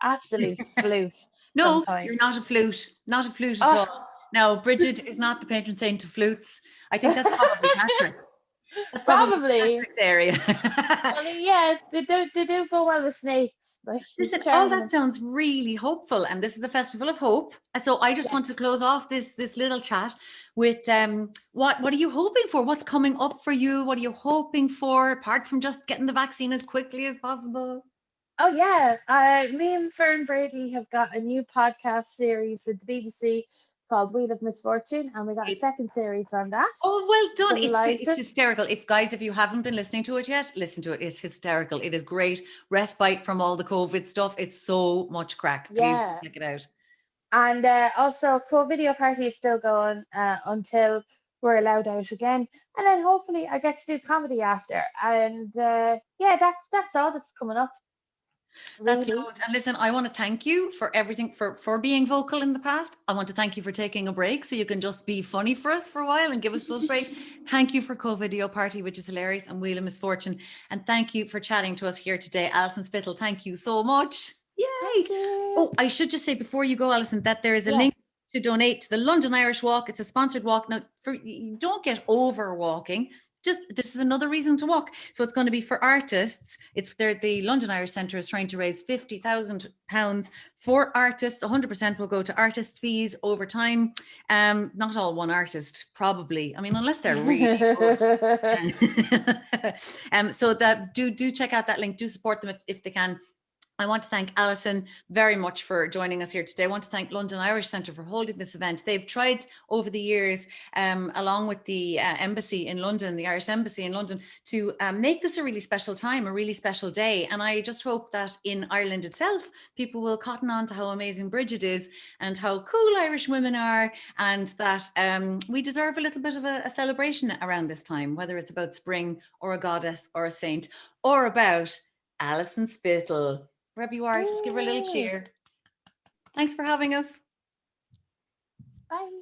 F: absolute flute.
E: No,
F: Sometimes.
E: you're not a flute at
F: Oh.
E: all. Now, Brigid is not the patron saint of flutes. I think that's probably Patrick. That's
F: Probably
E: Patrick's area.
F: Well, yeah, they do go well with snakes. Like
E: Listen, all that sounds really hopeful, and this is a festival of hope. So I just want to close off this little chat with what are you hoping for? What's coming up for you? What are you hoping for, apart from just getting the vaccine as quickly as possible?
F: Oh yeah, me and Fern Brady have got a new podcast series with the BBC called Wheel of Misfortune, and we got a second series on that.
E: Oh, well done.
F: Delighted.
E: It's hysterical. If you haven't been listening to it yet, listen to it. It's hysterical. It is great respite from all the COVID stuff. It's so much crack. Please check it out.
F: And also, co-video party is still going until we're allowed out again, and then hopefully I get to do comedy after. And that's all that's coming up.
E: That's loads. And listen, I want to thank you for everything, for being vocal in the past. I want to thank you for taking a break so you can just be funny for us for a while and give us those breaks. Thank you for co-video party, which is hilarious, and Wheel of Misfortune. And thank you for chatting to us here today. Alison Spittle, thank you so much. Yay. Oh, I should just say before you go, Alison, that there is a link to donate to the London Irish Walk. It's a sponsored walk. Now, you don't get over walking. This is another reason to walk. So it's going to be for artists. The London Irish Centre is trying to raise £50,000 for artists. 100% will go to artist fees over time. Not all one artist, probably. I mean, unless they're really good. So that do check out that link. Do support them if they can. I want to thank Alison very much for joining us here today. I want to thank London Irish Centre for holding this event. They've tried over the years, along with the embassy in London, the Irish Embassy in London, to make this a really special time, a really special day. And I just hope that in Ireland itself, people will cotton on to how amazing Brigid is and how cool Irish women are, and that we deserve a little bit of a celebration around this time, whether it's about spring or a goddess or a saint, or about Alison Spittle. Wherever you are, just give her a little cheer. Thanks for having us.
F: Bye.